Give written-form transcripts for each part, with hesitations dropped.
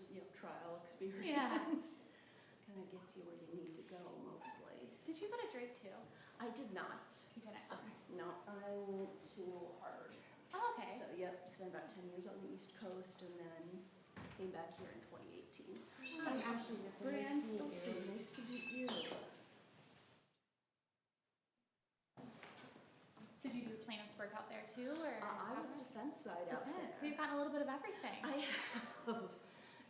some, trial experience. Yeah. Kind of gets you where you need to go, mostly. Did you go to Drake too? I did not. You didn't? Okay. No, I went to Harvard. Oh, okay. So, yep, spent about 10 years on the East Coast and then came back here in 2018. Hi, Ashley. Nice to meet you. Nice to meet you. Did you do plaintiff's work out there too, or? I was defense side out there. So you've gotten a little bit of everything. I have.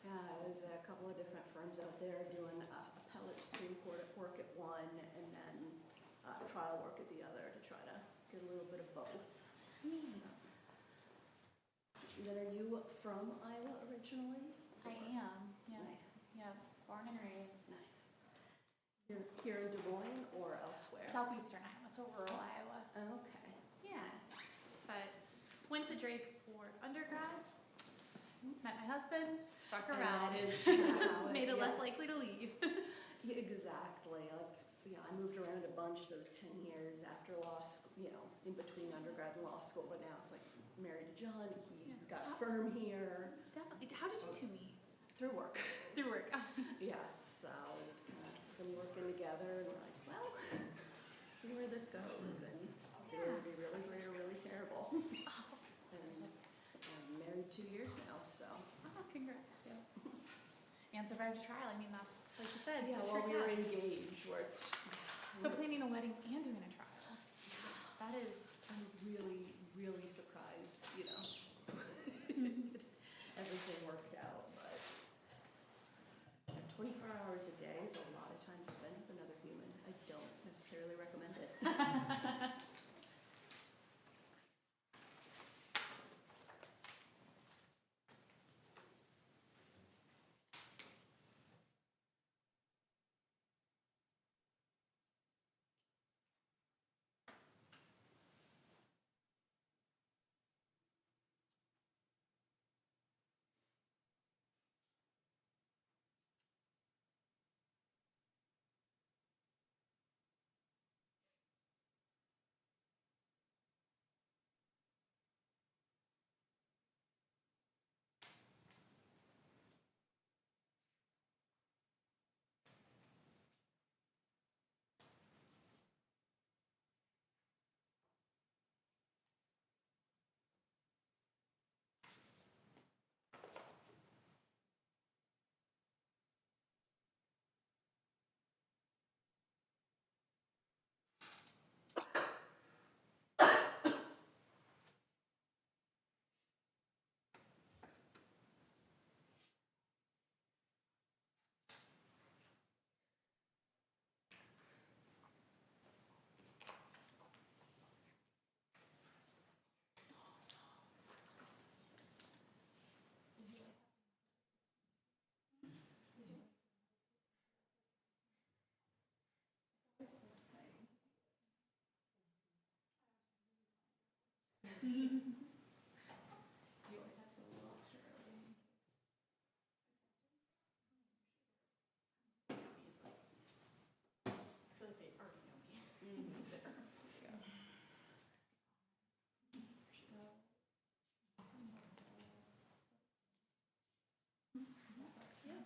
Yeah, I was at a couple of different firms out there doing appellate Supreme Court work at one and then trial work at the other to try to get a little bit of both. So. Then are you from Iowa originally? I am. Yeah. Nice. Yeah. Born and raised. Nice. You're here in Des Moines or elsewhere? Southeastern Iowa, so rural Iowa. Oh, okay. Yeah. But went to Drake for undergrad. Met my husband, stuck around, made it less likely to leave. Yeah, exactly. I moved around a bunch those 10 years after law school, in between undergrad and law school, but now it's like married to John, he's got a firm here. Definitely. How did you two meet? Through work. Through work. Yeah, so we've kind of been working together and we're like, well, see where this goes, and it'll either be really great or really terrible. And I'm married 2 years now, so. Oh, congrats. Yeah. And survived a trial. I mean, that's, like you said, Yeah, well, we were engaged where it's. So planning a wedding and doing a trial. That is. I'm really, really surprised, Everything worked out, but 24 hours a day is a lot of time to spend with another human. I don't necessarily recommend it. You always have to wash early. He's like, I feel like they already know me. There. Yeah. So. Yeah.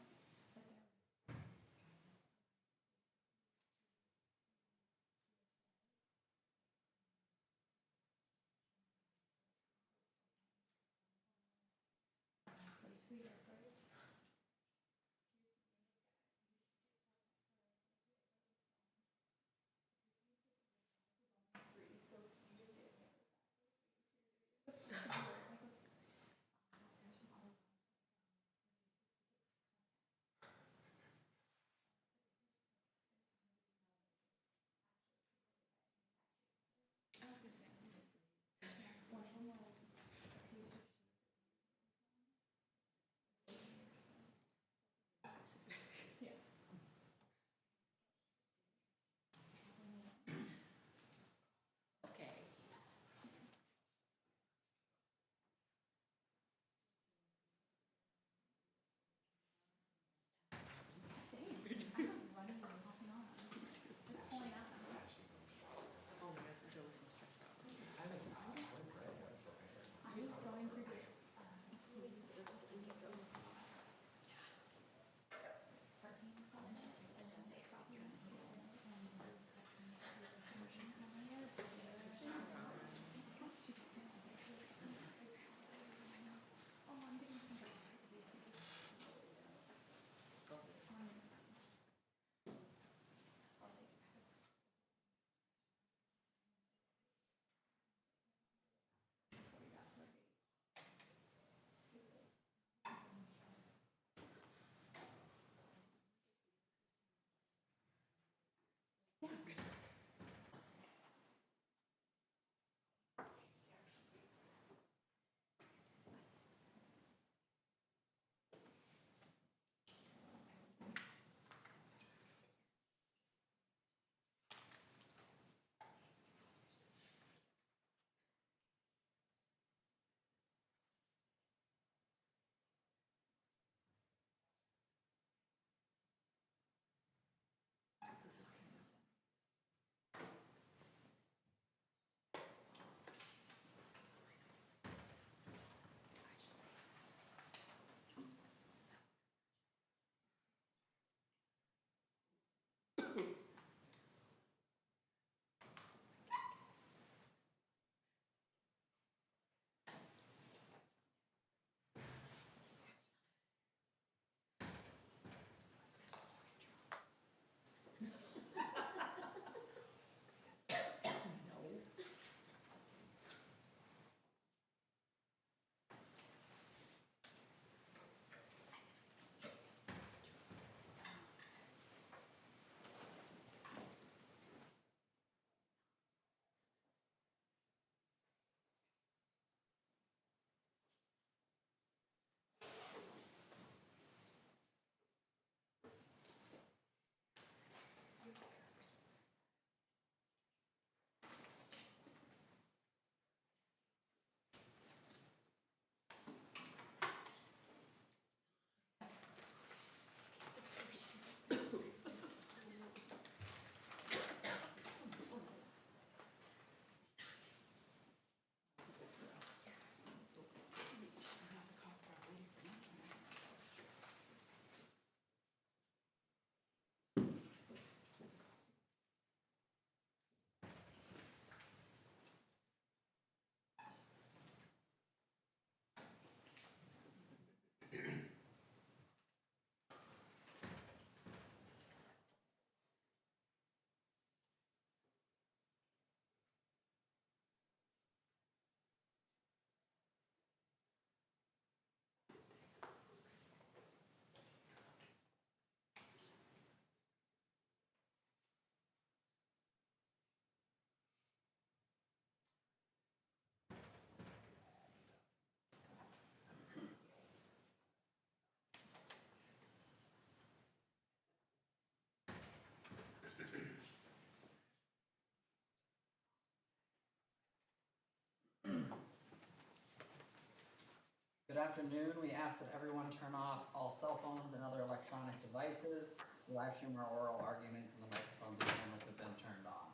Good afternoon. We ask that everyone turn off all cell phones and other electronic devices. The live stream our oral arguments and the microphones and cameras have been turned on.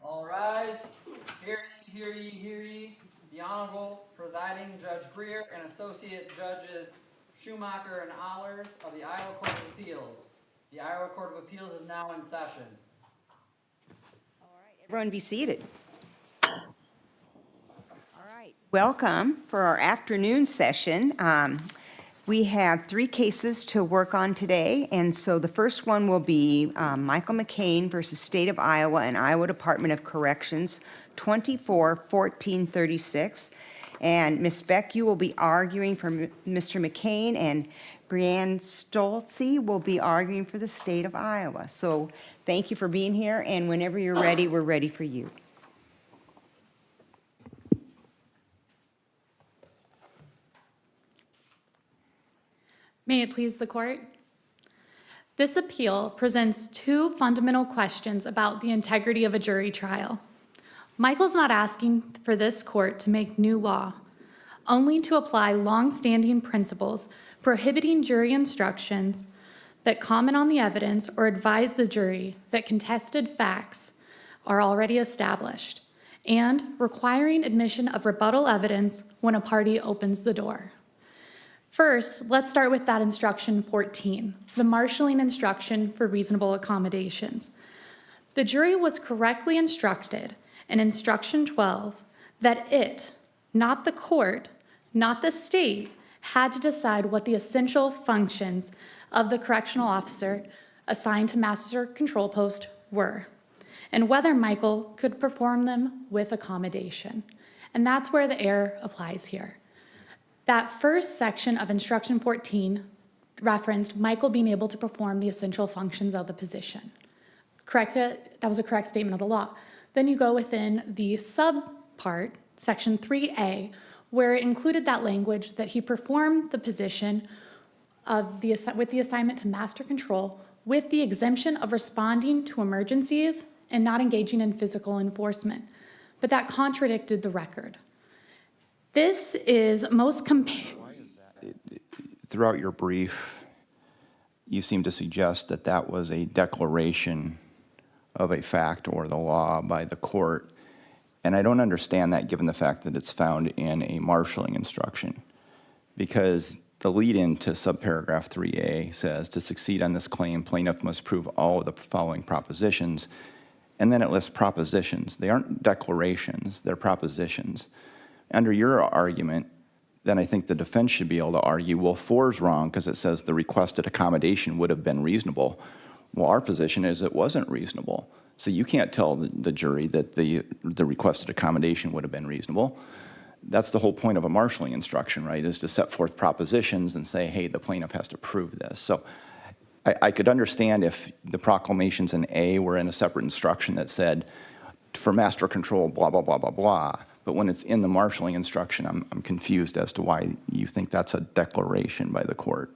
All rise. Hear ye, hear ye, hear ye. The Honorable Presiding Judge Greer and Associate Judges Schumacher and Allers of the Iowa Court of Appeals. The Iowa Court of Appeals is now in session. Everyone be seated. All right, welcome for our afternoon session. We have 3 cases to work on today, and so the first one will be Michael McCane versus State of Iowa and Iowa Department of Corrections, 24-1436. And Ms. Beck, you will be arguing for Mr. McCane, and Brianne Stolze will be arguing for the State of Iowa. So thank you for being here, and whenever you're ready, we're ready for you. May it please the court? This appeal presents 2 fundamental questions about the integrity of a jury trial. Michael's not asking for this court to make new law, only to apply long-standing principles prohibiting jury instructions that comment on the evidence or advise the jury that contested facts are already established, and requiring admission of rebuttal evidence when a party opens the door. First, let's start with that instruction 14, the marshalling instruction for reasonable accommodations. The jury was correctly instructed in instruction 12 that it, not the court, not the state, had to decide what the essential functions of the correctional officer assigned to master control post were, and whether Michael could perform them with accommodation. And that's where the error applies here. That first section of instruction 14 referenced Michael being able to perform the essential functions of the position. Correct, that was a correct statement of the law. Then you go within the subpart, section 3A, where it included that language that he performed the position with the assignment to master control with the exemption of responding to emergencies and not engaging in physical enforcement. But that contradicted the record. This is most Throughout your brief, you seem to suggest that that was a declaration of a fact or the law by the court. And I don't understand that given the fact that it's found in a marshalling instruction. Because the lead-in to subparagraph 3A says, to succeed on this claim, plaintiff must prove all of the following propositions. And then it lists propositions. They aren't declarations, they're propositions. Under your argument, then I think the defense should be able to argue, well, 4 is wrong because it says the requested accommodation would have been reasonable. Well, our position is it wasn't reasonable. So you can't tell the jury that the requested accommodation would have been reasonable. That's the whole point of a marshalling instruction, right, is to set forth propositions and say, hey, the plaintiff has to prove this. So I could understand if the proclamations in A were in a separate instruction that said, for master control, blah, blah, blah, blah, blah. But when it's in the marshalling instruction, I'm confused as to why you think that's a declaration by the court.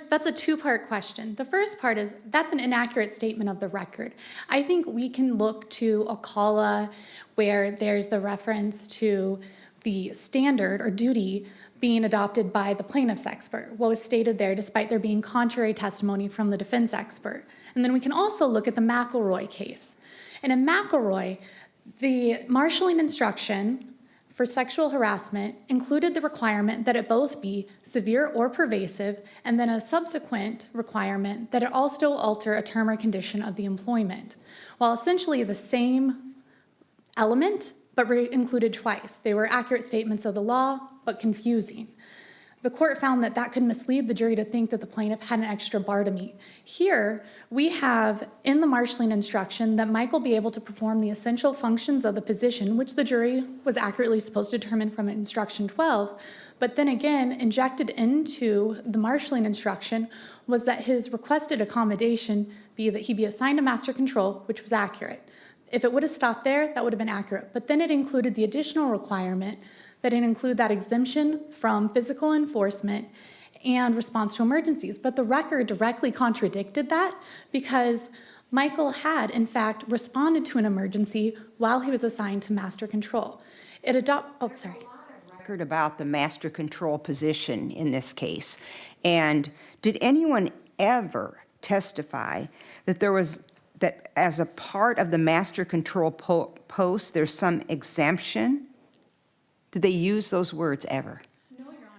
That's a 2-part question. The first part is that's an inaccurate statement of the record. I think we can look to Ocala where there's the reference to the standard or duty being adopted by the plaintiff's expert, what was stated there despite there being contrary testimony from the defense expert. And then we can also look at the McElroy case. And in McElroy, the marshalling instruction for sexual harassment included the requirement that it both be severe or pervasive, and then a subsequent requirement that it also alter a term or condition of the employment. While essentially the same element, but included twice. They were accurate statements of the law, but confusing. The court found that that could mislead the jury to think that the plaintiff had an extra bar to meet. Here, we have in the marshalling instruction that Michael be able to perform the essential functions of the position, which the jury was accurately supposed to determine from instruction 12, but then again, injected into the marshalling instruction was that his requested accommodation be that he be assigned to master control, which was accurate. If it would have stopped there, that would have been accurate, but then it included the additional requirement that it include that exemption from physical enforcement and response to emergencies. But the record directly contradicted that because Michael had, in fact, responded to an emergency while he was assigned to master control. Record about the master control position in this case. And did anyone ever testify that there was that as a part of the master control post, there's some exemption? Did they use those words ever?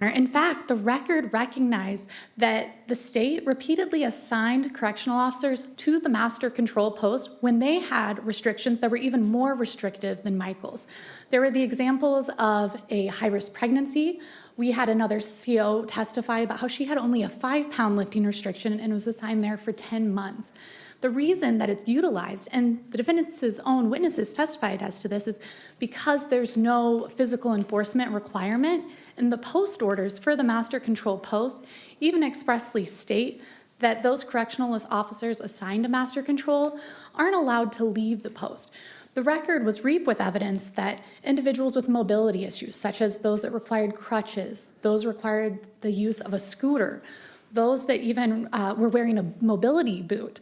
In fact, the record recognized that the state repeatedly assigned correctional officers to the master control post when they had restrictions that were even more restrictive than Michael's. There were the examples of a high-risk pregnancy. We had another CO testify about how she had only a 5-pound lifting restriction and was assigned there for 10 months. The reason that it's utilized, and the defendant's own witnesses testified as to this, is because there's no physical enforcement requirement, and the post orders for the master control post even expressly state that those correctional officers assigned to master control aren't allowed to leave the post. The record was replete with evidence that individuals with mobility issues, such as those that required crutches, those required the use of a scooter, those that even were wearing a mobility boot,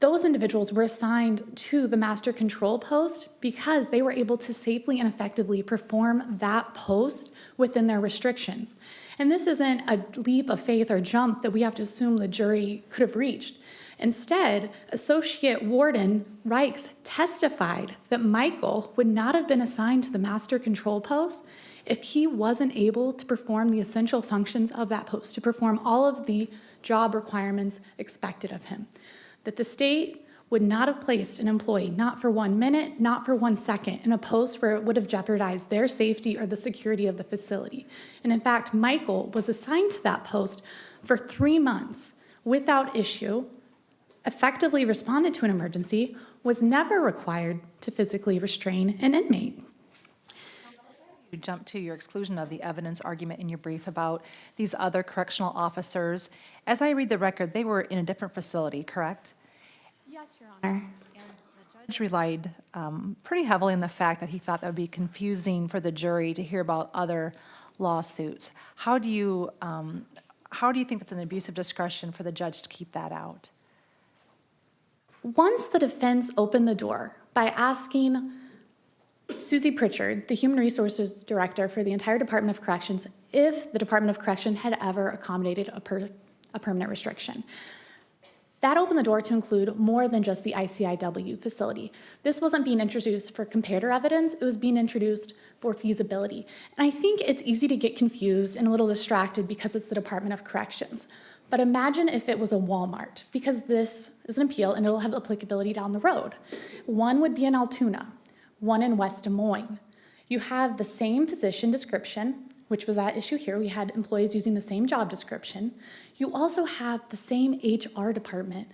those individuals were assigned to the master control post because they were able to safely and effectively perform that post within their restrictions. And this isn't a leap of faith or jump that we have to assume the jury could have reached. Instead, Associate Warden Reichs testified that Michael would not have been assigned to the master control post if he wasn't able to perform the essential functions of that post, to perform all of the job requirements expected of him. That the state would not have placed an employee, not for 1 minute, not for 1 second, in a post where it would have jeopardized their safety or the security of the facility. And in fact, Michael was assigned to that post for 3 months without issue, effectively responded to an emergency, was never required to physically restrain an inmate. You jump to your exclusion of the evidence argument in your brief about these other correctional officers. As I read the record, they were in a different facility, correct? Yes, Your Honor. And the judge relied pretty heavily on the fact that he thought that would be confusing for the jury to hear about other lawsuits. How do you think it's an abuse of discretion for the judge to keep that out? Once the defense opened the door by asking Susie Pritchard, the Human Resources Director for the entire Department of Corrections, if the Department of Correction had ever accommodated a permanent restriction. That opened the door to include more than just the ICIW facility. This wasn't being introduced for comparator evidence, it was being introduced for feasibility. And I think it's easy to get confused and a little distracted because it's the Department of Corrections. But imagine if it was a Walmart, because this is an appeal and it'll have applicability down the road. One would be in Altoona, one in West Des Moines. You have the same position description, which was at issue here. We had employees using the same job description. You also have the same HR department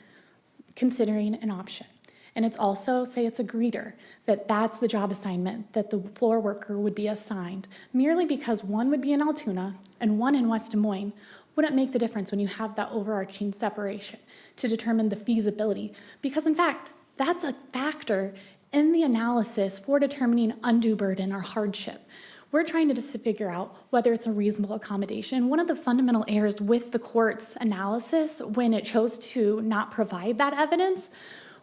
considering an option. And it's also, say it's a greeter, that's the job assignment that the floor worker would be assigned. Merely because one would be in Altoona and one in West Des Moines wouldn't make the difference when you have that overarching separation to determine the feasibility. Because in fact, that's a factor in the analysis for determining undue burden or hardship. We're trying to just figure out whether it's a reasonable accommodation. One of the fundamental errors with the court's analysis when it chose to not provide that evidence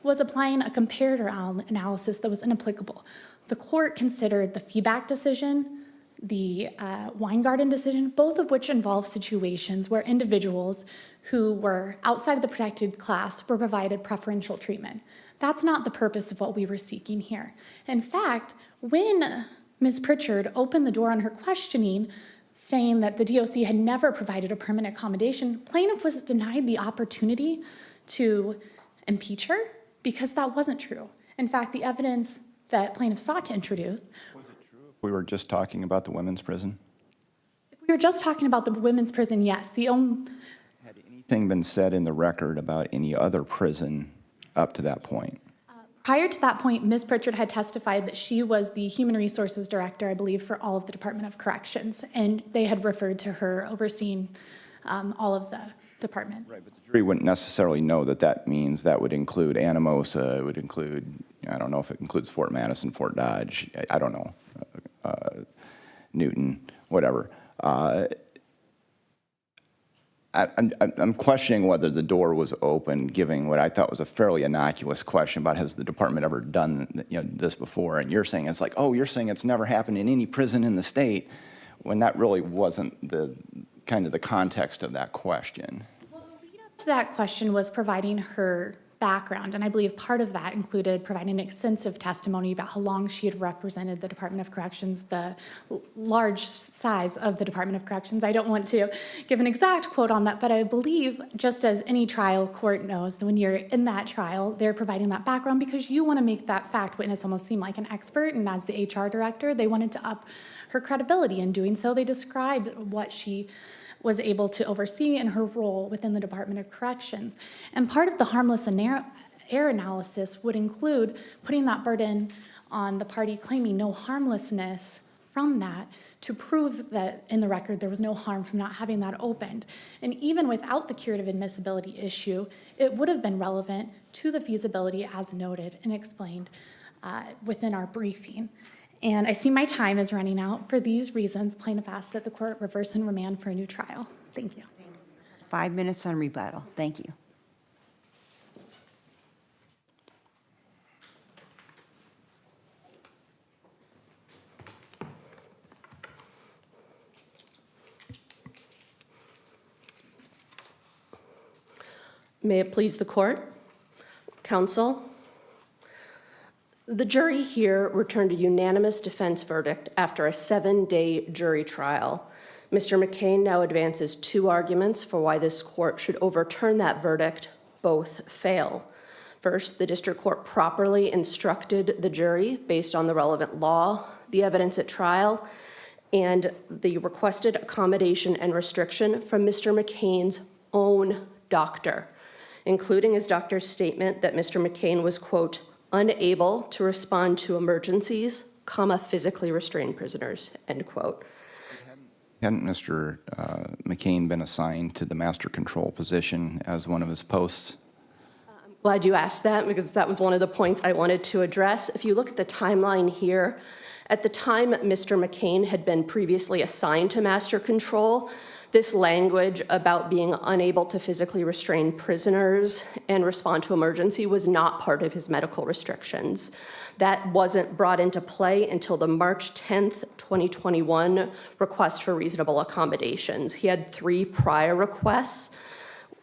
was applying a comparator analysis that was inapplicable. The court considered the feedback decision, the Weingarten decision, both of which involve situations where individuals who were outside of the protected class were provided preferential treatment. That's not the purpose of what we were seeking here. In fact, when Ms. Pritchard opened the door on her questioning, saying that the DOC had never provided a permanent accommodation, plaintiff was denied the opportunity to impeach her because that wasn't true. In fact, the evidence that plaintiff sought to introduce. Was it true if we were just talking about the women's prison? If we were just talking about the women's prison, yes. Had anything been said in the record about any other prison up to that point? Prior to that point, Ms. Pritchard had testified that she was the Human Resources Director, I believe, for all of the Department of Corrections, and they had referred to her overseeing all of the department. Right, but the jury wouldn't necessarily know that that means that would include Anamosa, it would include, I don't know if it includes Fort Madison, Fort Dodge, I don't know, Newton, whatever. I'm questioning whether the door was open, giving what I thought was a fairly innocuous question about has the department ever done this before, and you're saying it's like, oh, you're saying it's never happened in any prison in the state, when that really wasn't the kind of the context of that question. Well, the lead up to that question was providing her background. And I believe part of that included providing extensive testimony about how long she had represented the Department of Corrections, the large size of the Department of Corrections. I don't want to give an exact quote on that, but I believe, just as any trial court knows, that when you're in that trial, they're providing that background because you want to make that fact witness almost seem like an expert. And as the HR director, they wanted to up her credibility in doing so. They described what she was able to oversee in her role within the Department of Corrections. And part of the harmless error analysis would include putting that burden on the party claiming no harmlessness from that to prove that in the record there was no harm from not having that opened. And even without the curative admissibility issue, it would have been relevant to the feasibility as noted and explained within our briefing. And I see my time is running out. For these reasons, plaintiff asks that the court reverse and remand for a new trial. Thank you. 5 minutes on rebuttal. Thank you. May it please the court, counsel. The jury here returned a unanimous defense verdict after a 7-day jury trial. Mr. McCane now advances 2 arguments for why this court should overturn that verdict. Both fail. First, the district court properly instructed the jury based on the relevant law, the evidence at trial, and the requested accommodation and restriction from Mr. McCane's own doctor, including his doctor's statement that Mr. McCane was, quote, unable to respond to emergencies, physically restrained prisoners, end quote. Hadn't Mr. McCane been assigned to the master control position as one of his posts? I'm glad you asked that because that was one of the points I wanted to address. If you look at the timeline here, at the time Mr. McCane had been previously assigned to master control, this language about being unable to physically restrain prisoners and respond to emergency was not part of his medical restrictions. That wasn't brought into play until the March 10th, 2021 request for reasonable accommodations. He had 3 prior requests,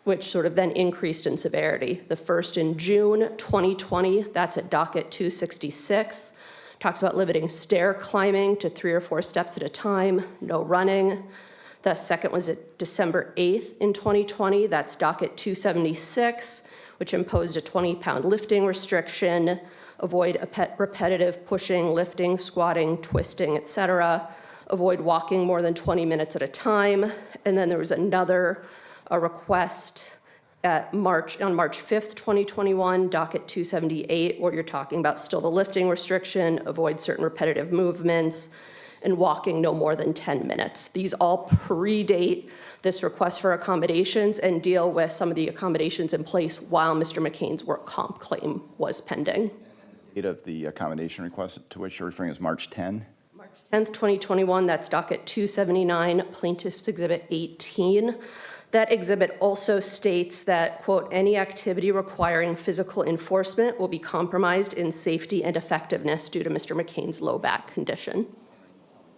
which sort of then increased in severity. The first in June 2020, that's at docket 266, talks about limiting stair climbing to 3 or 4 steps at a time, no running. The second was at December 8th in 2020. That's docket 276, which imposed a 20-pound lifting restriction, avoid repetitive pushing, lifting, squatting, twisting, etc., avoid walking more than 20 minutes at a time. And then there was another request on March 5th, 2021, docket 278, where you're talking about still the lifting restriction, avoid certain repetitive movements, and walking no more than 10 minutes. These all predate this request for accommodations and deal with some of the accommodations in place while Mr. McCane's work comp claim was pending. Date of the accommodation request to which you're referring is March 10? March 10th, 2021, that's docket 279, Plaintiff's Exhibit 18. That exhibit also states that, quote, any activity requiring physical enforcement will be compromised in safety and effectiveness due to Mr. McCane's low back condition.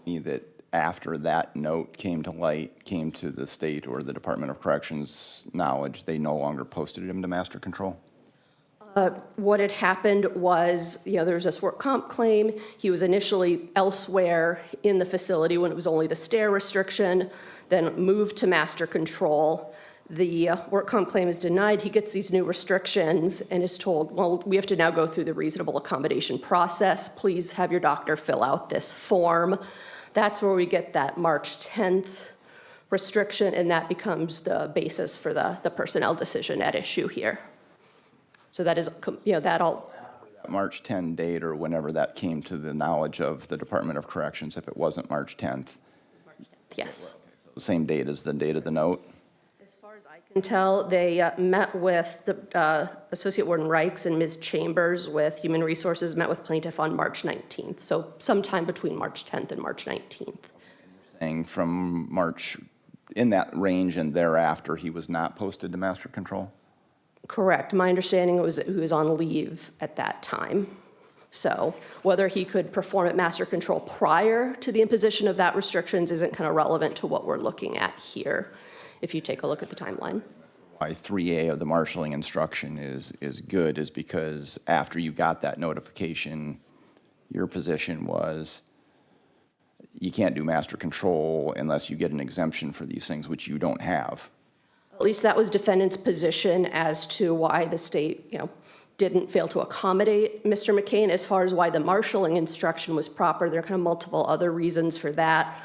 That after that note came to light, came to the state or the Department of Corrections knowledge, they no longer posted him to master control? What had happened was, there was this work comp claim. He was initially elsewhere in the facility when it was only the stair restriction, then moved to master control. The work comp claim is denied. He gets these new restrictions and is told, well, we have to now go through the reasonable accommodation process. Please have your doctor fill out this form. That's where we get that March 10th restriction, and that becomes the basis for the personnel decision at issue here. So that is, that all. March 10 date or whenever that came to the knowledge of the Department of Corrections, if it wasn't March 10th? Yes. The same date as the date of the note? As far as I can tell, they met with the Associate Warden Reichs and Ms. Chambers with Human Resources, met with plaintiff on March 19th. So sometime between March 10th and March 19th. Saying from March, in that range and thereafter, he was not posted to master control? Correct. My understanding was that he was on leave at that time. So whether he could perform at master control prior to the imposition of that restrictions isn't kind of relevant to what we're looking at here, if you take a look at the timeline. why 3A of the marshaling instruction is good is because after you got that notification, your position was you can't do master control unless you get an exemption for these things, which you don't have. At least that was defendant's position as to why the state, didn't fail to accommodate Mr. McCane. As far as why the marshaling instruction was proper, there are kind of multiple other reasons for that.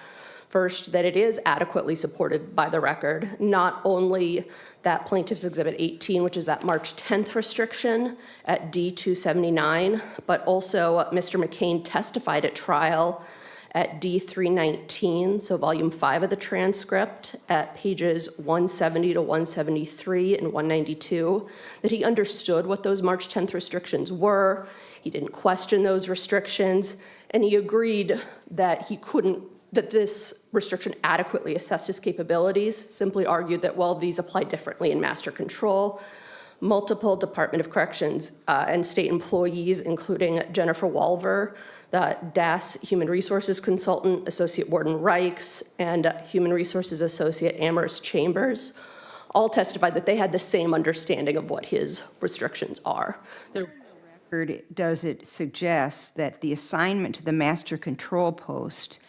First, that it is adequately supported by the record, not only that Plaintiff's Exhibit 18, which is that March 10th restriction at D279, but also Mr. McCane testified at trial at D319, so volume 5 of the transcript at pages 170 to 173 and 192, that he understood what those March 10th restrictions were. He didn't question those restrictions, and he agreed that that this restriction adequately assessed his capabilities, simply argued that, well, these apply differently in master control. Multiple Department of Corrections and state employees, including Jennifer Walver, the DAS Human Resources Consultant, Associate Warden Reichs, and Human Resources Associate Amherst Chambers, all testified that they had the same understanding of what his restrictions are. Does it suggest that the assignment to the master control post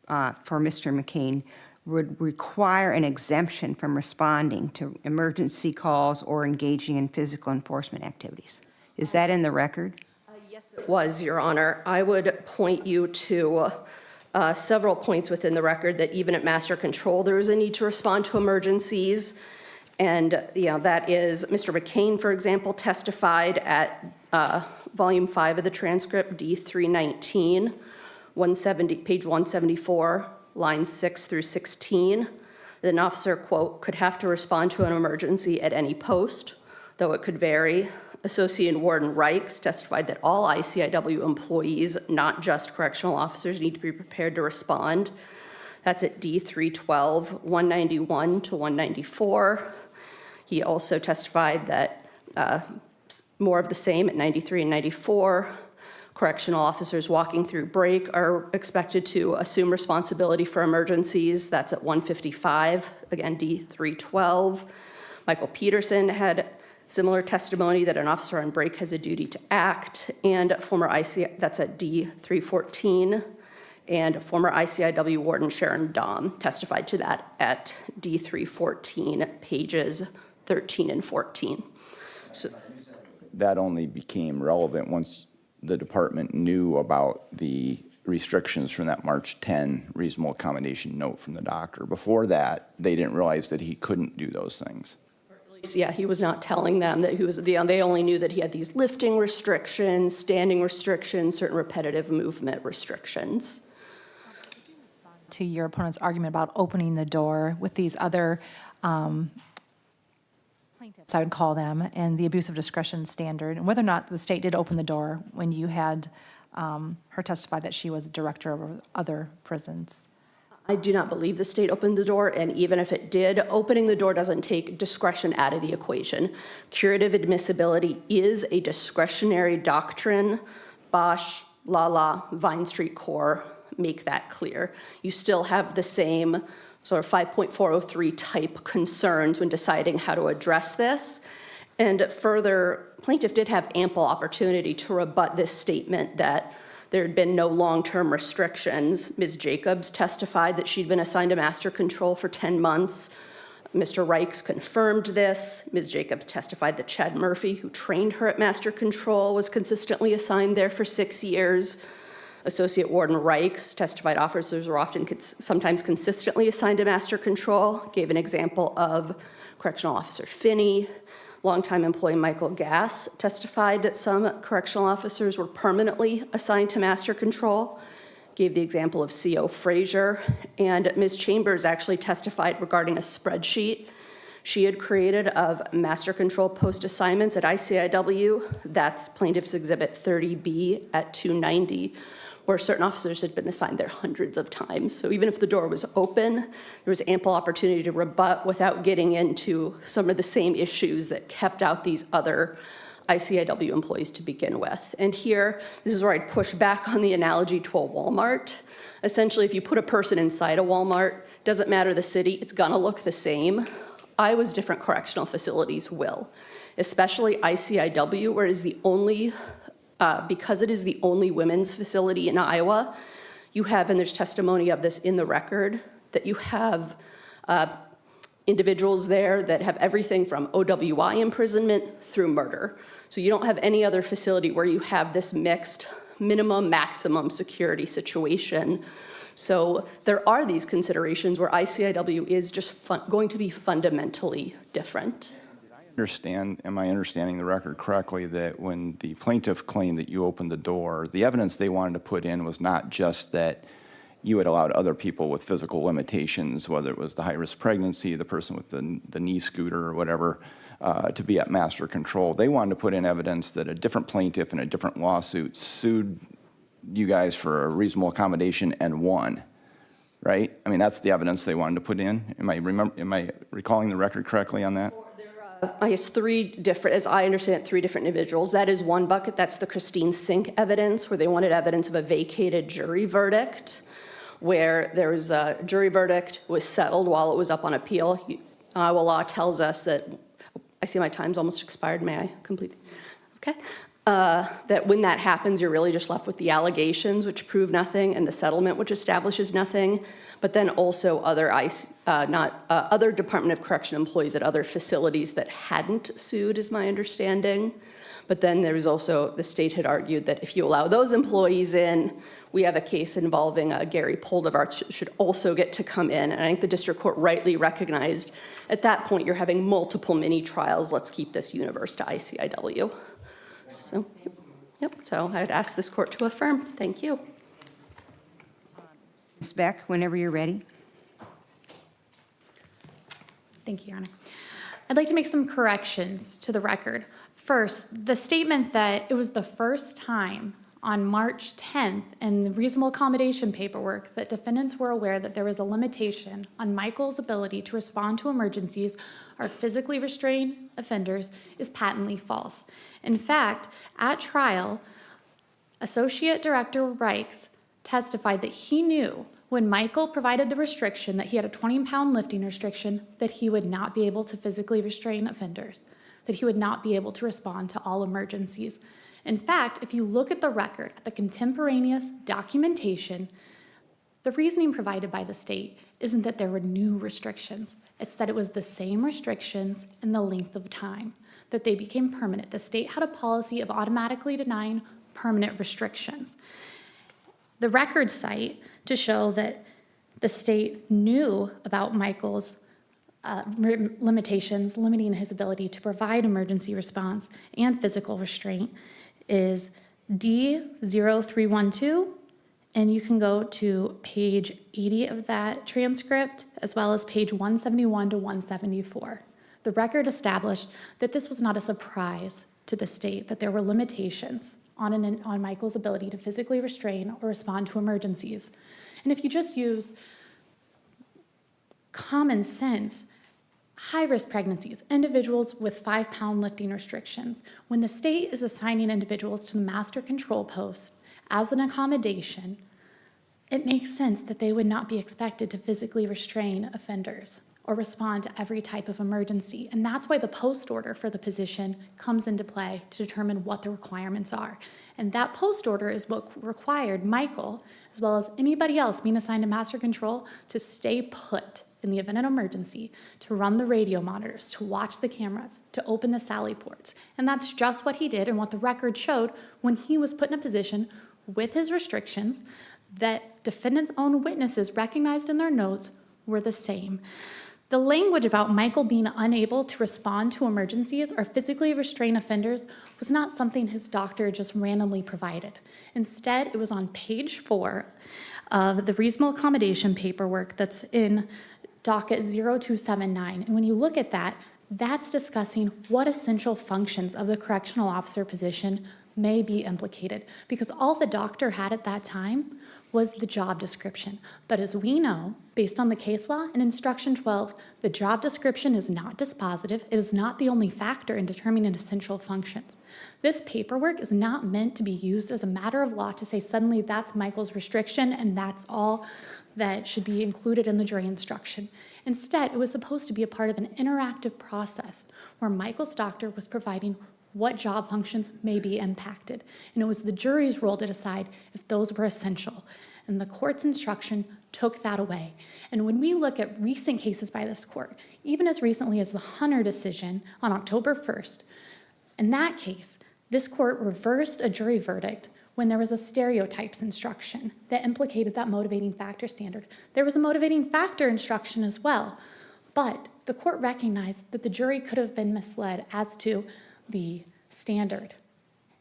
for Mr. McCane would require an exemption from responding to emergency calls or engaging in physical enforcement activities? Is that in the record? Yes, it was, Your Honor. I would point you to several points within the record that even at master control, there is a need to respond to emergencies. And that is Mr. McCane, for example, testified at volume 5 of the transcript, D319, page 174, lines 6 through 16. That an officer, quote, could have to respond to an emergency at any post, though it could vary. Associate Warden Reichs testified that all ICIW employees, not just correctional officers, need to be prepared to respond. That's at D312, 191 to 194. He also testified that more of the same at 93 and 94. Correctional officers walking through break are expected to assume responsibility for emergencies. That's at 155, again, D312. Michael Peterson had similar testimony that an officer on break has a duty to act, and former that's at D314, and former ICIW Warden Sharon Dahm testified to that at D314, pages 13 and 14. So That only became relevant once the department knew about the restrictions from that March 10 reasonable accommodation note from the doctor. Before that, they didn't realize that he couldn't do those things. yeah, he was not telling them that he was, they only knew that he had these lifting restrictions, standing restrictions, certain repetitive movement restrictions. To your opponent's argument about opening the door with these other plaintiffs, I would call them, and the abuse of discretion standard, and whether or not the state did open the door when you had her testify that she was director of other prisons. I do not believe the state opened the door, and even if it did, opening the door doesn't take discretion out of the equation. Curative admissibility is a discretionary doctrine. Bosch, Lala, Vine Street Corps make that clear. You still have the same sort of 5.403 type concerns when deciding how to address this. And further, plaintiff did have ample opportunity to rebut this statement that there had been no long-term restrictions. Ms. Jacobs testified that she'd been assigned to master control for 10 months. Mr. Reichs confirmed this. Ms. Jacobs testified that Chad Murphy, who trained her at master control, was consistently assigned there for 6 years. Associate Warden Reichs testified officers were sometimes consistently assigned to master control, gave an example of Correctional Officer Finney. Longtime employee Michael Gass testified that some correctional officers were permanently assigned to master control, gave the example of C.O. Frazier, and Ms. Chambers actually testified regarding a spreadsheet she had created of master control post assignments at ICIW. That's Plaintiff's Exhibit 30B at 290, where certain officers had been assigned there hundreds of times. So even if the door was open, there was ample opportunity to rebut without getting into some of the same issues that kept out these other ICIW employees to begin with. And here, this is where I'd push back on the analogy to a Walmart. Essentially, if you put a person inside a Walmart, doesn't matter the city, it's gonna look the same. Iowa's different correctional facilities will, especially ICIW, where it is the only, because it is the only women's facility in Iowa, you have, and there's testimony of this in the record, that you have individuals there that have everything from OWI imprisonment through murder. So you don't have any other facility where you have this mixed minimum, maximum security situation. So there are these considerations where ICIW is just going to be fundamentally different. Am I understanding the record correctly that when the plaintiff claimed that you opened the door, the evidence they wanted to put in was not just that you had allowed other people with physical limitations, whether it was the high-risk pregnancy, the person with the knee scooter or whatever, to be at master control. They wanted to put in evidence that a different plaintiff in a different lawsuit sued you guys for a reasonable accommodation and won, right? I mean, that's the evidence they wanted to put in. Am I recalling the record correctly on that? I guess three different, as I understand it, three different individuals. That is one bucket. That's the Christine Sink evidence, where they wanted evidence of a vacated jury verdict, where there was a jury verdict was settled while it was up on appeal. Iowa law tells us that, I see my time's almost expired. May I complete? Okay. That when that happens, you're really just left with the allegations, which prove nothing, and the settlement, which establishes nothing. But then also other other Department of Correction employees at other facilities that hadn't sued, is my understanding. But then there was also, the state had argued that if you allow those employees in, we have a case involving Gary Poldevart should also get to come in. And I think the district court rightly recognized at that point you're having multiple mini trials. Let's keep this universe to ICIW. So, yep. So I'd ask this court to affirm. Thank you. Ms. Beck, whenever you're ready. Thank you, Your Honor. I'd like to make some corrections to the record. First, the statement that it was the first time on March 10th in the reasonable accommodation paperwork that defendants were aware that there was a limitation on Michael's ability to respond to emergencies or physically restrain offenders is patently false. In fact, at trial, Associate Director Reichs testified that he knew when Michael provided the restriction that he had a 20-pound lifting restriction that he would not be able to physically restrain offenders, that he would not be able to respond to all emergencies. In fact, if you look at the record, at the contemporaneous documentation, the reasoning provided by the state isn't that there were new restrictions. It's that it was the same restrictions and the length of time, that they became permanent. The state had a policy of automatically denying permanent restrictions. The record cite to show that the state knew about Michael's limitations, limiting his ability to provide emergency response and physical restraint, is D0312, and you can go to page 80 of that transcript, as well as page 171 to 174. The record established that this was not a surprise to the state, that there were limitations on Michael's ability to physically restrain or respond to emergencies. And if you just use common sense, high-risk pregnancies, individuals with 5-pound lifting restrictions, when the state is assigning individuals to the master control post as an accommodation, it makes sense that they would not be expected to physically restrain offenders or respond to every type of emergency. And that's why the post order for the position comes into play to determine what the requirements are. And that post order is what required Michael, as well as anybody else being assigned to master control, to stay put in the event of an emergency, to run the radio monitors, to watch the cameras, to open the sally ports. And that's just what he did and what the record showed when he was put in a position with his restrictions that defendants' own witnesses recognized in their notes were the same. The language about Michael being unable to respond to emergencies or physically restrain offenders was not something his doctor just randomly provided. Instead, it was on page 4 of the reasonable accommodation paperwork that's in docket 0279. And when you look at that, that's discussing what essential functions of the correctional officer position may be implicated, because all the doctor had at that time was the job description. But as we know, based on the case law in Instruction 12, the job description is not dispositive. It is not the only factor in determining essential functions. This paperwork is not meant to be used as a matter of law to say suddenly that's Michael's restriction and that's all that should be included in the jury instruction. Instead, it was supposed to be a part of an interactive process where Michael's doctor was providing what job functions may be impacted. And it was the jury's role to decide if those were essential. And the court's instruction took that away. And when we look at recent cases by this court, even as recently as the Hunter decision on October 1st, in that case, this court reversed a jury verdict when there was a stereotypes instruction that implicated that motivating factor standard. There was a motivating factor instruction as well, but the court recognized that the jury could have been misled as to the standard.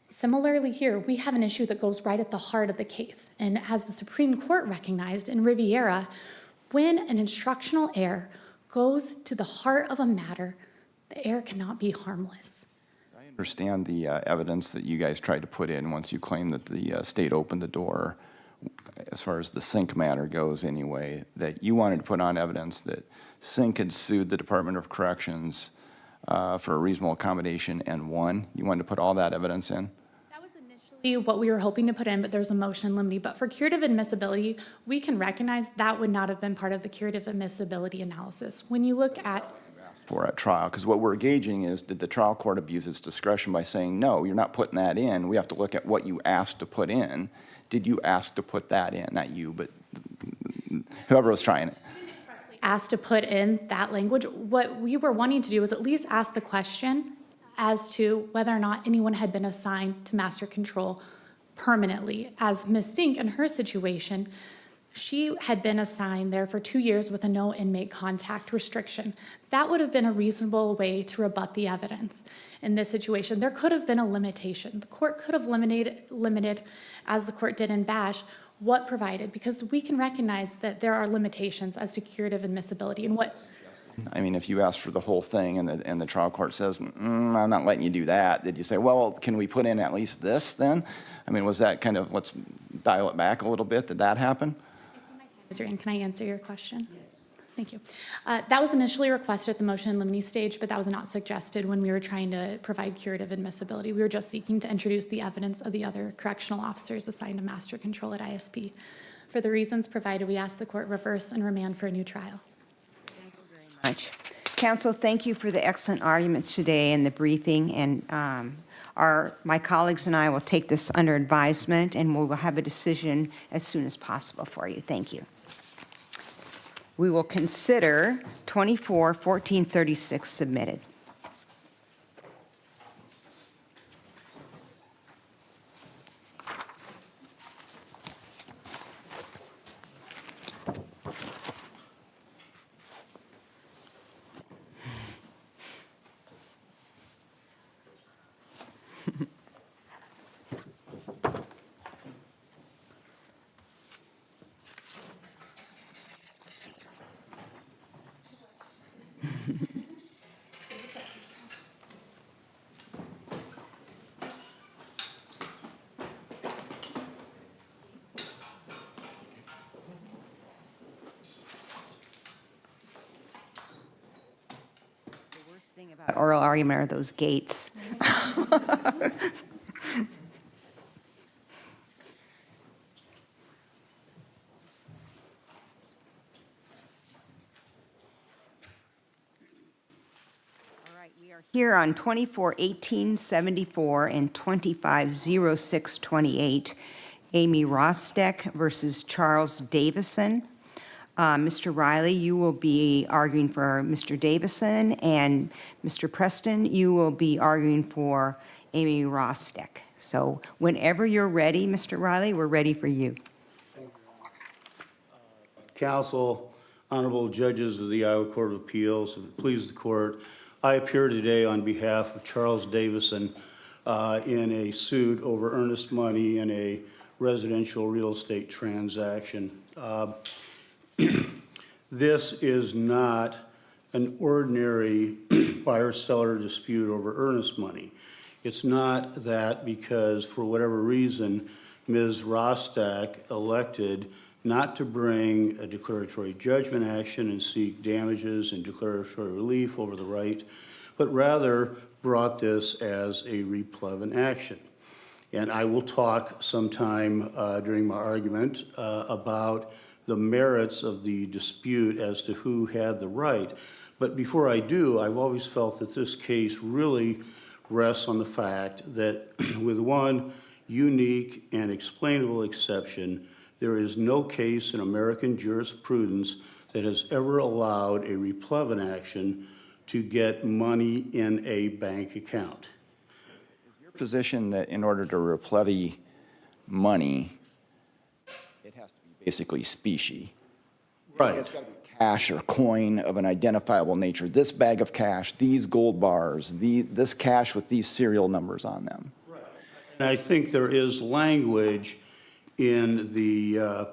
Similarly here, we have an issue that goes right at the heart of the case. And as the Supreme Court recognized in Riviera, when an instructional error goes to the heart of a matter, the error cannot be harmless. I understand the evidence that you guys tried to put in once you claimed that the state opened the door, as far as the Sink matter goes anyway, that you wanted to put on evidence that Sink had sued the Department of Corrections for a reasonable accommodation and won. You wanted to put all that evidence in? That was initially what we were hoping to put in, but there's a motion limiting. But for curative admissibility, we can recognize that would not have been part of the curative admissibility analysis. When you look at For at trial, because what we're gauging is, did the trial court abuse its discretion by saying, no, you're not putting that in? We have to look at what you asked to put in. Did you ask to put that in? Not you, but whoever was trying it. asked to put in that language, what we were wanting to do was at least ask the question as to whether or not anyone had been assigned to master control permanently. As Ms. Sink, in her situation, she had been assigned there for 2 years with a no inmate contact restriction. That would have been a reasonable way to rebut the evidence in this situation. There could have been a limitation. The court could have limited, as the court did in Bash, what provided, because we can recognize that there are limitations as to curative admissibility and what. I mean, if you ask for the whole thing and the trial court says, I'm not letting you do that, did you say, well, can we put in at least this then? I mean, was that kind of, let's dial it back a little bit, did that happen? Can I answer your question? Yes. Thank you. That was initially requested at the motion in limine stage, but that was not suggested when we were trying to provide curative admissibility. We were just seeking to introduce the evidence of the other correctional officers assigned to master control at ISP. For the reasons provided, we ask the court reverse and remand for a new trial. Thank you very much. Counsel, thank you for the excellent arguments today and the briefing. And my colleagues and I will take this under advisement, and we will have a decision as soon as possible for you. Thank you. We will consider 24-1436 submitted. Thing about oral argument are those gates. We are here on 24-1874 and 25-0628, Amy Rosteck versus Charles Davisson. Mr. Riley, you will be arguing for Mr. Davisson, and Mr. Preston, you will be arguing for Amy Rosteck. So whenever you're ready, Mr. Riley, we're ready for you. Counsel, honorable judges of the Iowa Court of Appeals, if it pleases the court, I appear today on behalf of Charles Davisson in a suit over earnest money in a residential real estate transaction. This is not an ordinary buyer-seller dispute over earnest money. It's not that because, for whatever reason, Ms. Rosteck elected not to bring a declaratory judgment action and seek damages and declaratory relief over the right, but rather brought this as a replevin action. And I will talk sometime during my argument about the merits of the dispute as to who had the right. But before I do, I've always felt that this case really rests on the fact that with one unique and explainable exception, there is no case in American jurisprudence that has ever allowed a replevin action to get money in a bank account. Your position that in order to replevy money, it has to be basically specie. Right. It's got to be cash or coin of an identifiable nature. This bag of cash, these gold bars, this cash with these serial numbers on them. Right. And I think there is language in the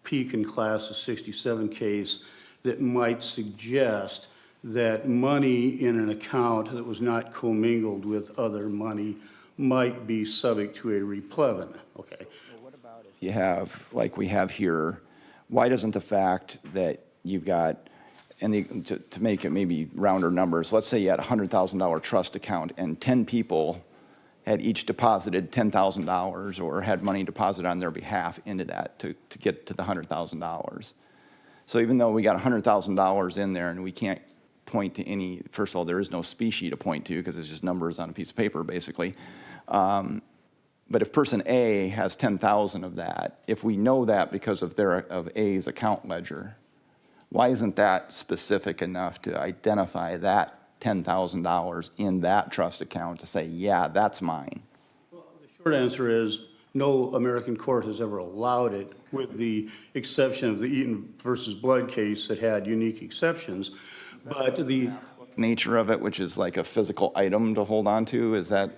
Pekin Class of 67 case that might suggest that money in an account that was not commingled with other money might be subject to a replevin. Okay. Well, what about if you have, like we have here, why doesn't the fact that you've got, and to make it maybe rounder numbers, let's say you had a $100,000 trust account and 10 people had each deposited $10,000 or had money deposited on their behalf into that to get to the $100,000. So even though we got $100,000 in there and we can't point to any, first of all, there is no specie to point to because it's just numbers on a piece of paper, basically. But if person A has 10,000 of that, if we know that because of A's account ledger, why isn't that specific enough to identify that $10,000 in that trust account to say, yeah, that's mine? Well, the short answer is no American court has ever allowed it, with the exception of the Eaton versus Blood case that had unique exceptions. But the nature of it, which is like a physical item to hold on to, is that?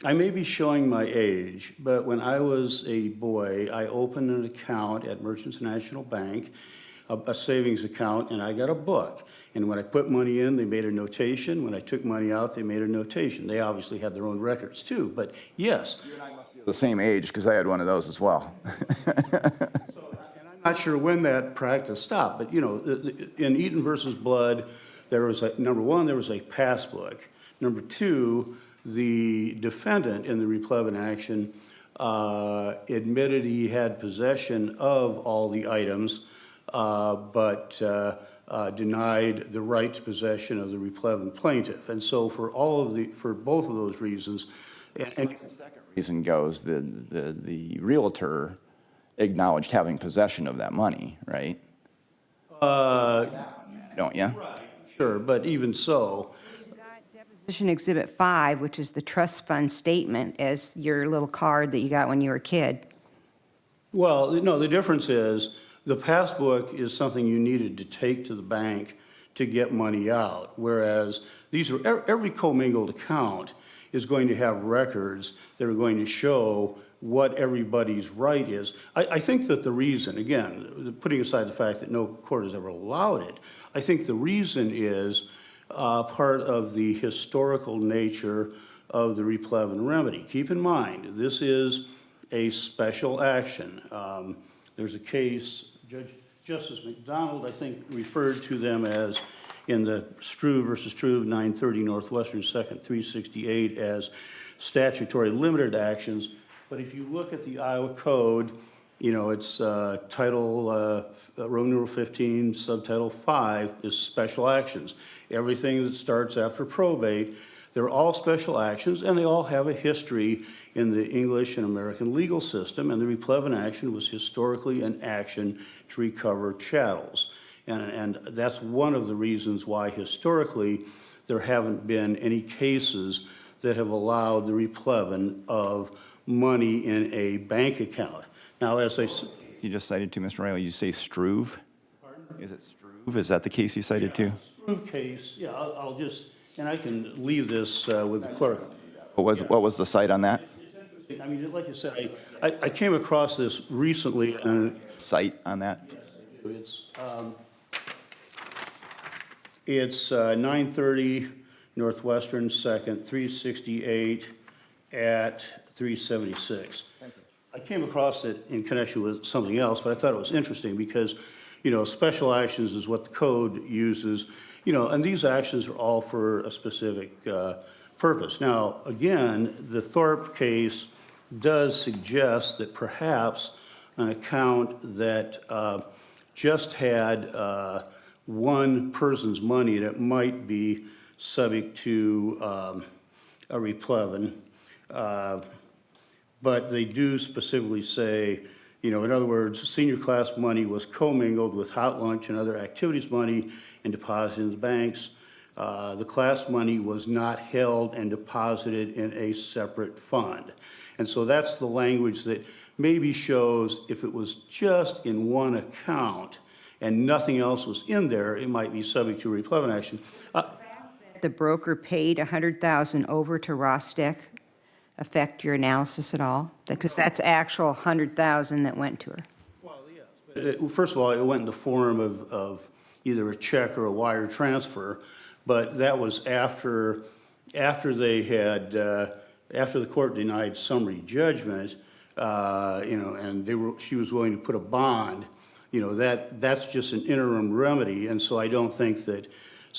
I may be showing my age, but when I was a boy, I opened an account at Merchants National Bank, a savings account, and I got a book. And when I put money in, they made a notation. When I took money out, they made a notation. They obviously had their own records too, but yes. You and I must be the same age because I had one of those as well. And I'm not sure when that practice stopped, but you know, in Eaton versus Blood, there was number one, there was a passbook. Number two, the defendant in the replevin action admitted he had possession of all the items, but denied the right to possession of the replevin plaintiff. And so for both of those reasons, and the second reason goes, the realtor acknowledged having possession of that money, right? Don't you? right, sure, but even so, Deposition Exhibit 5, which is the trust fund statement, as your little card that you got when you were a kid. well, no, the difference is the passbook is something you needed to take to the bank to get money out, whereas every commingled account is going to have records that are going to show what everybody's right is. I think that the reason, again, putting aside the fact that no court has ever allowed it, I think the reason is part of the historical nature of the replevin remedy. Keep in mind, this is a special action. There's a case, Justice McDonald, I think, referred to them as, in the Struve versus Struve, 930 Northwestern 2nd, 368, as statutory limited actions. But if you look at the Iowa Code, you know, it's Title Roman numeral 15, Subtitle 5 is special actions. Everything that starts after probate, they're all special actions, and they all have a history in the English and American legal system, and the replevin action was historically an action to recover chattels. And that's one of the reasons why historically there haven't been any cases that have allowed the replevin of money in a bank account. Now, as I said, You just cited to, Mr. Riley, you say Struve? Pardon? Is it Struve? Is that the case you cited to? Struve case, yeah, I'll just, and I can leave this with the clerk. What was the cite on that? It's interesting. I mean, like I said, I came across this recently, and Cite on that? it's 930 Northwestern 2nd, 368 at 376. I came across it in connection with something else, but I thought it was interesting because, you know, special actions is what the code uses, you know, and these actions are all for a specific purpose. Now, again, the Thorpe case does suggest that perhaps an account that just had one person's money that might be subject to a replevin. But they do specifically say, in other words, senior class money was commingled with hot lunch and other activities money and deposited in the banks. The class money was not held and deposited in a separate fund. And so that's the language that maybe shows if it was just in one account and nothing else was in there, it might be subject to replevin action. The broker paid $100,000 over to Rosteck affect your analysis at all? Because that's actual $100,000 that went to her. First of all, it went in the form of either a check or a wire transfer, but that was after they had, after the court denied summary judgment, and she was willing to put a bond, that's just an interim remedy, and so I don't think that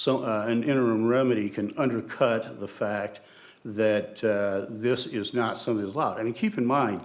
an interim remedy can undercut the fact that this is not something that's allowed. I mean, keep in mind,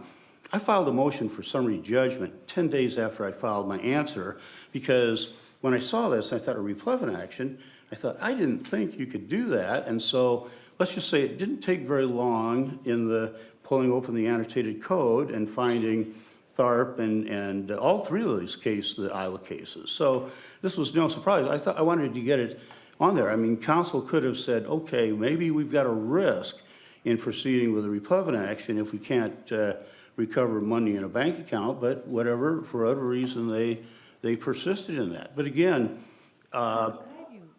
I filed a motion for summary judgment 10 days after I filed my answer, because when I saw this, I thought a replevin action, I thought, I didn't think you could do that, and so let's just say it didn't take very long in the pulling open the annotated code and finding Tharp and all three of these cases, the Iowa cases. So this was no surprise. I wanted to get it on there. I mean, counsel could have said, okay, maybe we've got a risk in proceeding with a replevin action if we can't recover money in a bank account, but whatever, for whatever reason, they persisted in that. But again,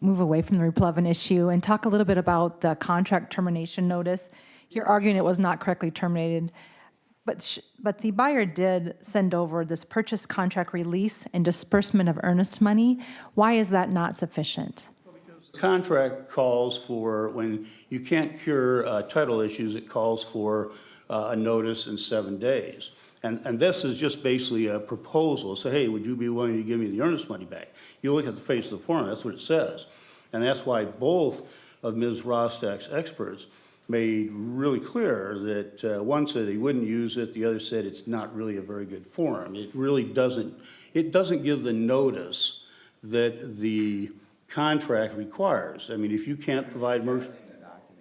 Move away from the replevin issue and talk a little bit about the contract termination notice. You're arguing it was not correctly terminated, but the buyer did send over this purchase contract release and disbursement of earnest money. Why is that not sufficient? the contract calls for, when you can't cure title issues, it calls for a notice in 7 days. And this is just basically a proposal. So, hey, would you be willing to give me the earnest money back? You look at the face of the form, that's what it says. And that's why both of Ms. Rosteck's experts made really clear that one said he wouldn't use it, the other said it's not really a very good form. It really doesn't give the notice that the contract requires. I mean, if you can't provide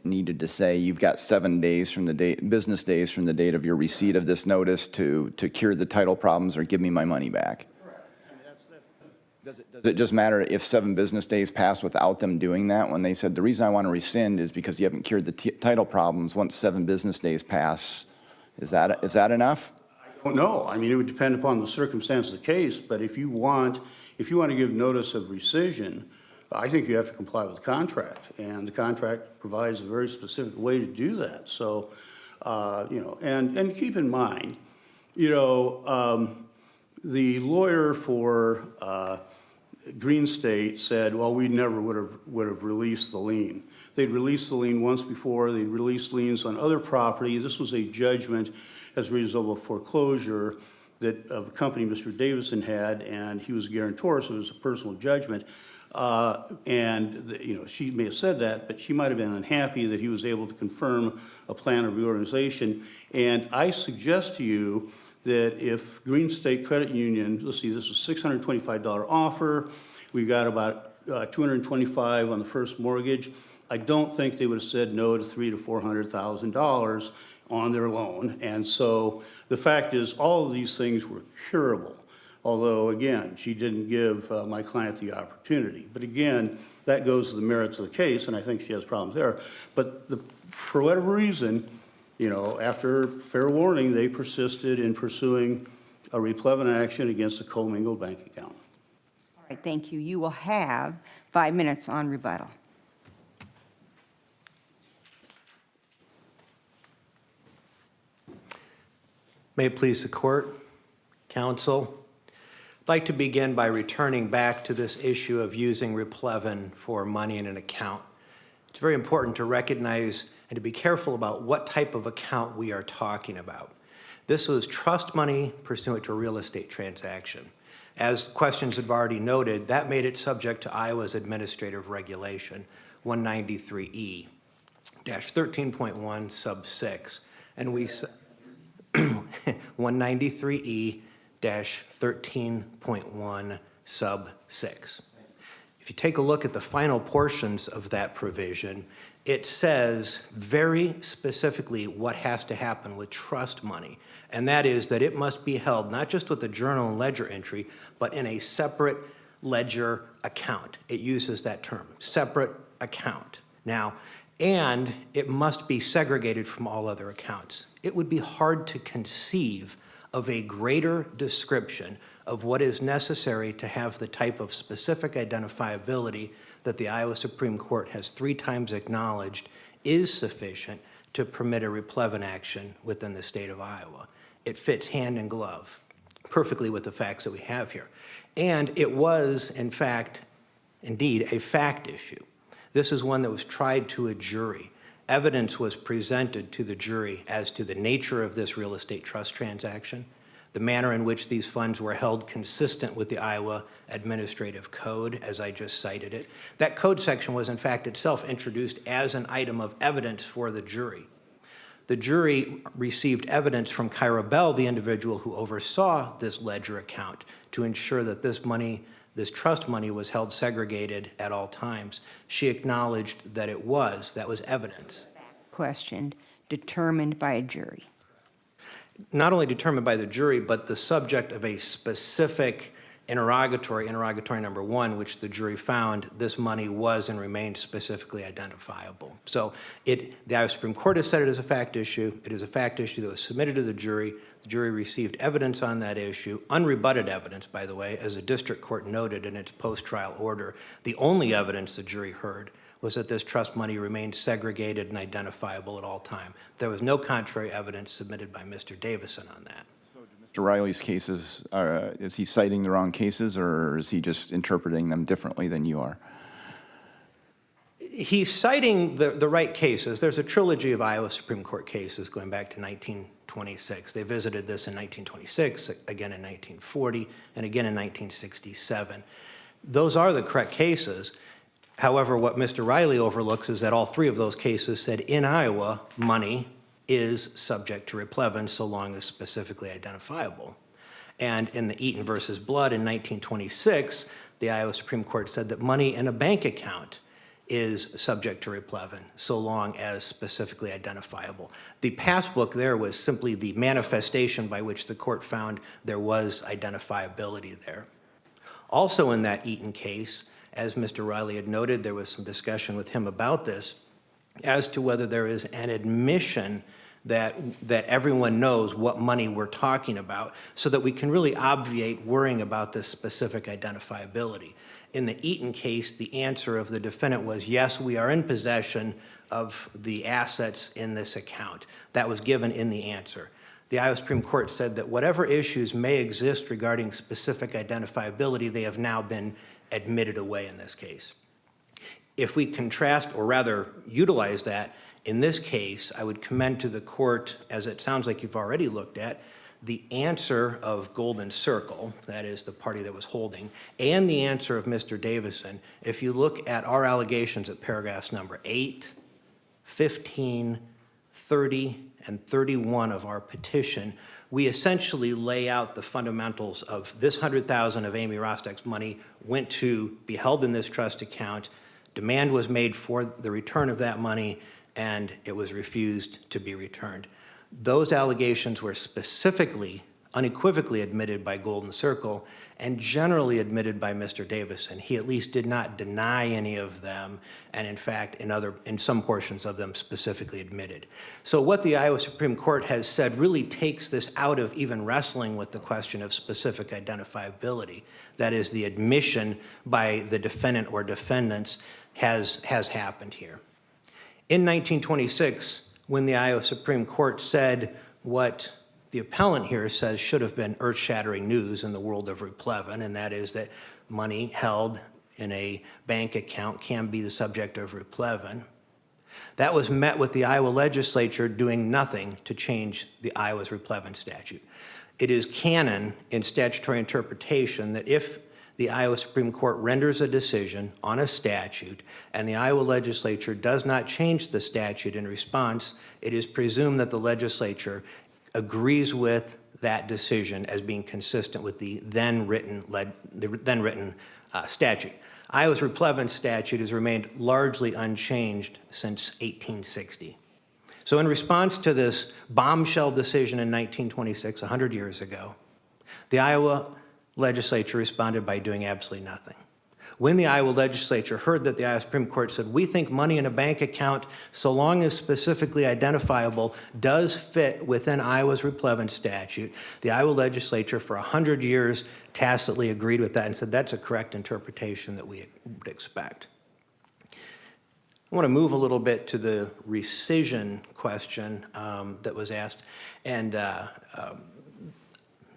Needed to say you've got 7 days from the date, business days from the date of your receipt of this notice to cure the title problems or give me my money back. Does it just matter if 7 business days pass without them doing that, when they said the reason I want to rescind is because you haven't cured the title problems once 7 business days pass? Is that enough? I don't know. I mean, it would depend upon the circumstance of the case, but if you want to give notice of rescission, I think you have to comply with the contract, and the contract provides a very specific way to do that. So, and keep in mind, the lawyer for Green State said, well, we never would have released the lien. They'd released the lien once before. They'd released liens on other property. This was a judgment as a result of foreclosure of a company Mr. Davisson had, and he was a guarantor, so it was a personal judgment. She may have said that, but she might have been unhappy that he was able to confirm a plan of reorganization. And I suggest to you that if Green State Credit Union, let's see, this was $625 offer, we got about $225 on the first mortgage, I don't think they would have said no to $300,000 to $400,000 on their loan. And so the fact is, all of these things were curable. Although, again, she didn't give my client the opportunity. But again, that goes to the merits of the case, and I think she has problems there. But for whatever reason, after fair warning, they persisted in pursuing a replevin action against a commingled bank account. All right, thank you. You will have 5 minutes on rebuttal. May it please the court, counsel. I'd like to begin by returning back to this issue of using replevin for money in an account. It's very important to recognize and to be careful about what type of account we are talking about. This was trust money pursuant to a real estate transaction. As questions have already noted, that made it subject to Iowa's administrative regulation, 193E-13.1 sub 6. And we 193E 13.1 sub 6. If you take a look at the final portions of that provision, it says very specifically what has to happen with trust money, and that is that it must be held not just with a journal and ledger entry, but in a separate ledger account. It uses that term, separate account. Now, and it must be segregated from all other accounts. It would be hard to conceive of a greater description of what is necessary to have the type of specific identifiability that the Iowa Supreme Court has 3 times acknowledged is sufficient to permit a replevin action within the state of Iowa. It fits hand in glove perfectly with the facts that we have here. And it was, in fact, indeed, a fact issue. This is one that was tried to a jury. Evidence was presented to the jury as to the nature of this real estate trust transaction, the manner in which these funds were held consistent with the Iowa Administrative Code, as I just cited it. That code section was, in fact, itself introduced as an item of evidence for the jury. The jury received evidence from Kyra Bell, the individual who oversaw this ledger account, to ensure that this money, this trust money, was held segregated at all times. She acknowledged that it was. That was evidence. Questioned, determined by a jury. Not only determined by the jury, but the subject of a specific interrogatory number 1, which the jury found this money was and remained specifically identifiable. So the Iowa Supreme Court has said it is a fact issue. It is a fact issue that was submitted to the jury. The jury received evidence on that issue, unrebutted evidence, by the way, as the district court noted in its post-trial order. The only evidence the jury heard was that this trust money remained segregated and identifiable at all time. There was no contrary evidence submitted by Mr. Davisson on that. Mr. Riley's cases, is he citing the wrong cases, or is he just interpreting them differently than you are? He's citing the right cases. There's a trilogy of Iowa Supreme Court cases going back to 1926. They visited this in 1926, again in 1940, and again in 1967. Those are the correct cases. However, what Mr. Riley overlooks is that all 3 of those cases said in Iowa, money is subject to replevin so long as specifically identifiable. And in the Eaton versus Blood in 1926, the Iowa Supreme Court said that money in a bank account is subject to replevin so long as specifically identifiable. The passbook there was simply the manifestation by which the court found there was identifiability there. Also in that Eaton case, as Mr. Riley had noted, there was some discussion with him about this as to whether there is an admission that everyone knows what money we're talking about so that we can really obviate worrying about this specific identifiability. In the Eaton case, the answer of the defendant was, yes, we are in possession of the assets in this account. That was given in the answer. The Iowa Supreme Court said that whatever issues may exist regarding specific identifiability, they have now been admitted away in this case. If we contrast, or rather utilize that, in this case, I would commend to the court, as it sounds like you've already looked at, the answer of Golden Circle, that is the party that was holding, and the answer of Mr. Davisson. If you look at our allegations at paragraphs number 8, 15, 30, and 31 of our petition, we essentially lay out the fundamentals of this $100,000 of Amy Rosteck's money went to be held in this trust account. Demand was made for the return of that money, and it was refused to be returned. Those allegations were specifically, unequivocally admitted by Golden Circle and generally admitted by Mr. Davisson. He at least did not deny any of them, and in fact, in some portions of them specifically admitted. So what the Iowa Supreme Court has said really takes this out of even wrestling with the question of specific identifiability. That is, the admission by the defendant or defendants has happened here. In 1926, when the Iowa Supreme Court said what the appellant here says should have been earth-shattering news in the world of replevin, and that is that money held in a bank account can be the subject of replevin, that was met with the Iowa legislature doing nothing to change the Iowa's replevin statute. It is canon in statutory interpretation that if the Iowa Supreme Court renders a decision on a statute and the Iowa legislature does not change the statute in response, it is presumed that the legislature agrees with that decision as being consistent with the then written statute. Iowa's replevin statute has remained largely unchanged since 1860. So in response to this bombshell decision in 1926, 100 years ago, the Iowa legislature responded by doing absolutely nothing. When the Iowa legislature heard that the Iowa Supreme Court said, we think money in a bank account, so long as specifically identifiable, does fit within Iowa's replevin statute, the Iowa legislature for 100 years tacitly agreed with that and said that's a correct interpretation that we would expect. I want to move a little bit to the rescission question that was asked, and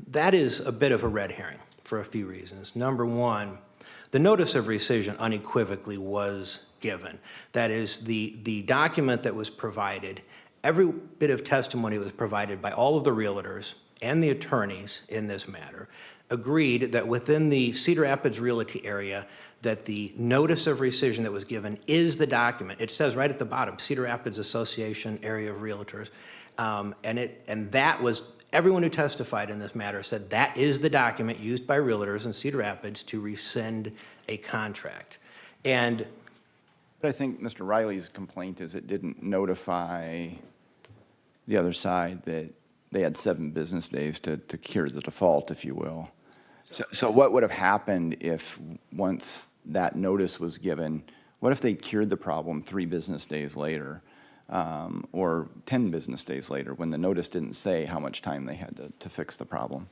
that is a bit of a red herring for a few reasons. Number one, the notice of rescission unequivocally was given. That is, the document that was provided, every bit of testimony was provided by all of the realtors and the attorneys in this matter, agreed that within the Cedar Rapids Realty area, that the notice of rescission that was given is the document. It says right at the bottom, Cedar Rapids Association Area of Realtors. And that was, everyone who testified in this matter said that is the document used by realtors in Cedar Rapids to rescind a contract. And But I think Mr. Riley's complaint is it didn't notify the other side that they had 7 business days to cure the default, if you will. So what would have happened if, once that notice was given, what if they cured the problem 3 business days later, or 10 business days later, when the notice didn't say how much time they had to fix the problem?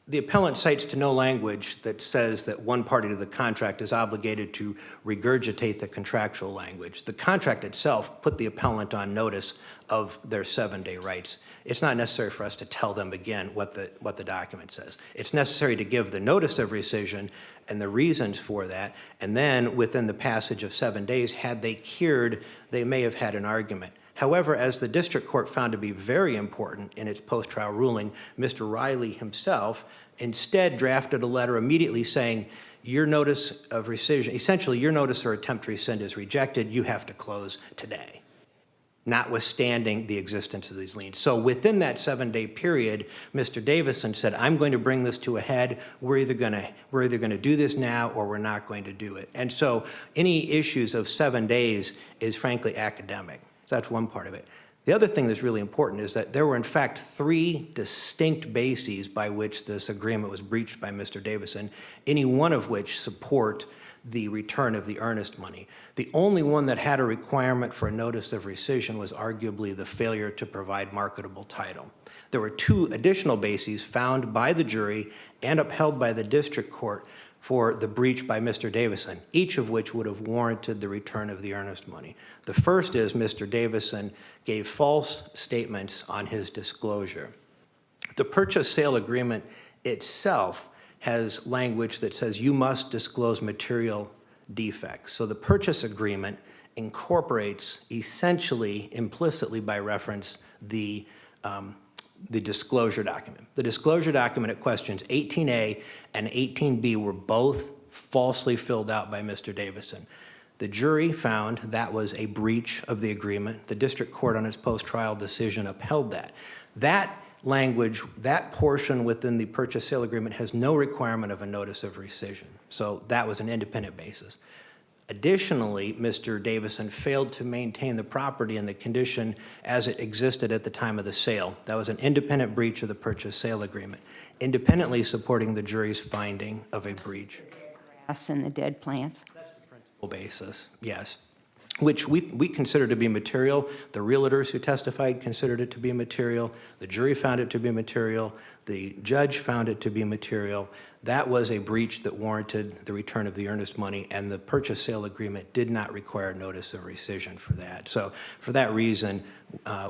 the appellant cites to no language that says that one party to the contract is obligated to regurgitate the contractual language. The contract itself put the appellant on notice of their 7-day rights. It's not necessary for us to tell them again what the document says. It's necessary to give the notice of rescission and the reasons for that, and then within the passage of 7 days, had they cured, they may have had an argument. However, as the district court found to be very important in its post-trial ruling, Mr. Riley himself instead drafted a letter immediately saying, your notice of rescission, essentially your notice or attempt to rescind is rejected, you have to close today, notwithstanding the existence of these liens. So within that 7-day period, Mr. Davisson said, I'm going to bring this to a head. We're either going to do this now or we're not going to do it. And so any issues of 7 days is frankly academic. So that's one part of it. The other thing that's really important is that there were in fact 3 distinct bases by which this agreement was breached by Mr. Davisson, any one of which support the return of the earnest money. The only one that had a requirement for a notice of rescission was arguably the failure to provide marketable title. There were 2 additional bases found by the jury and upheld by the district court for the breach by Mr. Davisson, each of which would have warranted the return of the earnest money. The first is Mr. Davisson gave false statements on his disclosure. The purchase sale agreement itself has language that says you must disclose material defects. So the purchase agreement incorporates essentially, implicitly by reference, the disclosure document. The disclosure document at questions 18A and 18B were both falsely filled out by Mr. Davisson. The jury found that was a breach of the agreement. The district court on its post-trial decision upheld that. That language, that portion within the purchase sale agreement has no requirement of a notice of rescission. So that was an independent basis. Additionally, Mr. Davisson failed to maintain the property in the condition as it existed at the time of the sale. That was an independent breach of the purchase sale agreement, independently supporting the jury's finding of a breach. Grass and the dead plants. That's the principal basis, yes, which we consider to be material. The realtors who testified considered it to be material. The jury found it to be material. The judge found it to be material. That was a breach that warranted the return of the earnest money, and the purchase sale agreement did not require notice of rescission for that. So for that reason,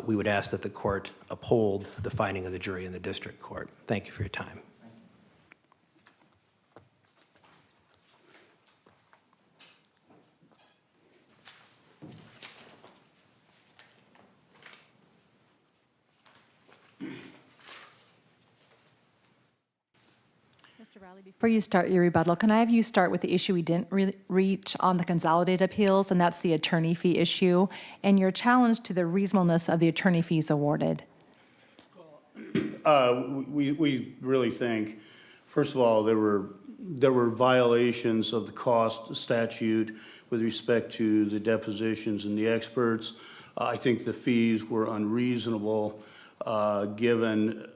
we would ask that the court uphold the finding of the jury in the district court. Thank you for your time. Mr. Riley, before you start your rebuttal, can I have you start with the issue we didn't reach on the consolidated appeals, and that's the attorney fee issue, and your challenge to the reasonableness of the attorney fees awarded? We really think, first of all, there were violations of the cost statute with respect to the depositions and the experts. I think the fees were unreasonable, given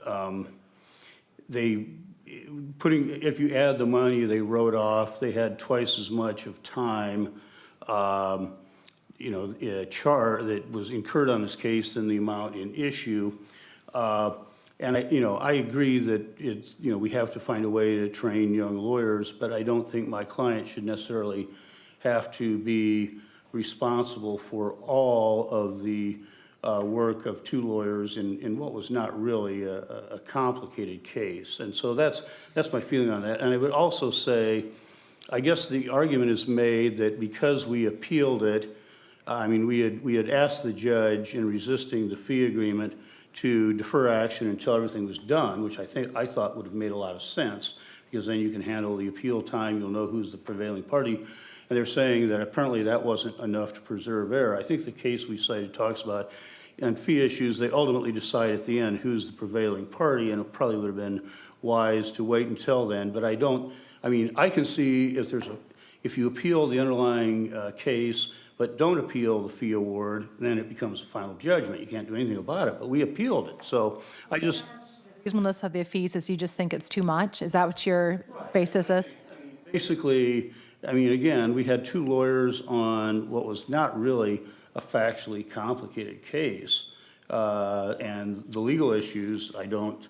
if you add the money they wrote off, they had twice as much of time, that was incurred on this case than the amount in issue. And I agree that we have to find a way to train young lawyers, but I don't think my client should necessarily have to be responsible for all of the work of two lawyers in what was not really a complicated case. And so that's my feeling on that. And I would also say, I guess the argument is made that because we appealed it, we had asked the judge in resisting the fee agreement to defer action until everything was done, which I thought would have made a lot of sense, because then you can handle the appeal time, you'll know who's the prevailing party. And they're saying that apparently that wasn't enough to preserve error. I think the case we cited talks about, on fee issues, they ultimately decide at the end who's the prevailing party, and it probably would have been wise to wait until then. But I can see if you appeal the underlying case, but don't appeal the fee award, then it becomes a final judgment. You can't do anything about it, but we appealed it. So I just... Reasonableness of the fees is you just think it's too much? Is that what your basis is? Basically, again, we had two lawyers on what was not really a factually complicated case. And the legal issues, I don't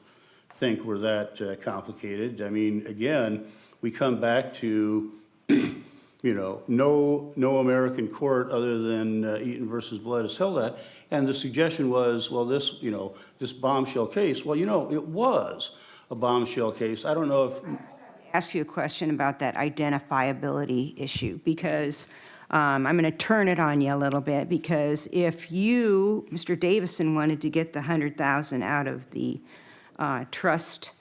think were that complicated. Again, we come back to, no American court other than Eaton versus Blood has held that. And the suggestion was, well, this bombshell case, well, it was a bombshell case. I don't know if... Ask you a question about that identifiability issue, because I'm going to turn it on you a little bit, because if you, Mr. Davisson, wanted to get the $100,000 out of the trust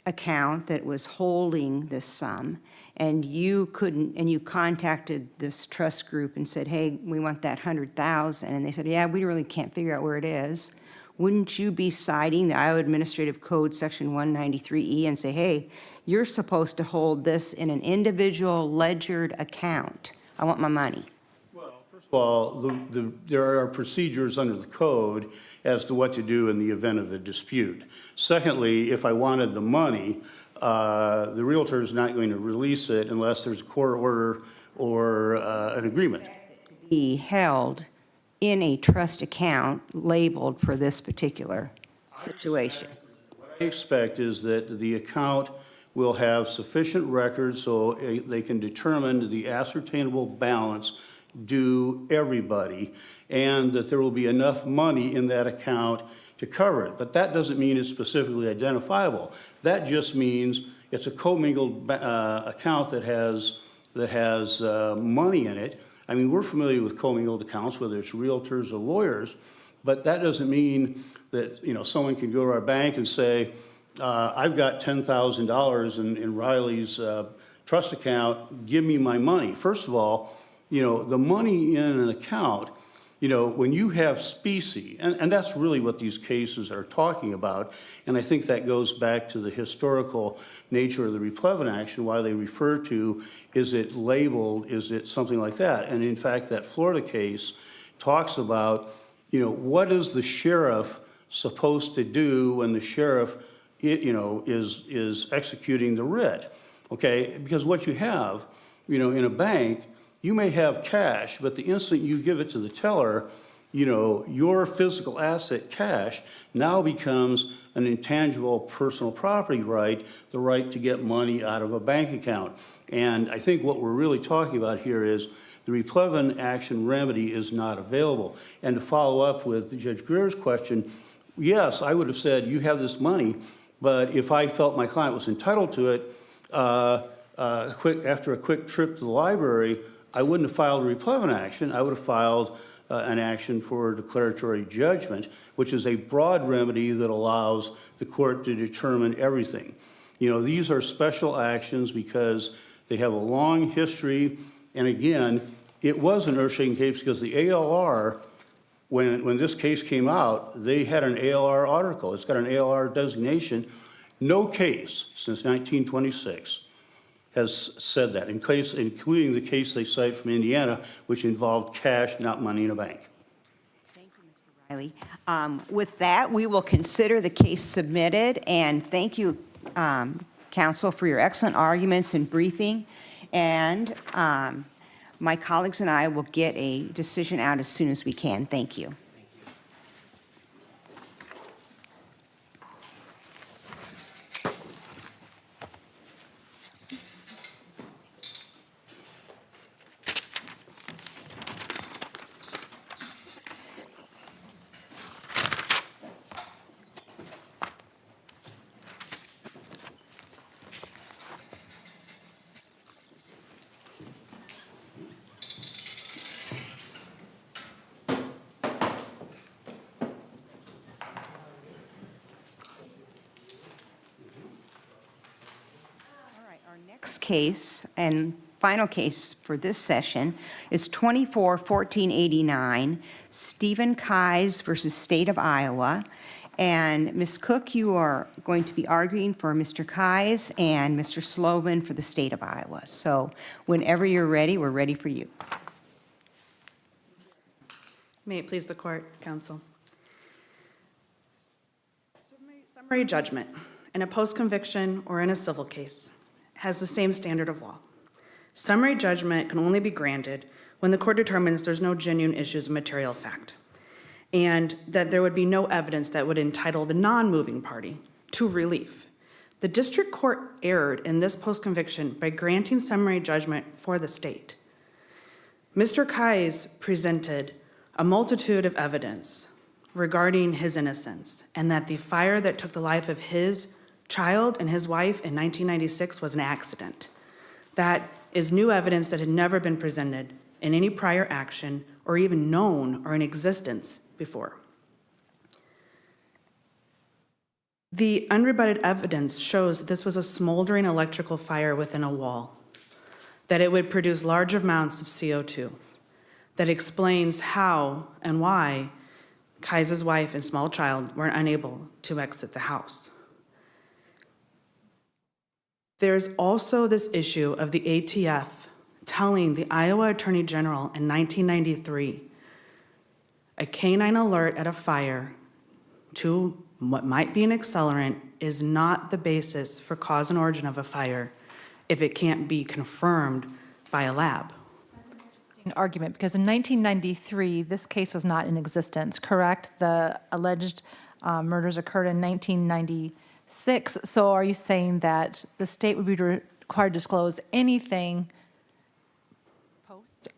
account that was holding this sum, and you couldn't, and you contacted this trust group and said, hey, we want that $100,000, and they said, yeah, we really can't figure out where it is, wouldn't you be citing the Iowa Administrative Code Section 193E and say, hey, you're supposed to hold this in an individual ledgered account? I want my money. Well, first of all, there are procedures under the code as to what to do in the event of a dispute. Secondly, if I wanted the money, the realtor is not going to release it unless there's a court order or an agreement. Be held in a trust account labeled for this particular situation. What I expect is that the account will have sufficient records so they can determine the ascertainable balance due everybody, and that there will be enough money in that account to cover it. But that doesn't mean it's specifically identifiable. That just means it's a commingled account that has money in it. We're familiar with commingled accounts, whether it's realtors or lawyers, but that doesn't mean that someone can go to our bank and say, I've got $10,000 in Riley's trust account, give me my money. First of all, the money in an account, when you have specie, and that's really what these cases are talking about, and I think that goes back to the historical nature of the replevin action, why they refer to, is it labeled, is it something like that? And in fact, that Florida case talks about, what is the sheriff supposed to do when the sheriff is executing the writ, okay? Because what you have, in a bank, you may have cash, but the instant you give it to the teller, your physical asset, cash, now becomes an intangible personal property right, the right to get money out of a bank account. And I think what we're really talking about here is the replevin action remedy is not available. And to follow up with Judge Greer's question, yes, I would have said, you have this money, but if I felt my client was entitled to it, after a quick trip to the library, I wouldn't have filed a replevin action. I would have filed an action for declaratory judgment, which is a broad remedy that allows the court to determine everything. These are special actions because they have a long history. And again, it was an earth-shaking case because the ALR when this case came out, they had an ALR article. It's got an ALR designation. No case since 1926 has said that, including the case they cite from Indiana, which involved cash, not money in a bank. Thank you, Mr. Riley. With that, we will consider the case submitted, and thank you, counsel, for your excellent arguments and briefing. And my colleagues and I will get a decision out as soon as we can. Thank you. Our next case and final case for this session is 24-1489, Stephen Keyes versus State of Iowa. And Ms. Cook, you are going to be arguing for Mr. Keyes and Mr. Slovin for the State of Iowa. So whenever you're ready, we're ready for you. May it please the court, counsel. Summary judgment in a post-conviction or in a civil case has the same standard of law. Summary judgment can only be granted when the court determines there's no genuine issues of material fact, and that there would be no evidence that would entitle the non-moving party to relief. The district court erred in this post-conviction by granting summary judgment for the state. Mr. Keyes presented a multitude of evidence regarding his innocence, and that the fire that took the life of his child and his wife in 1996 was an accident. That is new evidence that had never been presented in any prior action or even known or in existence before. The unrebutted evidence shows this was a smoldering electrical fire within a wall, that it would produce large amounts of CO2, that explains how and why Keyes' wife and small child were unable to exit the house. There's also this issue of the ATF telling the Iowa Attorney General in 1993 a canine alert at a fire to what might be an accelerant is not the basis for cause and origin of a fire if it can't be confirmed by a lab. An argument, because in 1993, this case was not in existence, correct? The alleged murders occurred in 1996. So are you saying that the state would be required to disclose anything post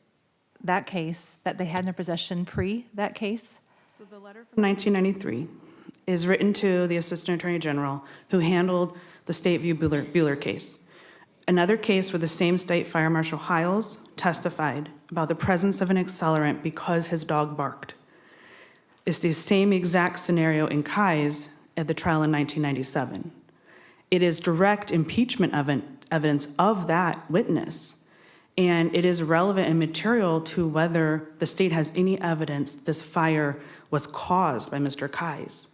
that case that they had in their possession pre that case? So the letter from 1993 is written to the Assistant Attorney General who handled the Stateview Buehler case. Another case where the same state Fire Marshal Hiles testified about the presence of an accelerant because his dog barked. It's the same exact scenario in Keyes at the trial in 1997. It is direct impeachment evidence of that witness, and it is relevant and material to whether the state has any evidence this fire was caused by Mr. Keyes.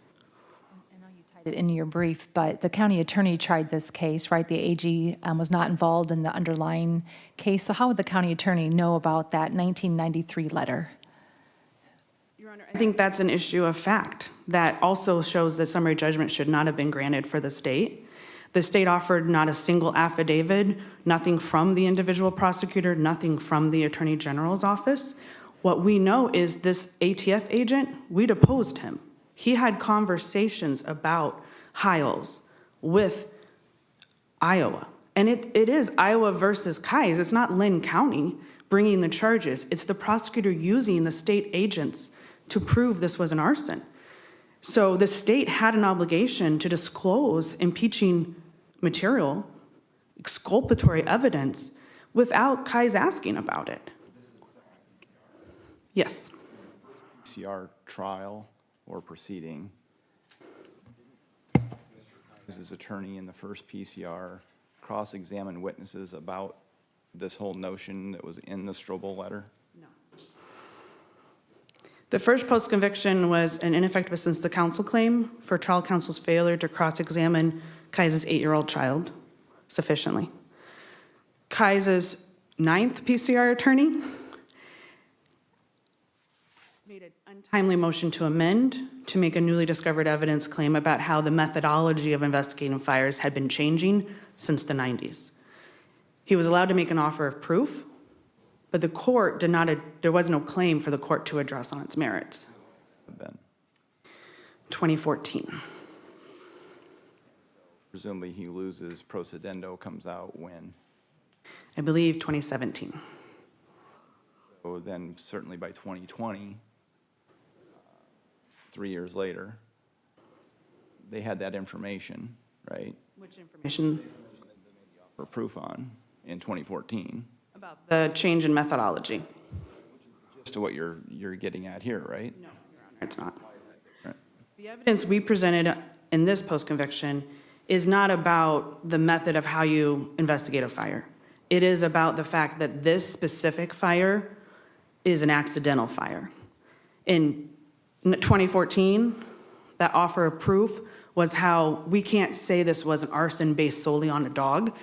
I know you tied it in your brief, but the county attorney tried this case, right? The AG was not involved in the underlying case. So how would the county attorney know about that 1993 letter? Your Honor, I think that's an issue of fact that also shows that summary judgment should not have been granted for the state. The state offered not a single affidavit, nothing from the individual prosecutor, nothing from the Attorney General's office. What we know is this ATF agent, we deposed him. He had conversations about Hiles with Iowa. And it is Iowa versus Keyes. It's not Lynn County bringing the charges. It's the prosecutor using the state agents to prove this was an arson. So the state had an obligation to disclose impeaching material, exculpatory evidence, without Keyes asking about it. Yes. PCR trial or proceeding. His attorney in the first PCR cross-examined witnesses about this whole notion that was in the Strobel letter? No. The first post-conviction was an ineffective assistance to counsel claim for trial counsel's failure to cross-examine Kai's 8-year-old child sufficiently. Kai's 9th PCR attorney made an untimely motion to amend to make a newly discovered evidence claim about how the methodology of investigating fires had been changing since the 90s. He was allowed to make an offer of proof, but the court did not, there was no claim for the court to address on its merits. Ben, 2014. presumably he loses, procedendo comes out when? I believe 2017. So then certainly by 2020, 3 years later, they had that information, right, Which information? for proof on in 2014, About the change in methodology. just to what you're getting at here, right? No, Your Honor, it's not. Right. The evidence we presented in this post-conviction is not about the method of how you investigate a fire. It is about the fact that this specific fire is an accidental fire. In 2014, that offer of proof was how we can't say this was an arson based solely on a dog.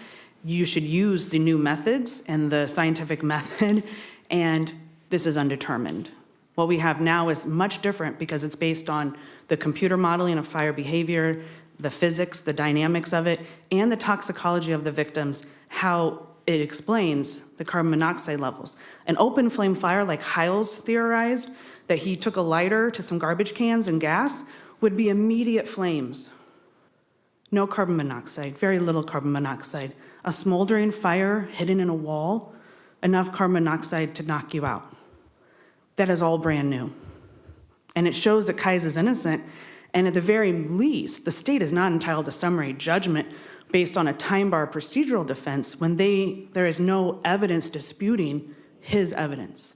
You should use the new methods and the scientific method, and this is undetermined. What we have now is much different because it's based on the computer modeling of fire behavior, the physics, the dynamics of it, and the toxicology of the victims, how it explains the carbon monoxide levels. An open flame fire, like Hiles theorized, that he took a lighter to some garbage cans and gas, would be immediate flames. No carbon monoxide, very little carbon monoxide. A smoldering fire hidden in a wall, enough carbon monoxide to knock you out. That is all brand new. And it shows that Kais is innocent, and at the very least, the state is not entitled to summary judgment based on a time bar procedural defense when there is no evidence disputing his evidence.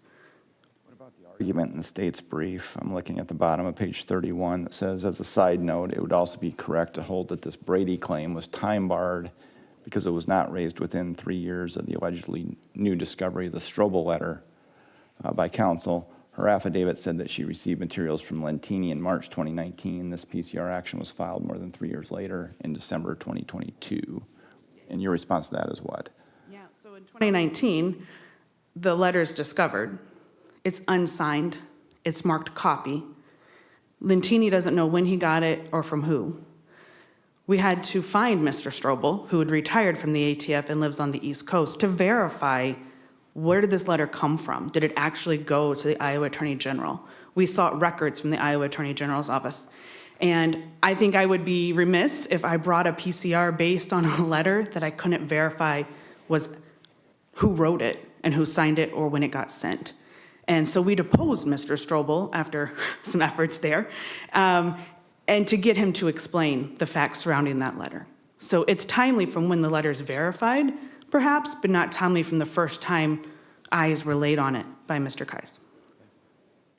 Argument in the state's brief, I'm looking at the bottom of page 31, that says, as a side note, it would also be correct to hold that this Brady claim was time barred because it was not raised within 3 years of the allegedly new discovery of the Strobel letter by counsel. Her affidavit said that she received materials from Lentini in March 2019. This PCR action was filed more than 3 years later in December 2022. And your response to that is what? Yeah, so in 2019, the letter's discovered. It's unsigned. It's marked copy. Lentini doesn't know when he got it or from who. We had to find Mr. Strobel, who had retired from the ATF and lives on the East Coast, to verify where did this letter come from? Did it actually go to the Iowa Attorney General? We sought records from the Iowa Attorney General's office. And I think I would be remiss if I brought a PCR based on a letter that I couldn't verify was who wrote it and who signed it or when it got sent. And so we deposed Mr. Strobel after some efforts there, and to get him to explain the facts surrounding that letter. So it's timely from when the letter's verified, perhaps, but not timely from the first time eyes were laid on it by Mr. Kais.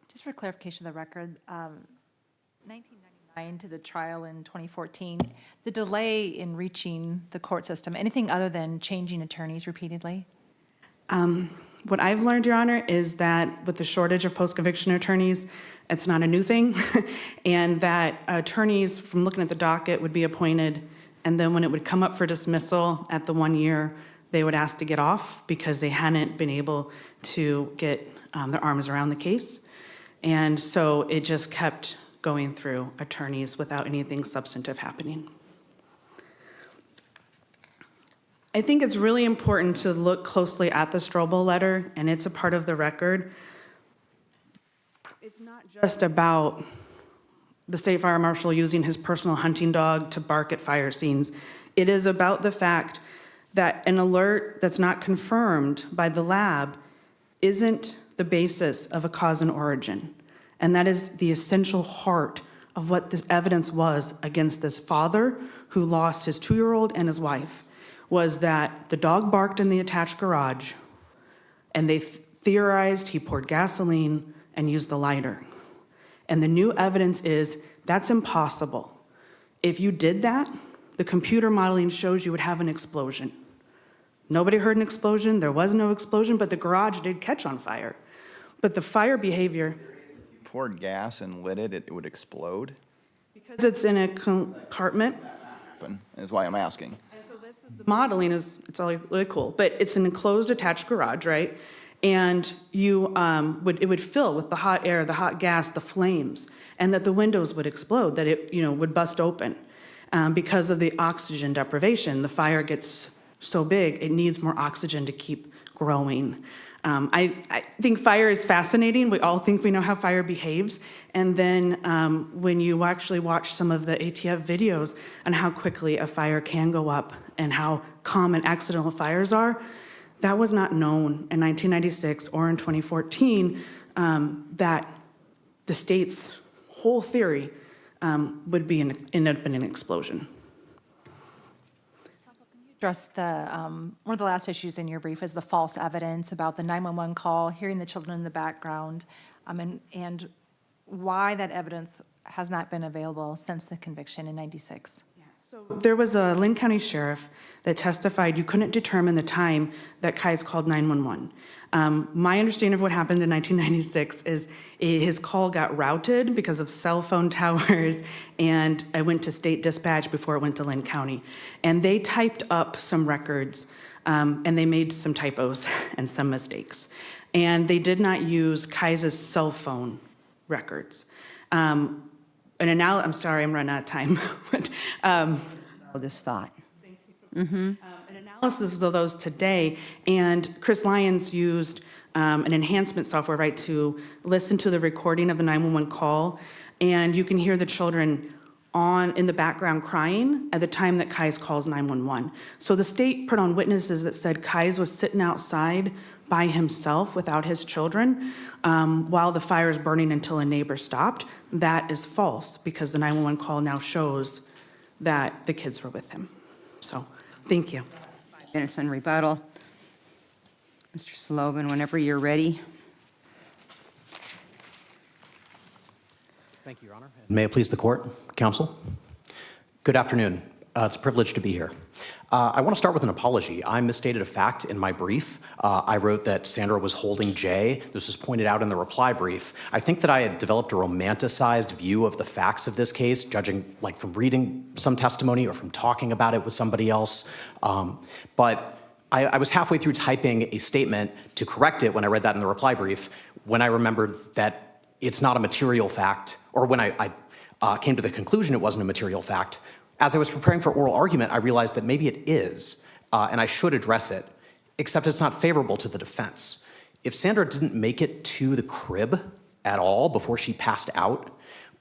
Just for clarification of the record, 1999 to the trial in 2014, the delay in reaching the court system, anything other than changing attorneys repeatedly? What I've learned, Your Honor, is that with the shortage of post-conviction attorneys, it's not a new thing, and that attorneys, from looking at the docket, would be appointed, and then when it would come up for dismissal at the 1 year, they would ask to get off because they hadn't been able to get their arms around the case. And so it just kept going through attorneys without anything substantive happening. I think it's really important to look closely at the Strobel letter, and it's a part of the record. It's not just about the state fire marshal using his personal hunting dog to bark at fire scenes. It is about the fact that an alert that's not confirmed by the lab isn't the basis of a cause and origin. And that is the essential heart of what this evidence was against this father who lost his 2-year-old and his wife, was that the dog barked in the attached garage, and they theorized he poured gasoline and used the lighter. And the new evidence is that's impossible. If you did that, the computer modeling shows you would have an explosion. Nobody heard an explosion, there was no explosion, but the garage did catch on fire. But the fire behavior, poured gas and lit it, it would explode? Because it's in a compartment. Is why I'm asking. The modeling is, it's all really cool, but it's an enclosed attached garage, right? And it would fill with the hot air, the hot gas, the flames, and that the windows would explode, that it, would bust open. Because of the oxygen deprivation, the fire gets so big, it needs more oxygen to keep growing. I think fire is fascinating. We all think we know how fire behaves. And then when you actually watch some of the ATF videos on how quickly a fire can go up and how common accidental fires are, that was not known in 1996 or in 2014, that the state's whole theory would be end up in an explosion. Address one of the last issues in your brief is the false evidence about the 911 call, hearing the children in the background, and why that evidence has not been available since the conviction in '96. So there was a Lynn County sheriff that testified you couldn't determine the time that Kais called 911. My understanding of what happened in 1996 is his call got routed because of cell phone towers, and I went to state dispatch before it went to Lynn County. And they typed up some records, and they made some typos and some mistakes. And they did not use Kais's cell phone records. I'm sorry, I'm running out of time. But, This thought. an analysis of those today, and Chris Lyons used an enhancement software, right, to listen to the recording of the 911 call, and you can hear the children in the background crying at the time that Kais calls 911. So the state put on witnesses that said Kais was sitting outside by himself without his children while the fire is burning until a neighbor stopped. That is false, because the 911 call now shows that the kids were with him. So, thank you. 5 minutes on rebuttal. Mr. Slobin, whenever you're ready. Thank you, Your Honor. May it please the court, counsel. Good afternoon. It's a privilege to be here. I want to start with an apology. I misstated a fact in my brief. I wrote that Sandra was holding Jay. This was pointed out in the reply brief. I think that I had developed a romanticized view of the facts of this case, judging from reading some testimony or from talking about it with somebody else. But I was halfway through typing a statement to correct it when I read that in the reply brief, when I remembered that it's not a material fact, or when I came to the conclusion it wasn't a material fact. As I was preparing for oral argument, I realized that maybe it is, and I should address it, except it's not favorable to the defense. If Sandra didn't make it to the crib at all before she passed out,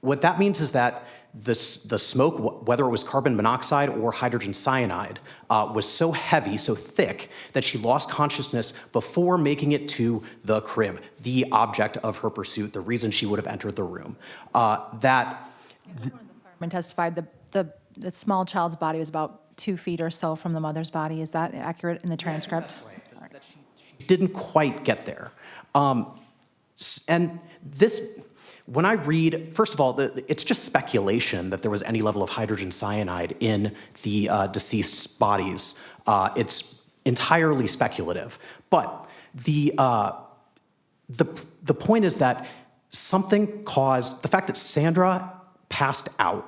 what that means is that the smoke, whether it was carbon monoxide or hydrogen cyanide, was so heavy, so thick, that she lost consciousness before making it to the crib, the object of her pursuit, the reason she would have entered the room. Fireman testified the small child's body was about 2 feet or so from the mother's body. Is that accurate in the transcript? Right. That she didn't quite get there. And this, when I read, first of all, it's just speculation that there was any level of hydrogen cyanide in the deceased's bodies. It's entirely speculative. But the point is that something caused, the fact that Sandra passed out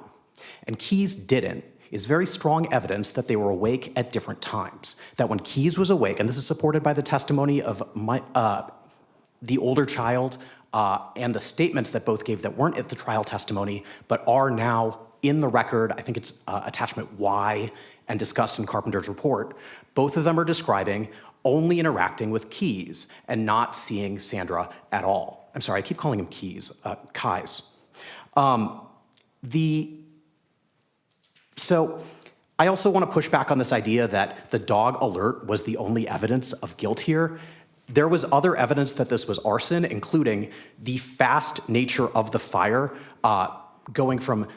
and Keyes didn't is very strong evidence that they were awake at different times. That when Keyes was awake, and this is supported by the testimony of the older child and the statements that both gave that weren't at the trial testimony, but are now in the record, I think it's attachment Y and discussed in Carpenter's report, both of them are describing only interacting with Keyes and not seeing Sandra at all. I'm sorry, I keep calling him Keyes, Keyes. So I also want to push back on this idea that the dog alert was the only evidence of guilt here. There was other evidence that this was arson, including the fast nature of the fire, going from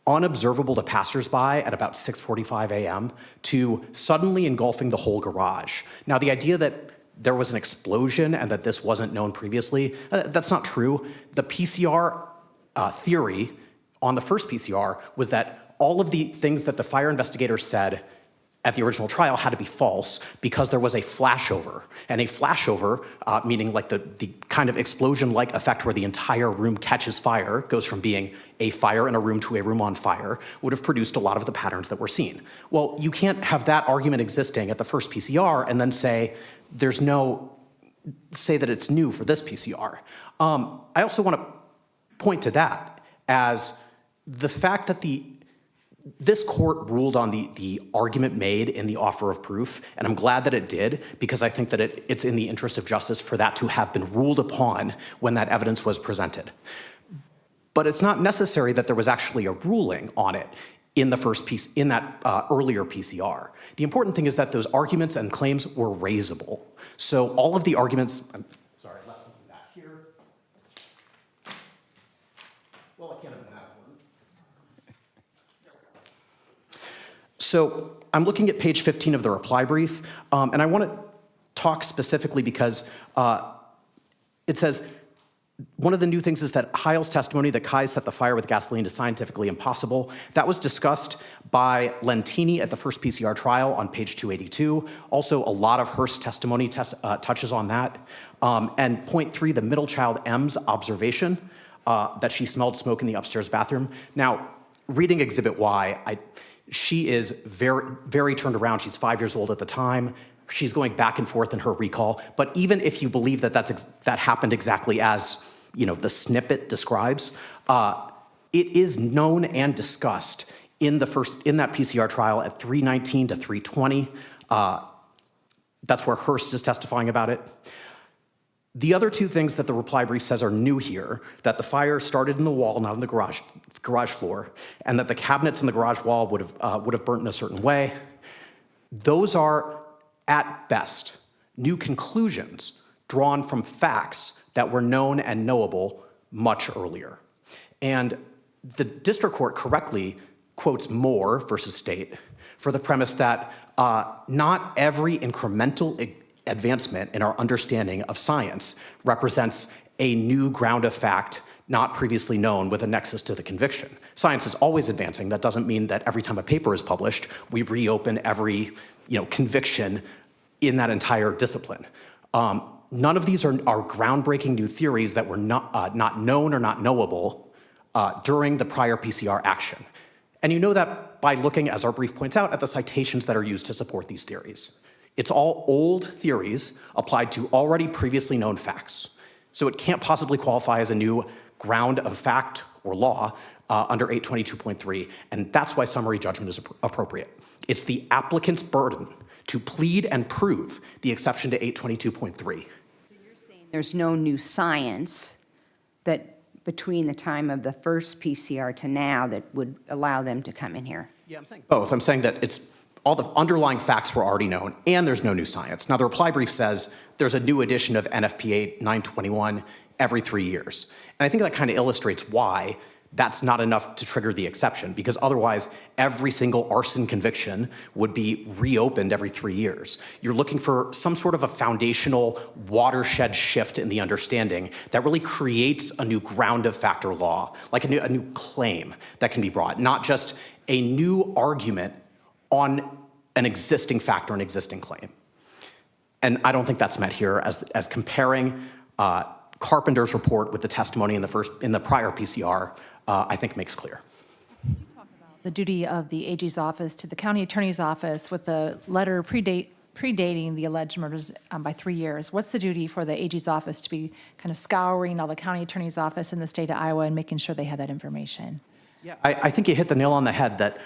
unobservable to passersby at about 6:45 a.m. to suddenly engulfing the whole garage. Now, the idea that there was an explosion and that this wasn't known previously, that's not true. The PCR theory on the first PCR was that all of the things that the fire investigators said at the original trial had to be false because there was a flashover. And a flashover, meaning like the kind of explosion-like effect where the entire room catches fire, goes from being a fire in a room to a room on fire, would have produced a lot of the patterns that we're seeing. Well, you can't have that argument existing at the first PCR and then say say that it's new for this PCR. I also want to point to that as the fact that this court ruled on the argument made in the offer of proof, and I'm glad that it did, because I think that it's in the interest of justice for that to have been ruled upon when that evidence was presented. But it's not necessary that there was actually a ruling on it in the first piece, in that earlier PCR. The important thing is that those arguments and claims were raisable. So all of the arguments, I'm sorry, I left something back here. Well, it can't have been that important. So I'm looking at page 15 of the reply brief, and I want to talk specifically because it says, one of the new things is that Heil's testimony that Kai set the fire with gasoline is scientifically impossible. That was discussed by Lentini at the first PCR trial on page 282. Also, a lot of Hurst's testimony touches on that. And point 3, the middle child M's observation that she smelled smoke in the upstairs bathroom. Now, reading Exhibit Y, she is very, very turned around. She's 5 years old at the time. She's going back and forth in her recall. But even if you believe that that happened exactly as the snippet describes, it is known and discussed in that PCR trial at 319 to 320. That's where Hurst is testifying about it. The other two things that the reply brief says are new here, that the fire started in the wall, not in the garage floor, and that the cabinets in the garage wall would have burnt in a certain way. Those are, at best, new conclusions drawn from facts that were known and knowable much earlier. And the district court correctly quotes Moore versus State for the premise that not every incremental advancement in our understanding of science represents a new ground of fact not previously known with a nexus to the conviction. Science is always advancing. That doesn't mean that every time a paper is published, we reopen every conviction in that entire discipline. None of these are groundbreaking new theories that were not known or not knowable during the prior PCR action. And you know that by looking, as our brief points out, at the citations that are used to support these theories. It's all old theories applied to already previously known facts. So it can't possibly qualify as a new ground of fact or law under 822.3, and that's why summary judgment is appropriate. It's the applicant's burden to plead and prove the exception to 822.3. So you're saying there's no new science that between the time of the first PCR to now that would allow them to come in here? Yeah, I'm saying both. I'm saying that it's all the underlying facts were already known, and there's no new science. Now, the reply brief says there's a new edition of NFPA 921 every 3 years. And I think that kind of illustrates why that's not enough to trigger the exception, because otherwise every single arson conviction would be reopened every 3 years. You're looking for some sort of a foundational watershed shift in the understanding that really creates a new ground of fact or law, like a new claim that can be brought, not just a new argument on an existing fact or an existing claim. And I don't think that's met here as comparing Carpenter's report with the testimony in the prior PCR, I think makes clear. The duty of the AG's office to the county attorney's office with the letter predating the alleged murders by 3 years. What's the duty for the AG's office to be kind of scouring all the county attorney's office in the state of Iowa and making sure they have that information? Yeah, I think you hit the nail on the head that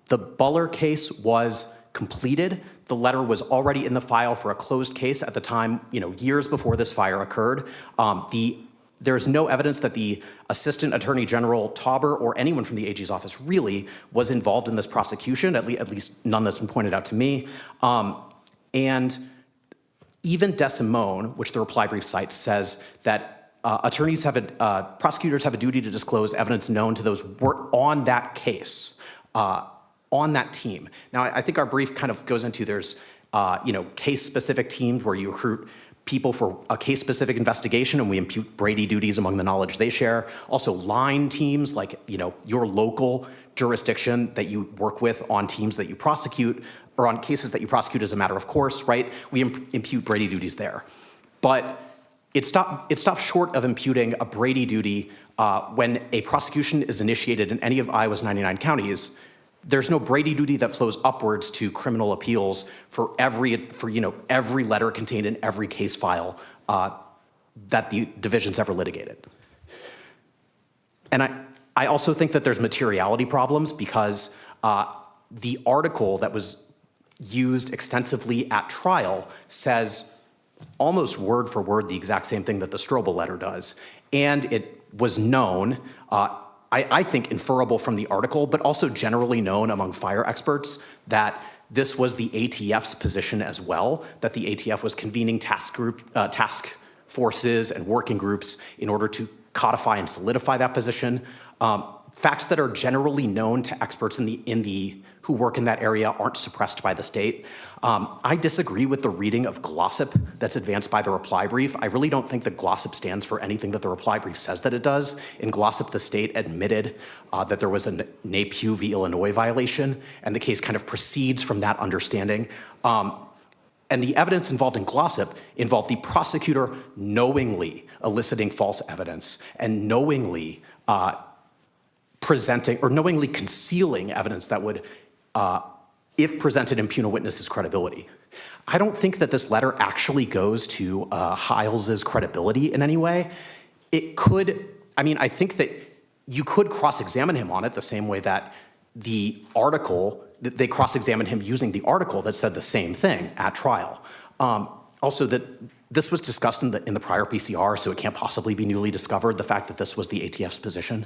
the Buller case was completed. The letter was already in the file for a closed case at the time, years before this fire occurred. There's no evidence that the Assistant Attorney General Tauber or anyone from the AG's office really was involved in this prosecution, at least none that's been pointed out to me. And even DeSimone, which the reply brief cites, says that prosecutors have a duty to disclose evidence known to those work on that case, on that team. Now, I think our brief kind of goes into there's case-specific teams where you recruit people for a case-specific investigation, and we impute Brady duties among the knowledge they share. Also, line teams, like, your local jurisdiction that you work with on teams that you prosecute, or on cases that you prosecute as a matter of course, right? We impute Brady duties there. But it stops short of imputing a Brady duty when a prosecution is initiated in any of Iowa's 99 counties. There's no Brady duty that flows upwards to criminal appeals for every letter contained in every case file that the division's ever litigated. And I also think that there's materiality problems because the article that was used extensively at trial says almost word for word the exact same thing that the Strobel letter does. And it was known, I think inferable from the article, but also generally known among fire experts that this was the ATF's position as well, that the ATF was convening task forces and working groups in order to codify and solidify that position. Facts that are generally known to experts who work in that area aren't suppressed by the state. I disagree with the reading of glossip that's advanced by the reply brief. I really don't think that glossip stands for anything that the reply brief says that it does. In glossip, the state admitted that there was a NAPU v. Illinois violation, and the case kind of proceeds from that understanding. And the evidence involved in glossip involved the prosecutor knowingly eliciting false evidence and knowingly presenting or knowingly concealing evidence that would, if presented, impugn a witness's credibility. I don't think that this letter actually goes to Hiles's credibility in any way. It could, I think that you could cross-examine him on it the same way that the article, they cross-examined him using the article that said the same thing at trial. Also, that this was discussed in the prior PCR, so it can't possibly be newly discovered, the fact that this was the ATF's position.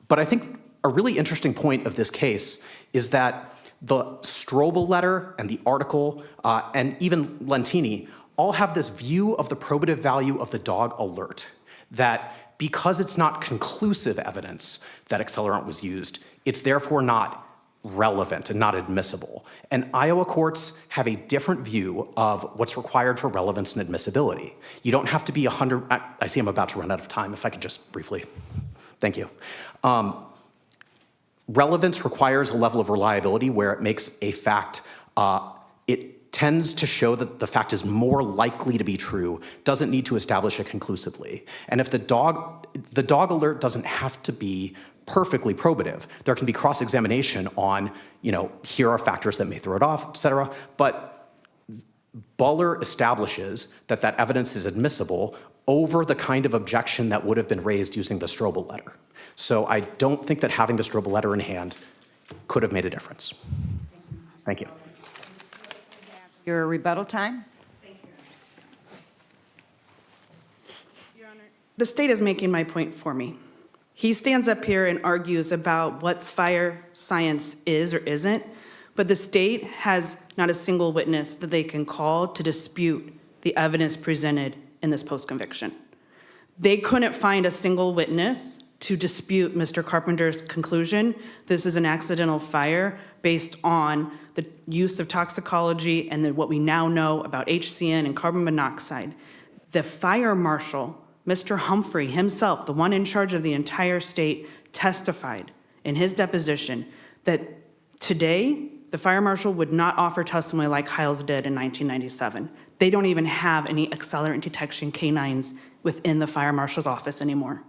But I think a really interesting point of this case is that the Strobel letter and the article and even Lentini all have this view of the probative value of the dog alert, that because it's not conclusive evidence that accelerant was used, it's therefore not relevant and not admissible. And Iowa courts have a different view of what's required for relevance and admissibility. You don't have to be 100, I see I'm about to run out of time, if I could just briefly. Thank you. Relevance requires a level of reliability where it makes a fact, it tends to show that the fact is more likely to be true, doesn't need to establish it conclusively. And if the dog alert doesn't have to be perfectly probative, there can be cross-examination on, here are factors that may throw it off, et cetera. But Buller establishes that that evidence is admissible over the kind of objection that would have been raised using the Strobel letter. So I don't think that having the Strobel letter in hand could have made a difference. Thank you. Your rebuttal time? The state is making my point for me. He stands up here and argues about what fire science is or isn't, but the state has not a single witness that they can call to dispute the evidence presented in this post-conviction. They couldn't find a single witness to dispute Mr. Carpenter's conclusion this is an accidental fire based on the use of toxicology and then what we now know about HCN and carbon monoxide. The fire marshal, Mr. Humphrey himself, the one in charge of the entire state, testified in his deposition that today the fire marshal would not offer testimony like Hiles did in 1997. They don't even have any accelerant detection canines within the fire marshal's office anymore.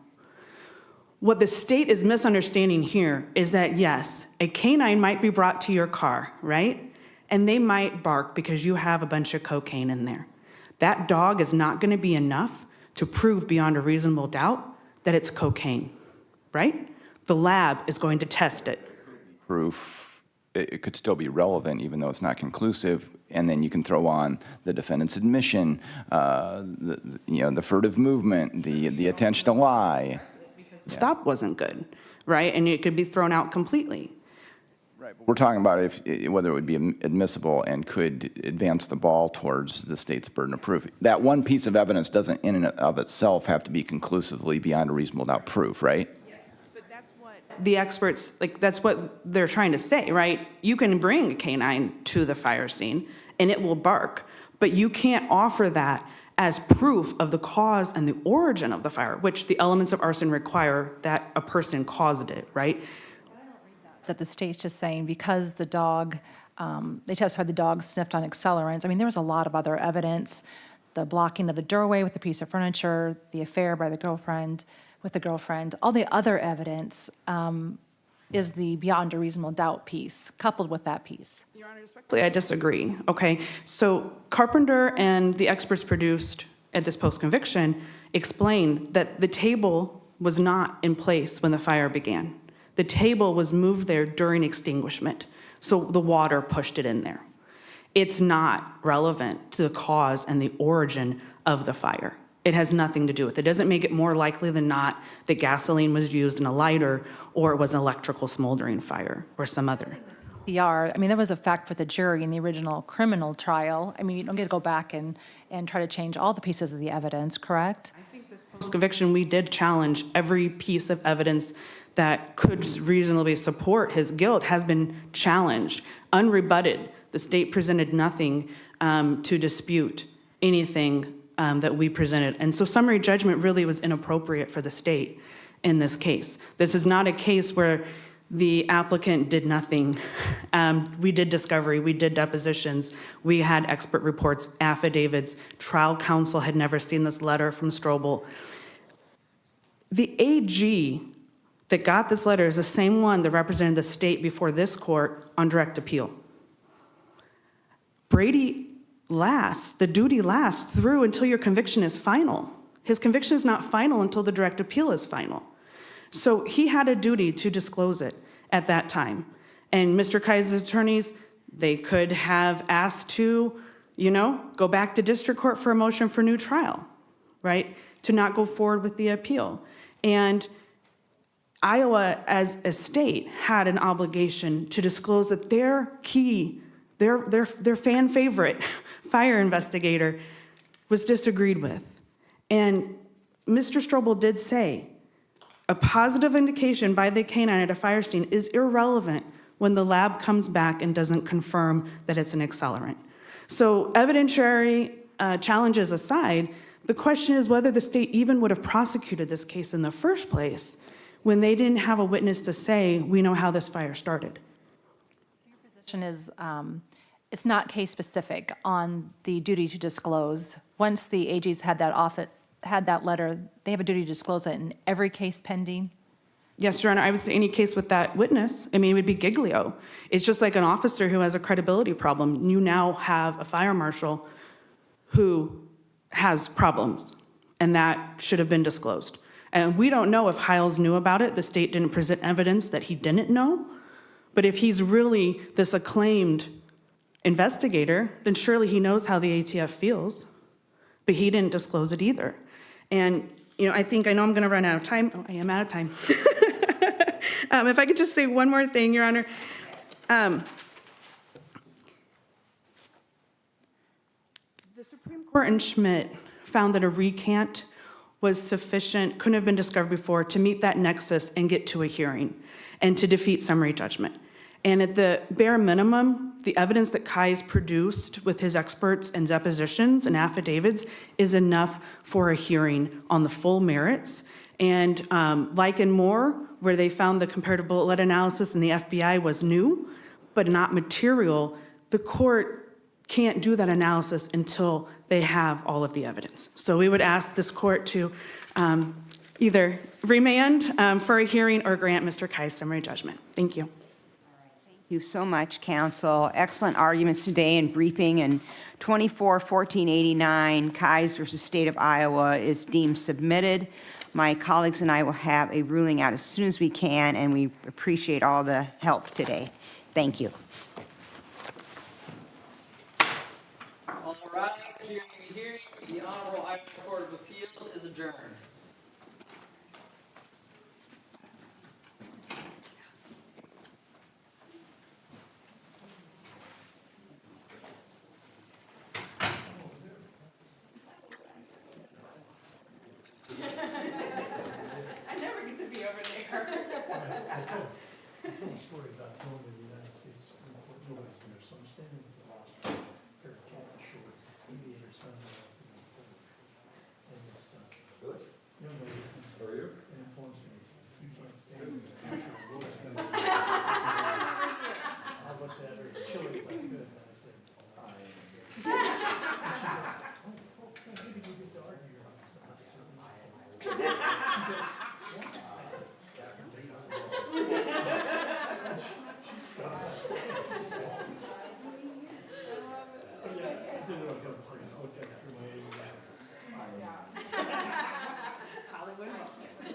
What the state is misunderstanding here is that, yes, a canine might be brought to your car, right? And they might bark because you have a bunch of cocaine in there. That dog is not going to be enough to prove beyond a reasonable doubt that it's cocaine, right? The lab is going to test it. Proof, it could still be relevant even though it's not conclusive, and then you can throw on the defendant's admission, the furtive movement, the attention to lie. The stop wasn't good, right? And it could be thrown out completely. Right, but we're talking about whether it would be admissible and could advance the ball towards the state's burden of proof. That one piece of evidence doesn't in and of itself have to be conclusively beyond a reasonable doubt proof, right? Yes, but that's what the experts, that's what they're trying to say, right? You can bring a canine to the fire scene and it will bark, but you can't offer that as proof of the cause and the origin of the fire, which the elements of arson require that a person caused it, right? That the state's just saying because the dog, they testified the dog sniffed on accelerants. I mean, there was a lot of other evidence, the blocking of the doorway with a piece of furniture, the affair by the girlfriend with the girlfriend, all the other evidence is the beyond a reasonable doubt piece, coupled with that piece. Your Honor, respectfully, I disagree, okay? So Carpenter and the experts produced at this post-conviction explained that the table was not in place when the fire began. The table was moved there during extinguishment, so the water pushed it in there. It's not relevant to the cause and the origin of the fire. It has nothing to do with it. It doesn't make it more likely than not that gasoline was used in a lighter or it was an electrical smoldering fire or some other. I mean, there was a fact for the jury in the original criminal trial. I mean, you don't get to go back and try to change all the pieces of the evidence, correct? Post-conviction, we did challenge every piece of evidence that could reasonably support his guilt has been challenged, unrebutted. The state presented nothing to dispute anything that we presented. And so summary judgment really was inappropriate for the state in this case. This is not a case where the applicant did nothing. We did discovery, we did depositions, we had expert reports, affidavits, trial counsel had never seen this letter from Strobel. The AG that got this letter is the same one that represented the state before this court on direct appeal. Brady lasts, the duty lasts through until your conviction is final. His conviction is not final until the direct appeal is final. So he had a duty to disclose it at that time. And Mr. Kaiser's attorneys, they could have asked to, go back to district court for a motion for new trial, right? To not go forward with the appeal. And Iowa, as a state, had an obligation to disclose that their fan favorite fire investigator was disagreed with. And Mr. Strobel did say, a positive indication by the canine at a fire scene is irrelevant when the lab comes back and doesn't confirm that it's an accelerant. So evidentiary challenges aside, the question is whether the state even would have prosecuted this case in the first place when they didn't have a witness to say, we know how this fire started. Your position is it's not case specific on the duty to disclose. Once the AGs had that letter, they have a duty to disclose it in every case pending? Yes, Your Honor, I would say any case with that witness, I mean, it would be Giglio. It's just like an officer who has a credibility problem. You now have a fire marshal who has problems, and that should have been disclosed. And we don't know if Hiles knew about it. The state didn't present evidence that he didn't know. But if he's really this acclaimed investigator, then surely he knows how the ATF feels. But he didn't disclose it either. And, I know I'm going to run out of time. Oh, I am out of time. If I could just say one more thing, Your Honor. The Supreme Court in Schmidt found that a recant was sufficient, couldn't have been discovered before, to meet that nexus and get to a hearing and to defeat summary judgment. And at the bare minimum, the evidence that Kai's produced with his experts and depositions and affidavits is enough for a hearing on the full merits. And like in Moore, where they found the comparative bullet analysis in the FBI was new, but not material, the court can't do that analysis until they have all of the evidence. So we would ask this court to either remand for a hearing or grant Mr. Kai's summary judgment. Thank you. Thank you so much, counsel. Excellent arguments today in briefing, and 24-1489, Kais versus State of Iowa is deemed submitted. My colleagues and I will have a ruling out as soon as we can, and we appreciate all the help today. Thank you. All rise, hearing. The Honorable Iowa Court of Appeals is adjourned. I never get to be over there. I told a story about going to the United States Supreme Court. Nobody's there, so I'm standing with the roster, pair of khaki shorts, Really? How are you? And informs me, you can't stand it. I looked at her as chilly as I could, and I said, and she goes, oh, maybe we get to argue about this. I said, she goes, what? I said, yeah, I did it on purpose. I just looked at it through my Hollywood.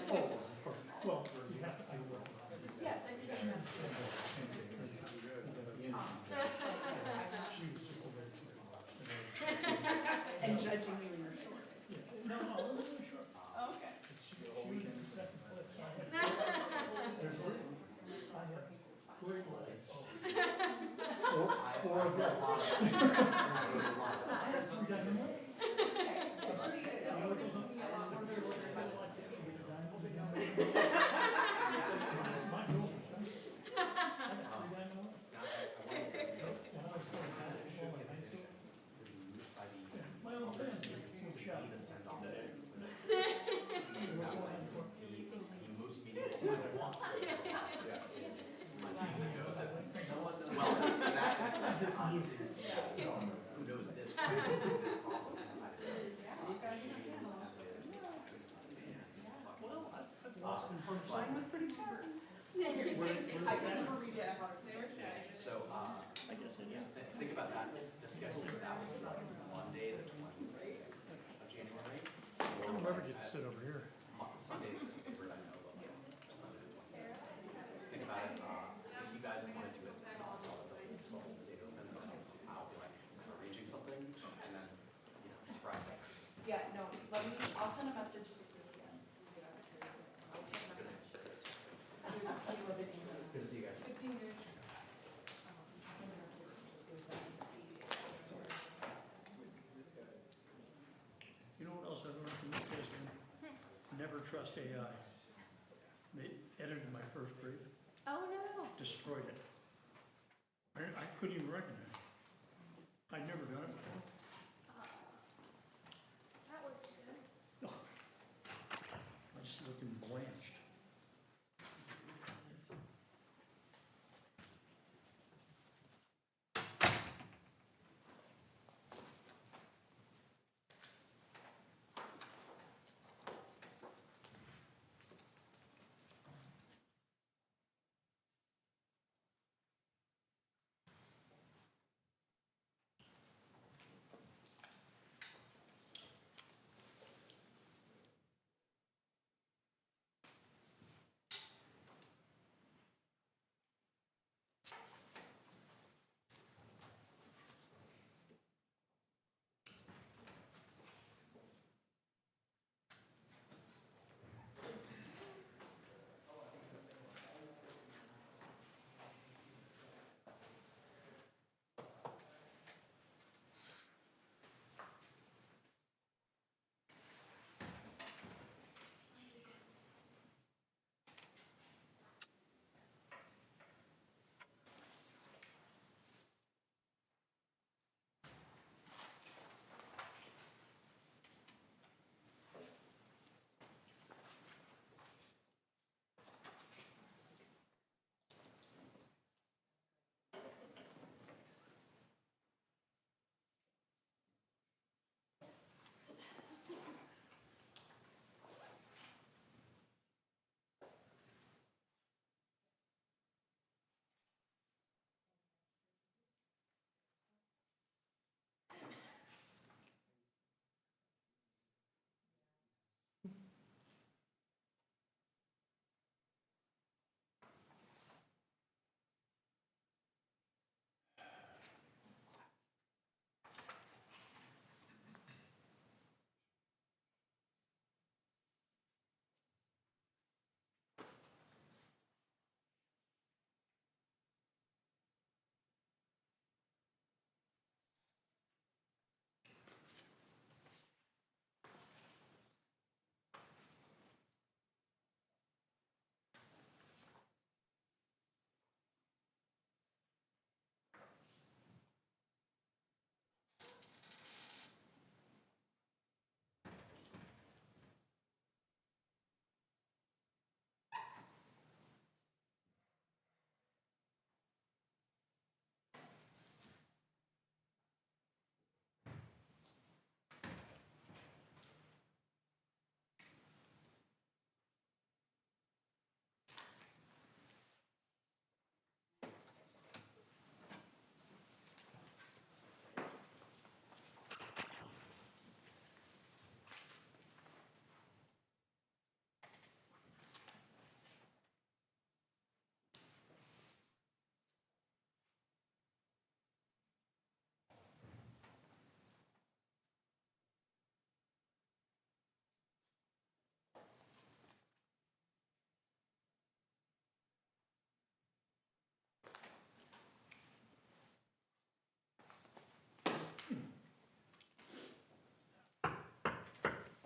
Oh, of course. Well, you have to do what. Yes, I think she was just a little too much. And judging me when you're short. Yeah, no, I wasn't really short. Oh, okay. She was in the second place. There's great. I have great legs. Four of them. My own friend, chef. Well, I've lost in front of Mine was pretty short. I remember we did. They were shy. So, I guess it is. think about that, the schedule for that was Monday, the 26th of January. I don't remember get to sit over here. Sunday is disfavored, I know, but Sunday the 26th. Think about it, if you guys want to do it until the date opens, I'll be like arranging something, and then, surprise. Yeah, no, I'll send a message to Julian. I'll send a message. Good to see you guys. Good seeing you. You know what else I learned from this guy's game? Never trust AI. They edited my first brief, Oh, no. destroyed it. I couldn't even recognize it. I'd never done it before. That was good. I just looked and blanched.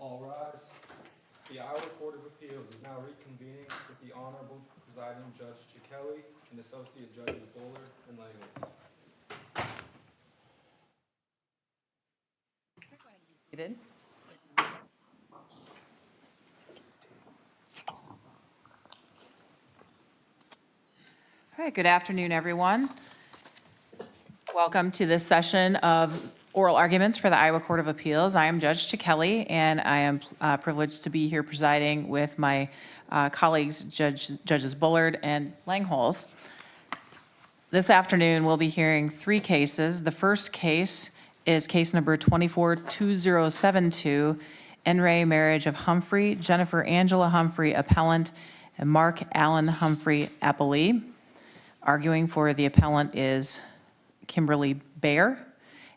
All rise. The Iowa Court of Appeals is now reconvening with the Honorable Presiding Judge Chikelli and Associate Judges Bullard and Langhorne. Seated. All right, good afternoon, everyone. Welcome to this session of oral arguments for the Iowa Court of Appeals. I am Judge Chikelli, and I am privileged to be here presiding with my colleagues, Judges Bullard and Langholz. This afternoon, we'll be hearing 3 cases. The first case is case number 24-2072, En Re Marriage of Humphrey, Jennifer Angela Humphrey, appellant, and Mark Allen Humphrey, appellee. Arguing for the appellant is Kimberly Baer,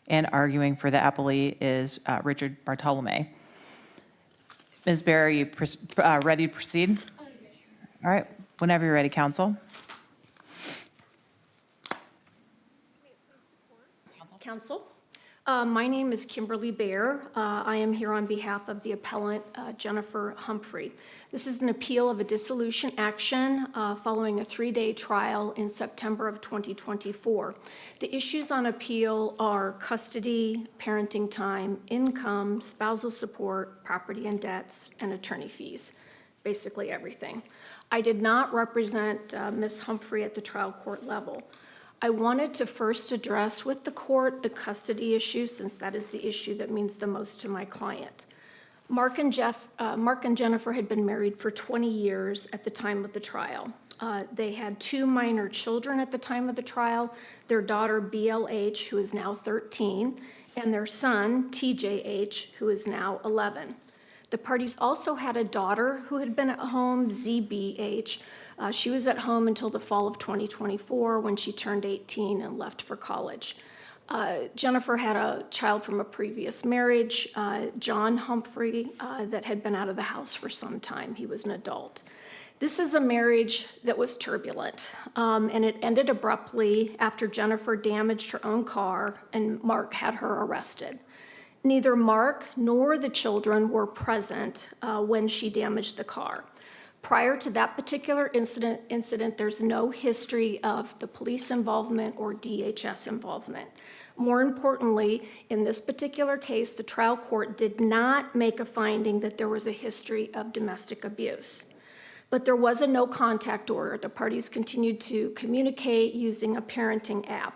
and arguing for the appellee is Richard Bartolome. Ms. Baer, are you ready to proceed? All right, whenever you're ready, counsel. Counsel. My name is Kimberly Baer. I am here on behalf of the appellant, Jennifer Humphrey. This is an appeal of a dissolution action following a 3-day trial in September of 2024. The issues on appeal are custody, parenting time, income, spousal support, property and debts, and attorney fees, basically everything. I did not represent Ms. Humphrey at the trial court level. I wanted to first address with the court the custody issue, since that is the issue that means the most to my client. Mark and Jennifer had been married for 20 years at the time of the trial. They had 2 minor children at the time of the trial, their daughter BLH, who is now 13, and their son TJH, who is now 11. The parties also had a daughter who had been at home, ZBH. She was at home until the fall of 2024 when she turned 18 and left for college. Jennifer had a child from a previous marriage, John Humphrey, that had been out of the house for some time. He was an adult. This is a marriage that was turbulent, and it ended abruptly after Jennifer damaged her own car and Mark had her arrested. Neither Mark nor the children were present when she damaged the car. Prior to that particular incident, there's no history of the police involvement or DHS involvement. More importantly, in this particular case, the trial court did not make a finding that there was a history of domestic abuse. But there was a no contact order. The parties continued to communicate using a parenting app.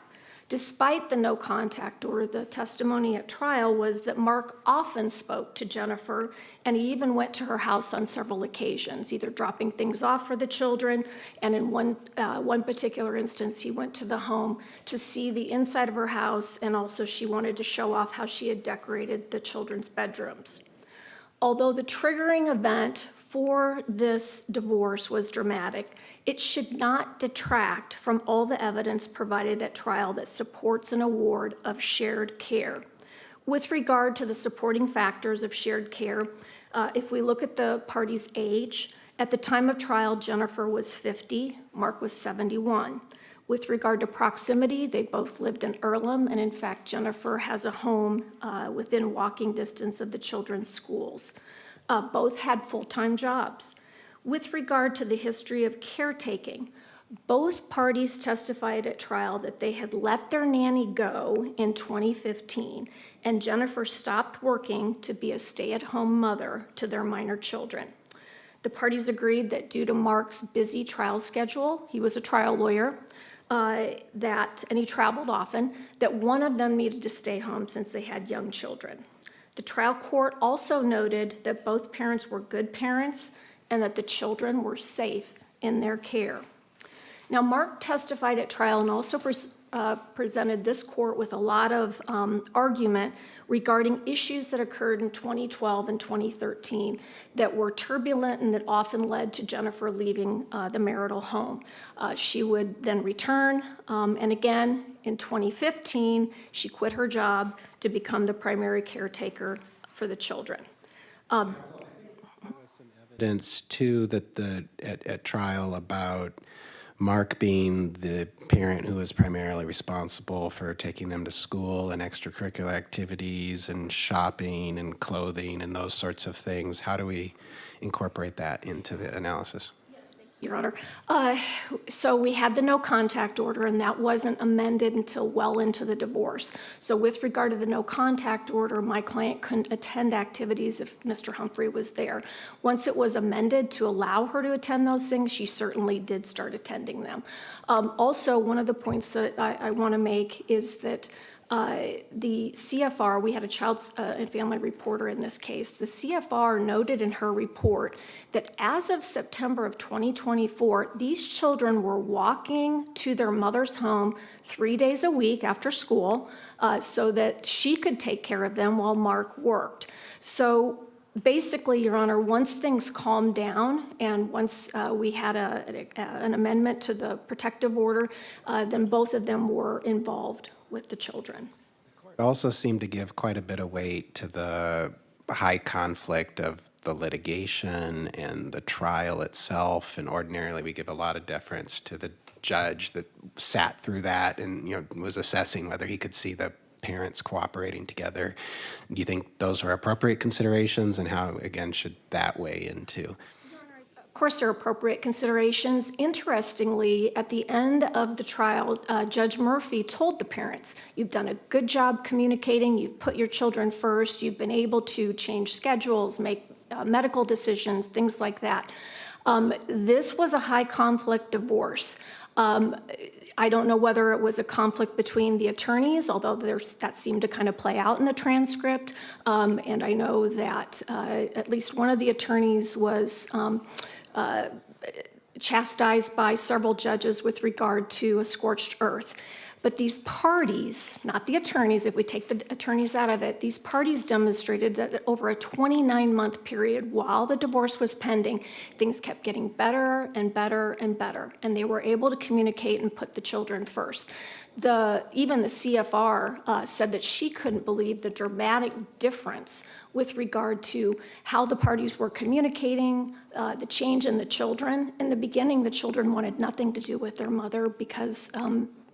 Despite the no contact order, the testimony at trial was that Mark often spoke to Jennifer, and he even went to her house on several occasions, either dropping things off for the children, and in one particular instance, he went to the home to see the inside of her house, and also she wanted to show off how she had decorated the children's bedrooms. Although the triggering event for this divorce was dramatic, it should not detract from all the evidence provided at trial that supports an award of shared care. With regard to the supporting factors of shared care, if we look at the parties' age, at the time of trial, Jennifer was 50, Mark was 71. With regard to proximity, they both lived in Earlham, and in fact, Jennifer has a home within walking distance of the children's schools. Both had full-time jobs. With regard to the history of caretaking, both parties testified at trial that they had let their nanny go in 2015, and Jennifer stopped working to be a stay-at-home mother to their minor children. The parties agreed that due to Mark's busy trial schedule, he was a trial lawyer, and he traveled often, that one of them needed to stay home since they had young children. The trial court also noted that both parents were good parents and that the children were safe in their care. Now, Mark testified at trial and also presented this court with a lot of argument regarding issues that occurred in 2012 and 2013 that were turbulent and that often led to Jennifer leaving the marital home. She would then return, and again, in 2015, she quit her job to become the primary caretaker for the children. Evidence too that at trial about Mark being the parent who is primarily responsible for taking them to school and extracurricular activities and shopping and clothing and those sorts of things, how do we incorporate that into the analysis? Your Honor. So we had the no contact order, and that wasn't amended until well into the divorce. So with regard to the no contact order, my client couldn't attend activities if Mr. Humphrey was there. Once it was amended to allow her to attend those things, she certainly did start attending them. Also, one of the points that I want to make is that the CFR, we had a child and family reporter in this case. The CFR noted in her report that as of September of 2024, these children were walking to their mother's home 3 days a week after school so that she could take care of them while Mark worked. So basically, Your Honor, once things calmed down and once we had an amendment to the protective order, then both of them were involved with the children. It also seemed to give quite a bit of weight to the high conflict of the litigation and the trial itself, and ordinarily we give a lot of deference to the judge that sat through that and was assessing whether he could see the parents cooperating together. Do you think those were appropriate considerations, and how, again, should that weigh into? Of course, there are appropriate considerations. Interestingly, at the end of the trial, Judge Murphy told the parents, you've done a good job communicating, you've put your children first, you've been able to change schedules, make medical decisions, things like that. This was a high conflict divorce. I don't know whether it was a conflict between the attorneys, although that seemed to kind of play out in the transcript. And I know that at least one of the attorneys was chastised by several judges with regard to a scorched earth. But these parties, not the attorneys, if we take the attorneys out of it, these parties demonstrated that over a 29-month period while the divorce was pending, things kept getting better and better and better, and they were able to communicate and put the children first. Even the CFR said that she couldn't believe the dramatic difference with regard to how the parties were communicating, the change in the children. In the beginning, the children wanted nothing to do with their mother because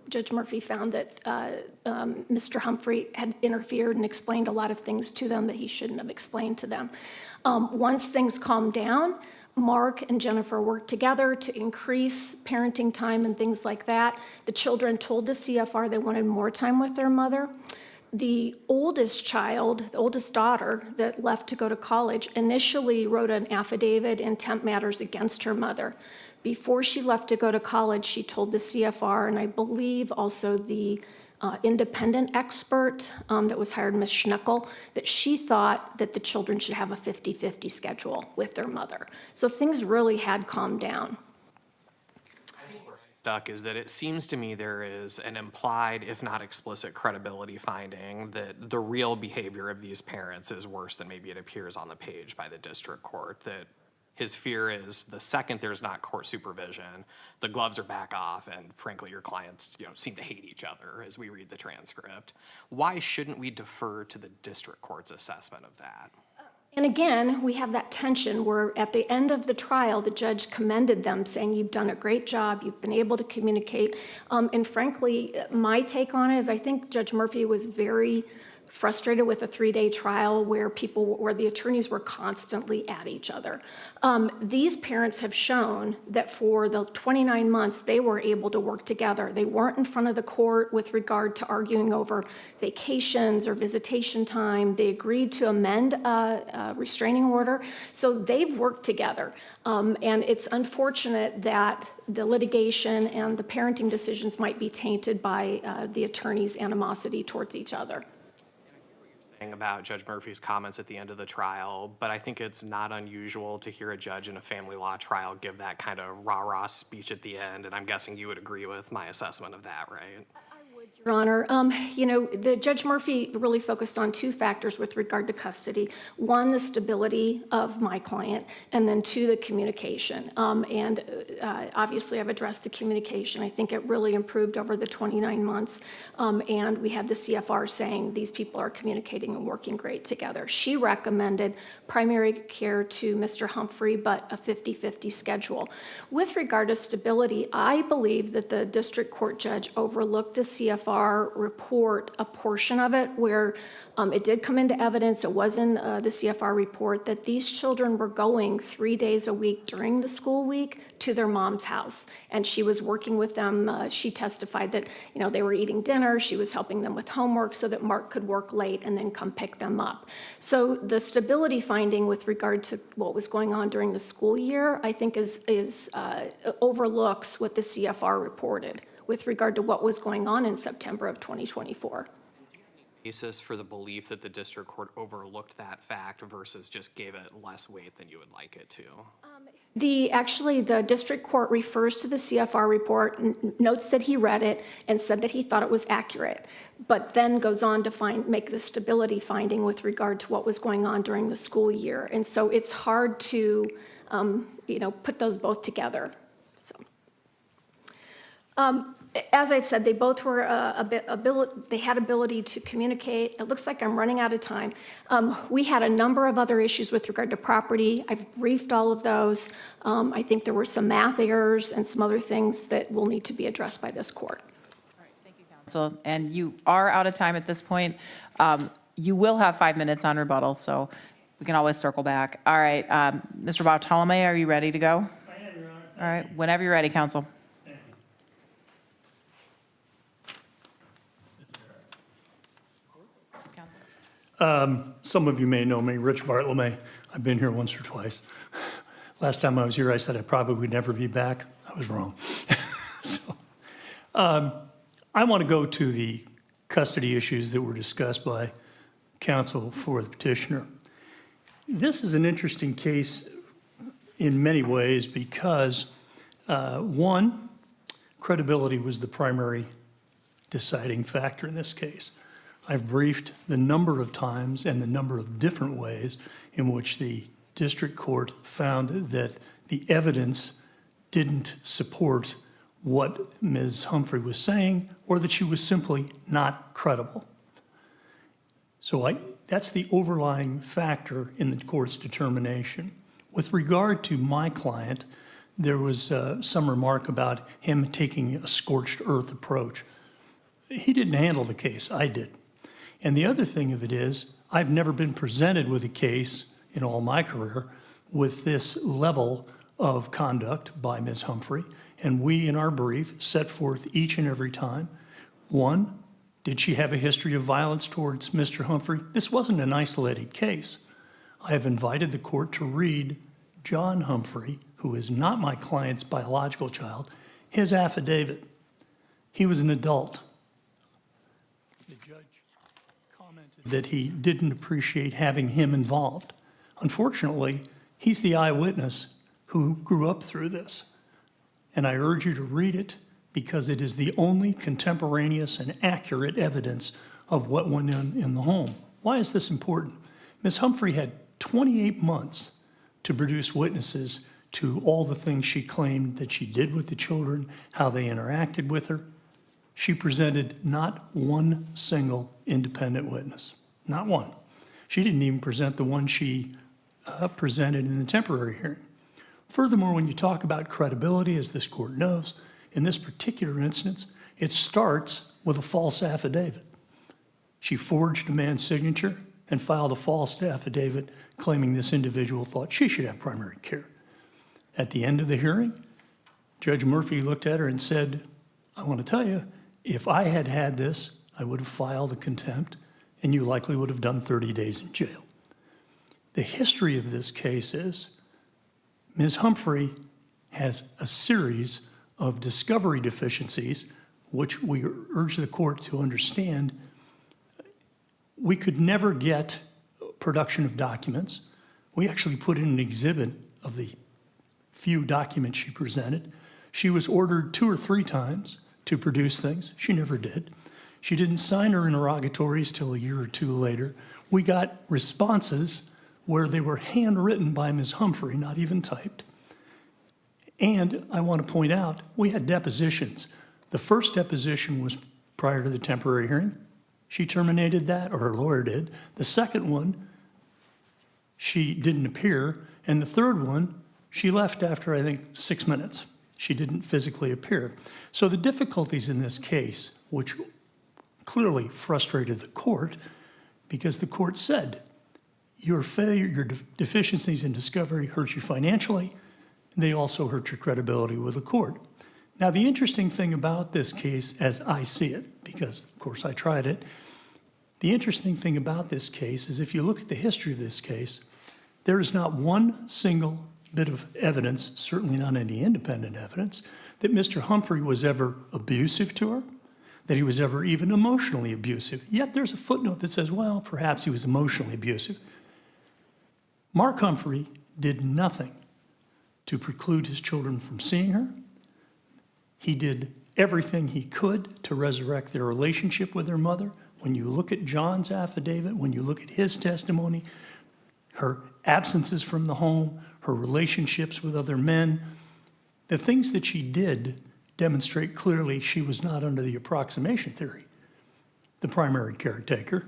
Judge Murphy found that Mr. Humphrey had interfered and explained a lot of things to them that he shouldn't have explained to them. Once things calmed down, Mark and Jennifer worked together to increase parenting time and things like that. The children told the CFR they wanted more time with their mother. The oldest child, the oldest daughter that left to go to college, initially wrote an affidavit in temp matters against her mother. Before she left to go to college, she told the CFR, and I believe also the independent expert that was hired, Ms. Schneckel, that she thought that the children should have a 50-50 schedule with their mother. So things really had calmed down. I think where I'm stuck is that it seems to me there is an implied, if not explicit, credibility finding that the real behavior of these parents is worse than maybe it appears on the page by the district court, that his fear is the second there's not court supervision, the gloves are back off, and frankly, your clients seem to hate each other as we read the transcript. Why shouldn't we defer to the district court's assessment of that? And again, we have that tension where at the end of the trial, the judge commended them, saying, you've done a great job, you've been able to communicate. And frankly, my take on it is I think Judge Murphy was very frustrated with a 3-day trial where the attorneys were constantly at each other. These parents have shown that for the 29 months, they were able to work together. They weren't in front of the court with regard to arguing over vacations or visitation time. They agreed to amend a restraining order. So they've worked together. And it's unfortunate that the litigation and the parenting decisions might be tainted by the attorneys' animosity towards each other. About Judge Murphy's comments at the end of the trial, but I think it's not unusual to hear a judge in a family law trial give that kind of rah-rah speech at the end, and I'm guessing you would agree with my assessment of that, right? I would, Your Honor, the Judge Murphy really focused on two factors with regard to custody. One, the stability of my client, and then two, the communication. Obviously, I've addressed the communication. I think it really improved over the 29 months. And we had the CFR saying these people are communicating and working great together. She recommended primary care to Mr. Humphrey, but a 50-50 schedule. With regard to stability, I believe that the district court judge overlooked the CFR report, a portion of it, where it did come into evidence, it was in the CFR report, that these children were going 3 days a week during the school week to their mom's house. And she was working with them. She testified that, they were eating dinner. She was helping them with homework so that Mark could work late and then come pick them up. So the stability finding with regard to what was going on during the school year, I think overlooks what the CFR reported with regard to what was going on in September of 2024. Basis for the belief that the district court overlooked that fact versus just gave it less weight than you would like it to? Actually, the district court refers to the CFR report, notes that he read it, and said that he thought it was accurate, but then goes on to make the stability finding with regard to what was going on during the school year. And so it's hard to, put those both together. So. As I've said, they both were they had ability to communicate. It looks like I'm running out of time. We had a number of other issues with regard to property. I've briefed all of those. I think there were some math errors and some other things that will need to be addressed by this court. All right, thank you, counsel. And you are out of time at this point. You will have 5 minutes on rebuttal, so we can always circle back. All right, Mr. Boattenhamer, are you ready to go? I am, Your Honor. All right, whenever you're ready, counsel. Some of you may know me, Rich Bartlome. I've been here once or twice. Last time I was here, I said I probably would never be back. I was wrong. I want to go to the custody issues that were discussed by counsel for the petitioner. This is an interesting case in many ways because, one, credibility was the primary deciding factor in this case. I've briefed the number of times and the number of different ways in which the district court found that the evidence didn't support what Ms. Humphrey was saying or that she was simply not credible. So that's the overlying factor in the court's determination. With regard to my client, there was some remark about him taking a scorched earth approach. He didn't handle the case, I did. And the other thing of it is, I've never been presented with a case in all my career with this level of conduct by Ms. Humphrey. And we, in our brief, set forth each and every time. One, did she have a history of violence towards Mr. Humphrey? This wasn't an isolated case. I have invited the court to read John Humphrey, who is not my client's biological child, his affidavit. He was an adult. The judge commented that he didn't appreciate having him involved. Unfortunately, he's the eyewitness who grew up through this. And I urge you to read it because it is the only contemporaneous and accurate evidence of what went on in the home. Why is this important? Ms. Humphrey had 28 months to produce witnesses to all the things she claimed that she did with the children, how they interacted with her. She presented not one single independent witness, not one. She didn't even present the one she presented in the temporary hearing. Furthermore, when you talk about credibility, as this court knows, in this particular instance, it starts with a false affidavit. She forged a man's signature and filed a false affidavit claiming this individual thought she should have primary care. At the end of the hearing, Judge Murphy looked at her and said, I want to tell you, if I had had this, I would have filed a contempt and you likely would have done 30 days in jail. The history of this case is Ms. Humphrey has a series of discovery deficiencies, which we urge the court to understand. We could never get production of documents. We actually put in an exhibit of the few documents she presented. She was ordered 2 or 3 times to produce things. She never did. She didn't sign her interrogatories till a year or two later. We got responses where they were handwritten by Ms. Humphrey, not even typed. And I want to point out, we had depositions. The first deposition was prior to the temporary hearing. She terminated that, or her lawyer did. The second one, she didn't appear. And the third one, she left after, I think, 6 minutes. She didn't physically appear. So the difficulties in this case, which clearly frustrated the court, because the court said, your failure, your deficiencies in discovery hurt you financially. They also hurt your credibility with the court. Now, the interesting thing about this case, as I see it, because of course I tried it, the interesting thing about this case is if you look at the history of this case, there is not one single bit of evidence, certainly not any independent evidence, that Mr. Humphrey was ever abusive to her, that he was ever even emotionally abusive. Yet there's a footnote that says, well, perhaps he was emotionally abusive. Mark Humphrey did nothing to preclude his children from seeing her. He did everything he could to resurrect their relationship with their mother. When you look at John's affidavit, when you look at his testimony, her absences from the home, her relationships with other men, the things that she did demonstrate clearly she was not under the approximation theory, the primary caretaker,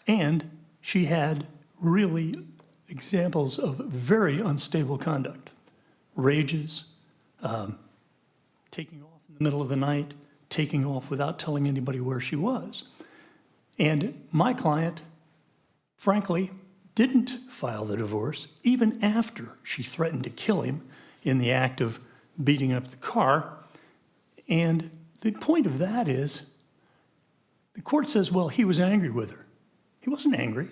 and she had really examples of very unstable conduct, rages, taking off in the middle of the night, taking off without telling anybody where she was. And my client, frankly, didn't file the divorce even after she threatened to kill him in the act of beating up the car. And the point of that is, the court says, well, he was angry with her. He wasn't angry.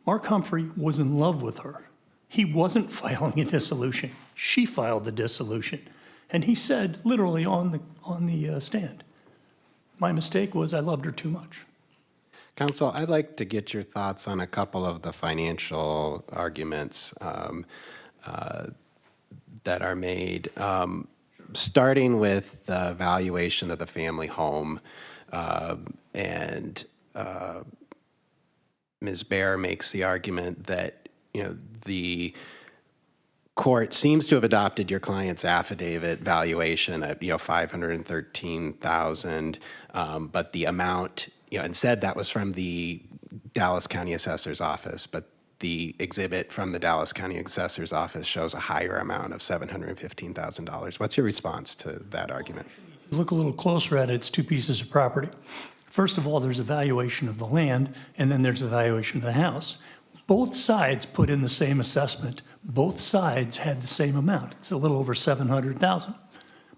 Mark Humphrey was in love with her. He wasn't filing a dissolution. She filed the dissolution. And he said, literally on the stand, my mistake was I loved her too much. Counsel, I'd like to get your thoughts on a couple of the financial arguments that are made. Starting with the valuation of the family home, and Ms. Baer makes the argument that, the court seems to have adopted your client's affidavit valuation at, $513,000, but the amount, and said that was from the Dallas County Assessor's Office, but the exhibit from the Dallas County Assessor's Office shows a higher amount of $715,000. What's your response to that argument? Look a little closer at it, it's two pieces of property. First of all, there's a valuation of the land, and then there's a valuation of the house. Both sides put in the same assessment. Both sides had the same amount. It's a little over $700,000.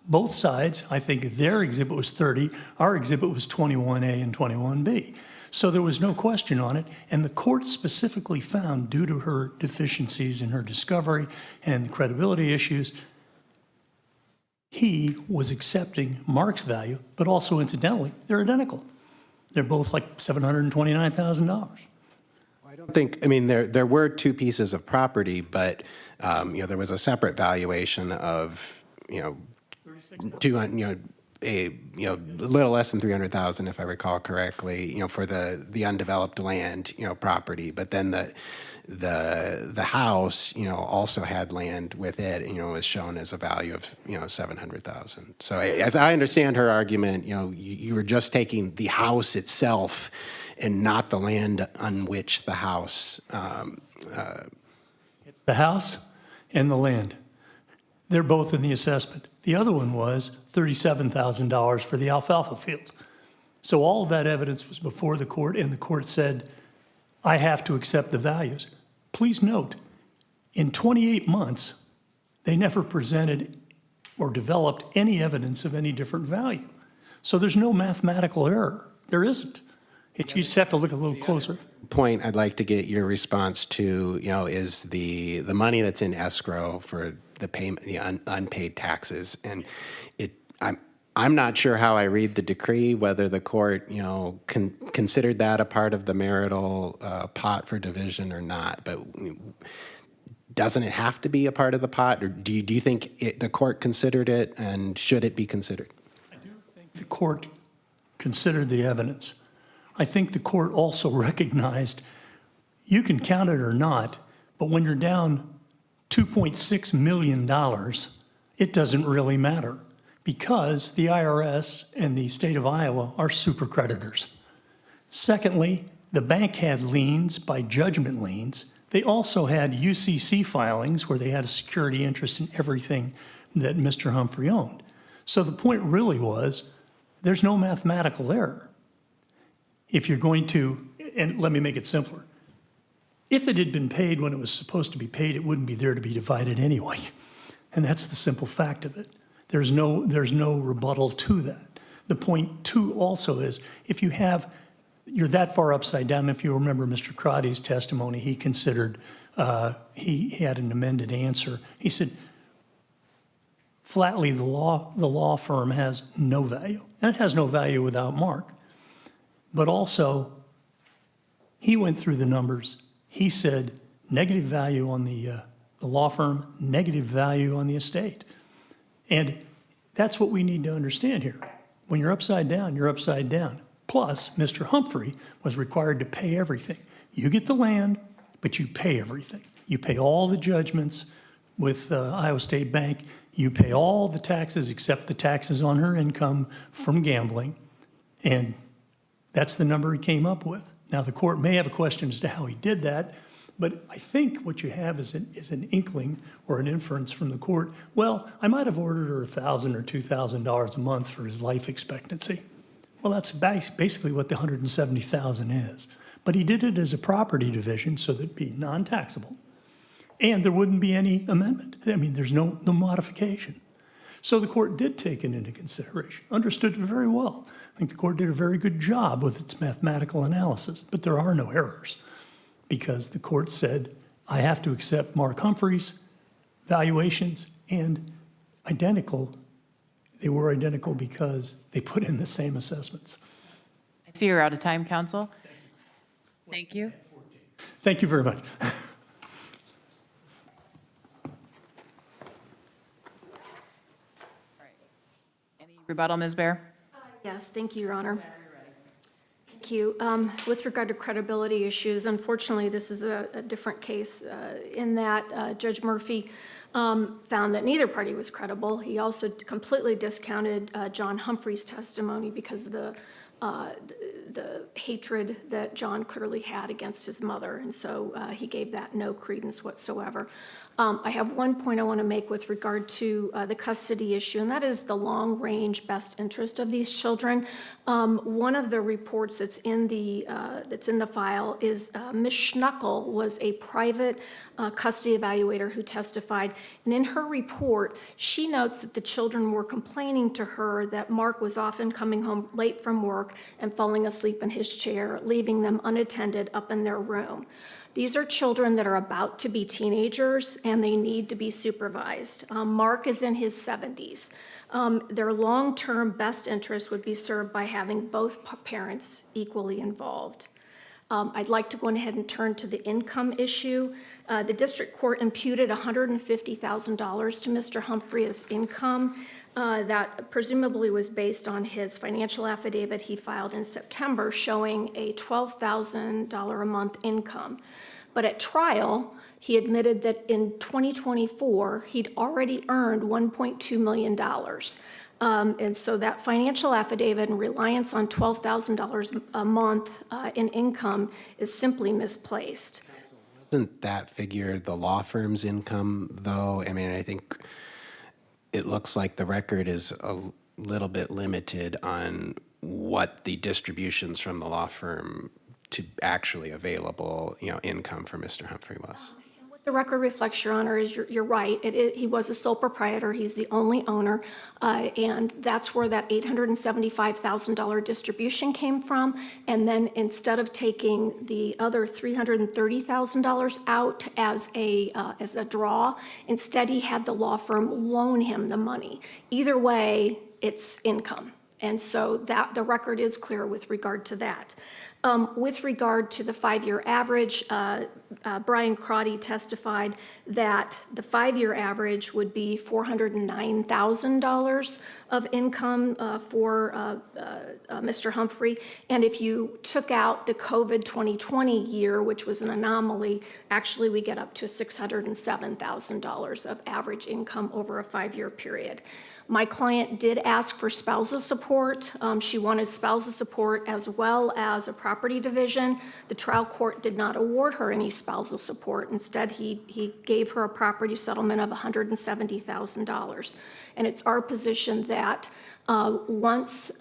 Both sides, I think their exhibit was 30, our exhibit was 21A and 21B. So there was no question on it, and the court specifically found, due to her deficiencies in her discovery and credibility issues, he was accepting Mark's value, but also incidentally, they're identical. They're both like $729,000. I don't think, there were two pieces of property, but, there was a separate valuation of, a little less than $300,000, if I recall correctly, for the undeveloped land, property. But then the house, also had land with it, was shown as a value of, $700,000. So as I understand her argument, you were just taking the house itself and not the land on which the house. It's the house and the land. They're both in the assessment. The other one was $37,000 for the alfalfa fields. So all of that evidence was before the court, and the court said, I have to accept the values. Please note, in 28 months, they never presented or developed any evidence of any different value. So there's no mathematical error. There isn't. You just have to look a little closer. Point I'd like to get your response to, is the money that's in escrow for the payment, the unpaid taxes, and I'm not sure how I read the decree, whether the court, considered that a part of the marital pot for division or not. But doesn't it have to be a part of the pot, or do you think the court considered it, and should it be considered? I do think the court considered the evidence. I think the court also recognized you can count it or not, but when you're down $2.6 million, it doesn't really matter because the IRS and the state of Iowa are super creditors. Secondly, the bank had liens by judgment liens. They also had UCC filings where they had a security interest in everything that Mr. Humphrey owned. So the point really was there's no mathematical error. If you're going to, and let me make it simpler, if it had been paid when it was supposed to be paid, it wouldn't be there to be divided anyway. And that's the simple fact of it. There's no rebuttal to that. The point too also is if you're that far upside down, if you remember Mr. Crotty's testimony, he considered, he had an amended answer. He said, flatly, the law firm has no value. And it has no value without Mark. But also, he went through the numbers. He said negative value on the law firm, negative value on the estate. And that's what we need to understand here. When you're upside down, you're upside down. Plus, Mr. Humphrey was required to pay everything. You get the land, but you pay everything. You pay all the judgments with Iowa State Bank. You pay all the taxes except the taxes on her income from gambling. And that's the number he came up with. Now, the court may have a question as to how he did that, but I think what you have is an inkling or an inference from the court. Well, I might have ordered her $1,000 or $2,000 a month for his life expectancy. Well, that's basically what the $170,000 is. But he did it as a property division so that it'd be non-taxable. And there wouldn't be any amendment. I mean, there's no modification. So the court did take it into consideration, understood it very well. I think the court did a very good job with its mathematical analysis, but there are no errors because the court said, I have to accept Mark Humphrey's valuations and identical. They were identical because they put in the same assessments. I see you're out of time, counsel. Thank you. Thank you very much. Any rebuttal, Ms. Baer? Yes, thank you, Your Honor. Thank you. With regard to credibility issues, unfortunately, this is a different case in that Judge Murphy found that neither party was credible. He also completely discounted John Humphrey's testimony because of the hatred that John clearly had against his mother, and so he gave that no credence whatsoever. I have one point I want to make with regard to the custody issue, and that is the long-range best interest of these children. One of the reports that's in the file is Ms. Schnuckel was a private custody evaluator who testified, and in her report, she notes that the children were complaining to her that Mark was often coming home late from work and falling asleep in his chair, leaving them unattended up in their room. These are children that are about to be teenagers and they need to be supervised. Mark is in his 70s. Their long-term best interest would be served by having both parents equally involved. I'd like to go ahead and turn to the income issue. The district court imputed $150,000 to Mr. Humphrey as income. That presumably was based on his financial affidavit he filed in September showing a $12,000 a month income. But at trial, he admitted that in 2024, he'd already earned $1.2 million. And so that financial affidavit and reliance on $12,000 a month in income is simply misplaced. Isn't that figure the law firm's income, though? I mean, I think it looks like the record is a little bit limited on what the distributions from the law firm to actually available, income for Mr. Humphrey was. What the record reflects, Your Honor, is you're right. He was a sole proprietor. He's the only owner, and that's where that $875,000 distribution came from. And then instead of taking the other $330,000 out as a draw, instead he had the law firm loan him the money. Either way, it's income. And so that the record is clear with regard to that. With regard to the 5-year average, Brian Crotty testified that the 5-year average would be $409,000 of income for Mr. Humphrey. And if you took out the COVID 2020 year, which was an anomaly, actually we get up to $607,000 of average income over a 5-year period. My client did ask for spousal support. She wanted spousal support as well as a property division. The trial court did not award her any spousal support. Instead, he gave her a property settlement of $170,000. And it's our position that once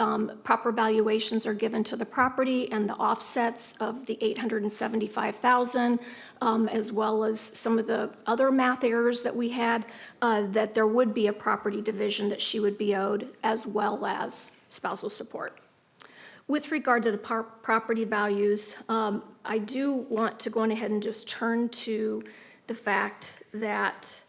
proper valuations are given to the property and the offsets of the $875,000, as well as some of the other math errors that we had, that there would be a property division that she would be owed, as well as spousal support. With regard to the property values, I do want to go on ahead and just turn to the fact that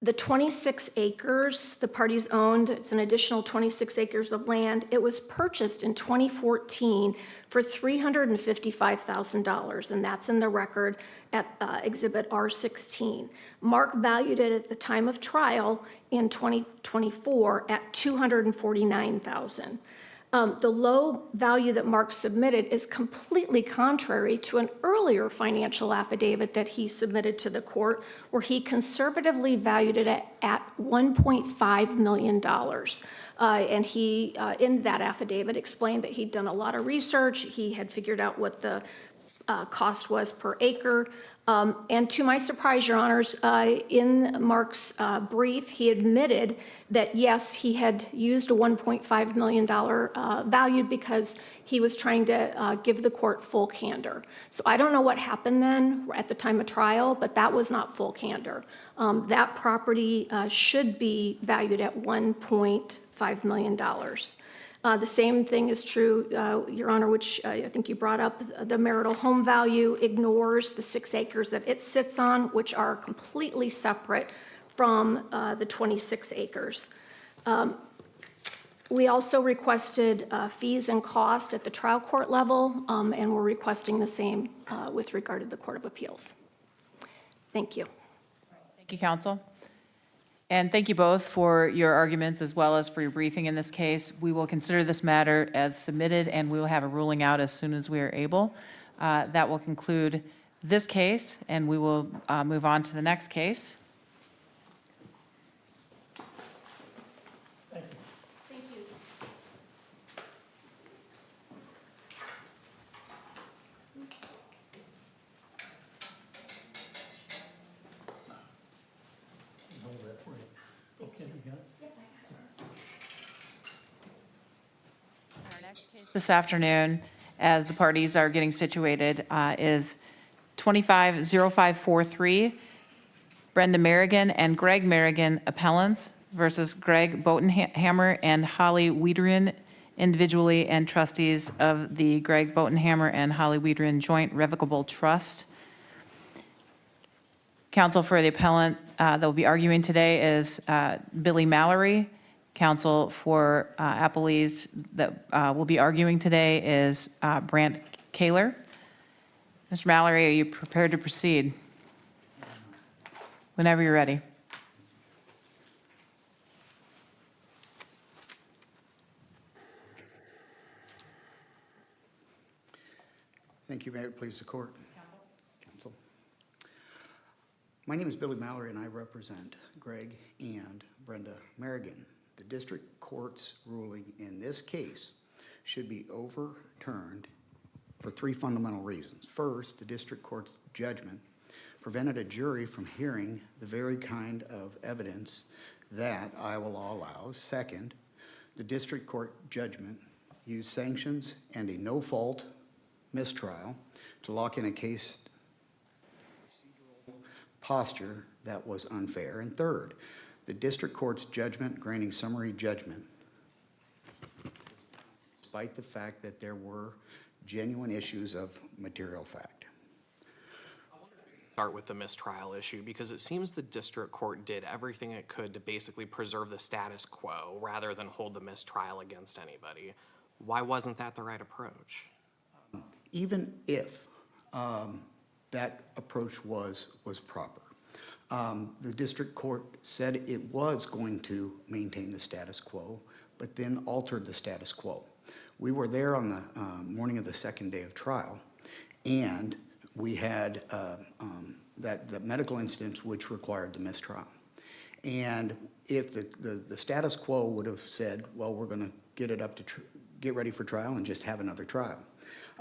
the 26 acres the parties owned, it's an additional 26 acres of land. It was purchased in 2014 for $355,000, and that's in the record at Exhibit R16. Mark valued it at the time of trial in 2024 at $249,000. The low value that Mark submitted is completely contrary to an earlier financial affidavit that he submitted to the court, where he conservatively valued it at $1.5 million. And he, in that affidavit, explained that he'd done a lot of research. He had figured out what the cost was per acre. And to my surprise, Your Honors, in Mark's brief, he admitted that, yes, he had used a $1.5 million value because he was trying to give the court full candor. So I don't know what happened then at the time of trial, but that was not full candor. That property should be valued at $1.5 million. The same thing is true, Your Honor, which I think you brought up. The marital home value ignores the 6 acres that it sits on, which are completely separate from the 26 acres. We also requested fees and cost at the trial court level, and we're requesting the same with regard to the Court of Appeals. Thank you. Thank you, counsel. And thank you both for your arguments as well as for your briefing in this case. We will consider this matter as submitted, and we will have a ruling out as soon as we are able. That will conclude this case, and we will move on to the next case. Thank you. Our next case this afternoon, as the parties are getting situated, is 250543, Brenda Merrigan and Greg Merrigan appellants versus Greg Boattenhamer and Holly Wiederin individually, and trustees of the Greg Boattenhamer and Holly Wiederin Joint Revocable Trust. Counsel for the appellant that will be arguing today is Billy Mallory. Counsel for appellees that will be arguing today is Brant Kaler. Mr. Mallory, are you prepared to proceed? Whenever you're ready. Thank you, Mayor. Please, the court. Counsel. My name is Billy Mallory, and I represent Greg and Brenda Merrigan. The district court's ruling in this case should be overturned for 3 fundamental reasons. First, the district court's judgment prevented a jury from hearing the very kind of evidence that Iowa law allows. Second, the district court judgment used sanctions and a no-fault mistrial to lock in a case procedural posture that was unfair. And third, the district court's judgment granting summary judgment, despite the fact that there were genuine issues of material fact. I wanted to start with the mistrial issue because it seems the district court did everything it could to basically preserve the status quo rather than hold the mistrial against anybody. Why wasn't that the right approach? Even if that approach was proper. The district court said it was going to maintain the status quo, but then altered the status quo. We were there on the morning of the second day of trial, and we had that medical incident which required the mistrial. And if the status quo would have said, well, we're going to get ready for trial and just have another trial.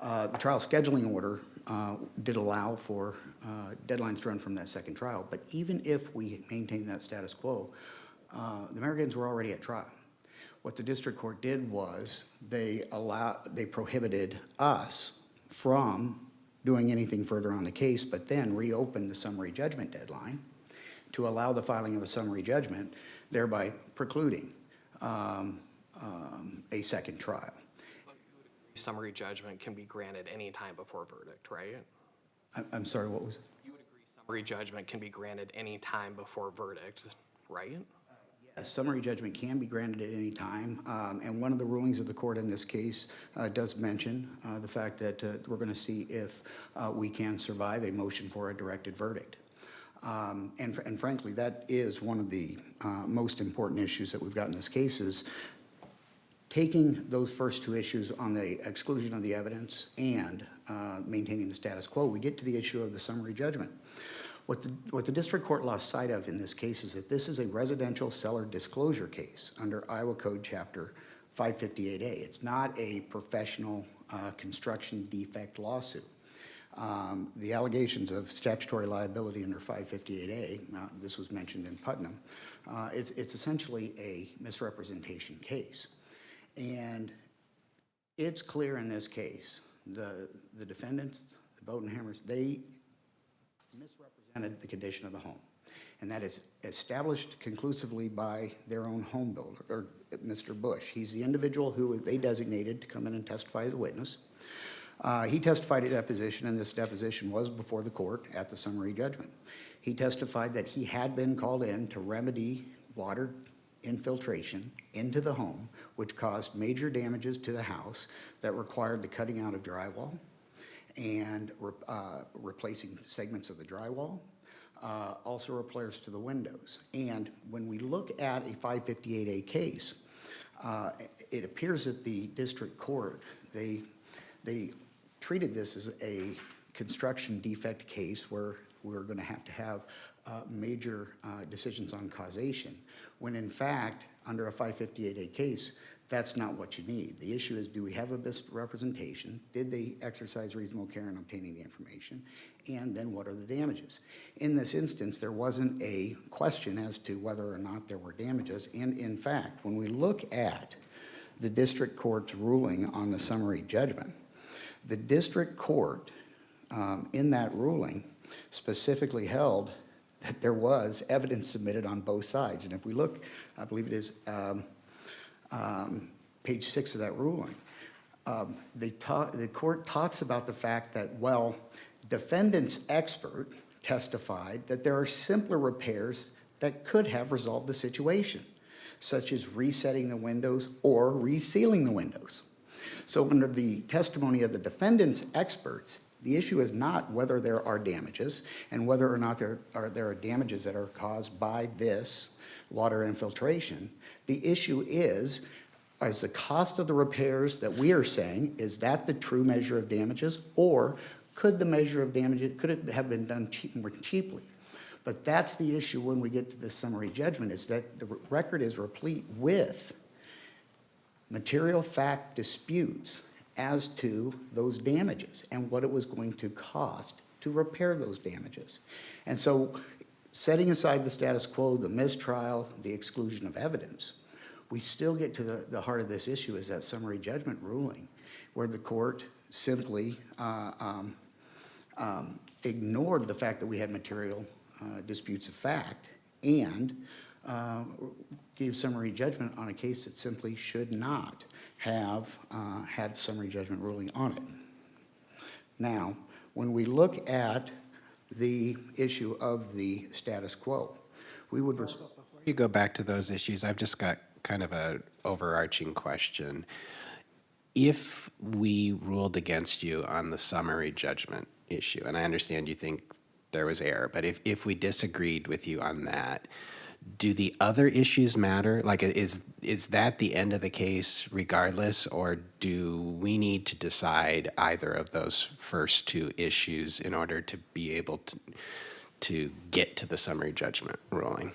The trial scheduling order did allow for deadlines to run from that second trial, but even if we maintained that status quo, the Merrigans were already at trial. What the district court did was they prohibited us from doing anything further on the case, but then reopened the summary judgment deadline to allow the filing of a summary judgment, thereby precluding a second trial. Summary judgment can be granted any time before verdict, right? I'm sorry, what was it? You would agree summary judgment can be granted any time before verdict, right? Yes, summary judgment can be granted at any time, and one of the rulings of the court in this case does mention the fact that we're going to see if we can survive a motion for a directed verdict. And frankly, that is one of the most important issues that we've got in this case is taking those first two issues on the exclusion of the evidence and maintaining the status quo. We get to the issue of the summary judgment. What the district court lost sight of in this case is that this is a residential seller disclosure case under Iowa Code Chapter 558A. It's not a professional construction defect lawsuit. The allegations of statutory liability under 558A, this was mentioned in Putnam, it's essentially a misrepresentation case. And it's clear in this case, the defendants, the Boattenhamers, they misrepresented the condition of the home. And that is established conclusively by their own home builder, or Mr. Bush. He's the individual who they designated to come in and testify as a witness. He testified at deposition, and this deposition was before the court at the summary judgment. He testified that he had been called in to remedy water infiltration into the home, which caused major damages to the house that required the cutting out of drywall and replacing segments of the drywall, also repairs to the windows. And when we look at a 558A case, it appears that the district court, they treated this as a construction defect case where we're going to have major decisions on causation, when in fact, under a 558A case, that's not what you need. The issue is, do we have a misrepresentation? Did they exercise reasonable care in obtaining the information? And then what are the damages? In this instance, there wasn't a question as to whether or not there were damages. And in fact, when we look at the district court's ruling on the summary judgment, the district court in that ruling specifically held that there was evidence submitted on both sides. And if we look, I believe it is page 6 of that ruling, the court talks about the fact that, well, defendant's expert testified that there are simpler repairs that could have resolved the situation, such as resetting the windows or resealing the windows. So under the testimony of the defendant's experts, the issue is not whether there are damages and whether or not there are damages that are caused by this water infiltration. The issue is the cost of the repairs that we are saying, is that the true measure of damages, or could the measure of damages, could it have been done more cheaply? But that's the issue when we get to the summary judgment, is that the record is replete with material fact disputes as to those damages and what it was going to cost to repair those damages. And so setting aside the status quo, the mistrial, the exclusion of evidence, we still get to the heart of this issue, is that summary judgment ruling, where the court simply ignored the fact that we had material disputes of fact and gave summary judgment on a case that simply should not have had summary judgment ruling on it. Now, when we look at the issue of the status quo, we would... Before you go back to those issues, I've just got kind of an overarching question. If we ruled against you on the summary judgment issue. And I understand you think there was error, but if we disagreed with you on that, do the other issues matter? Like, is that the end of the case regardless, or do we need to decide either of those first two issues in order to be able to get to the summary judgment ruling?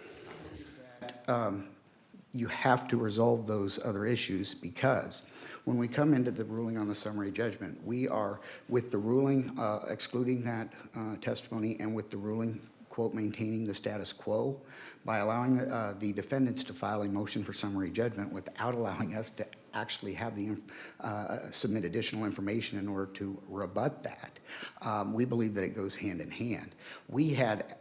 You have to resolve those other issues, because when we come into the ruling on the summary judgment, we are, with the ruling excluding that testimony and with the ruling, quote, maintaining the status quo, by allowing the defendants to file a motion for summary judgment without allowing us to actually have the submit additional information in order to rebut that. We believe that it goes hand in hand. We had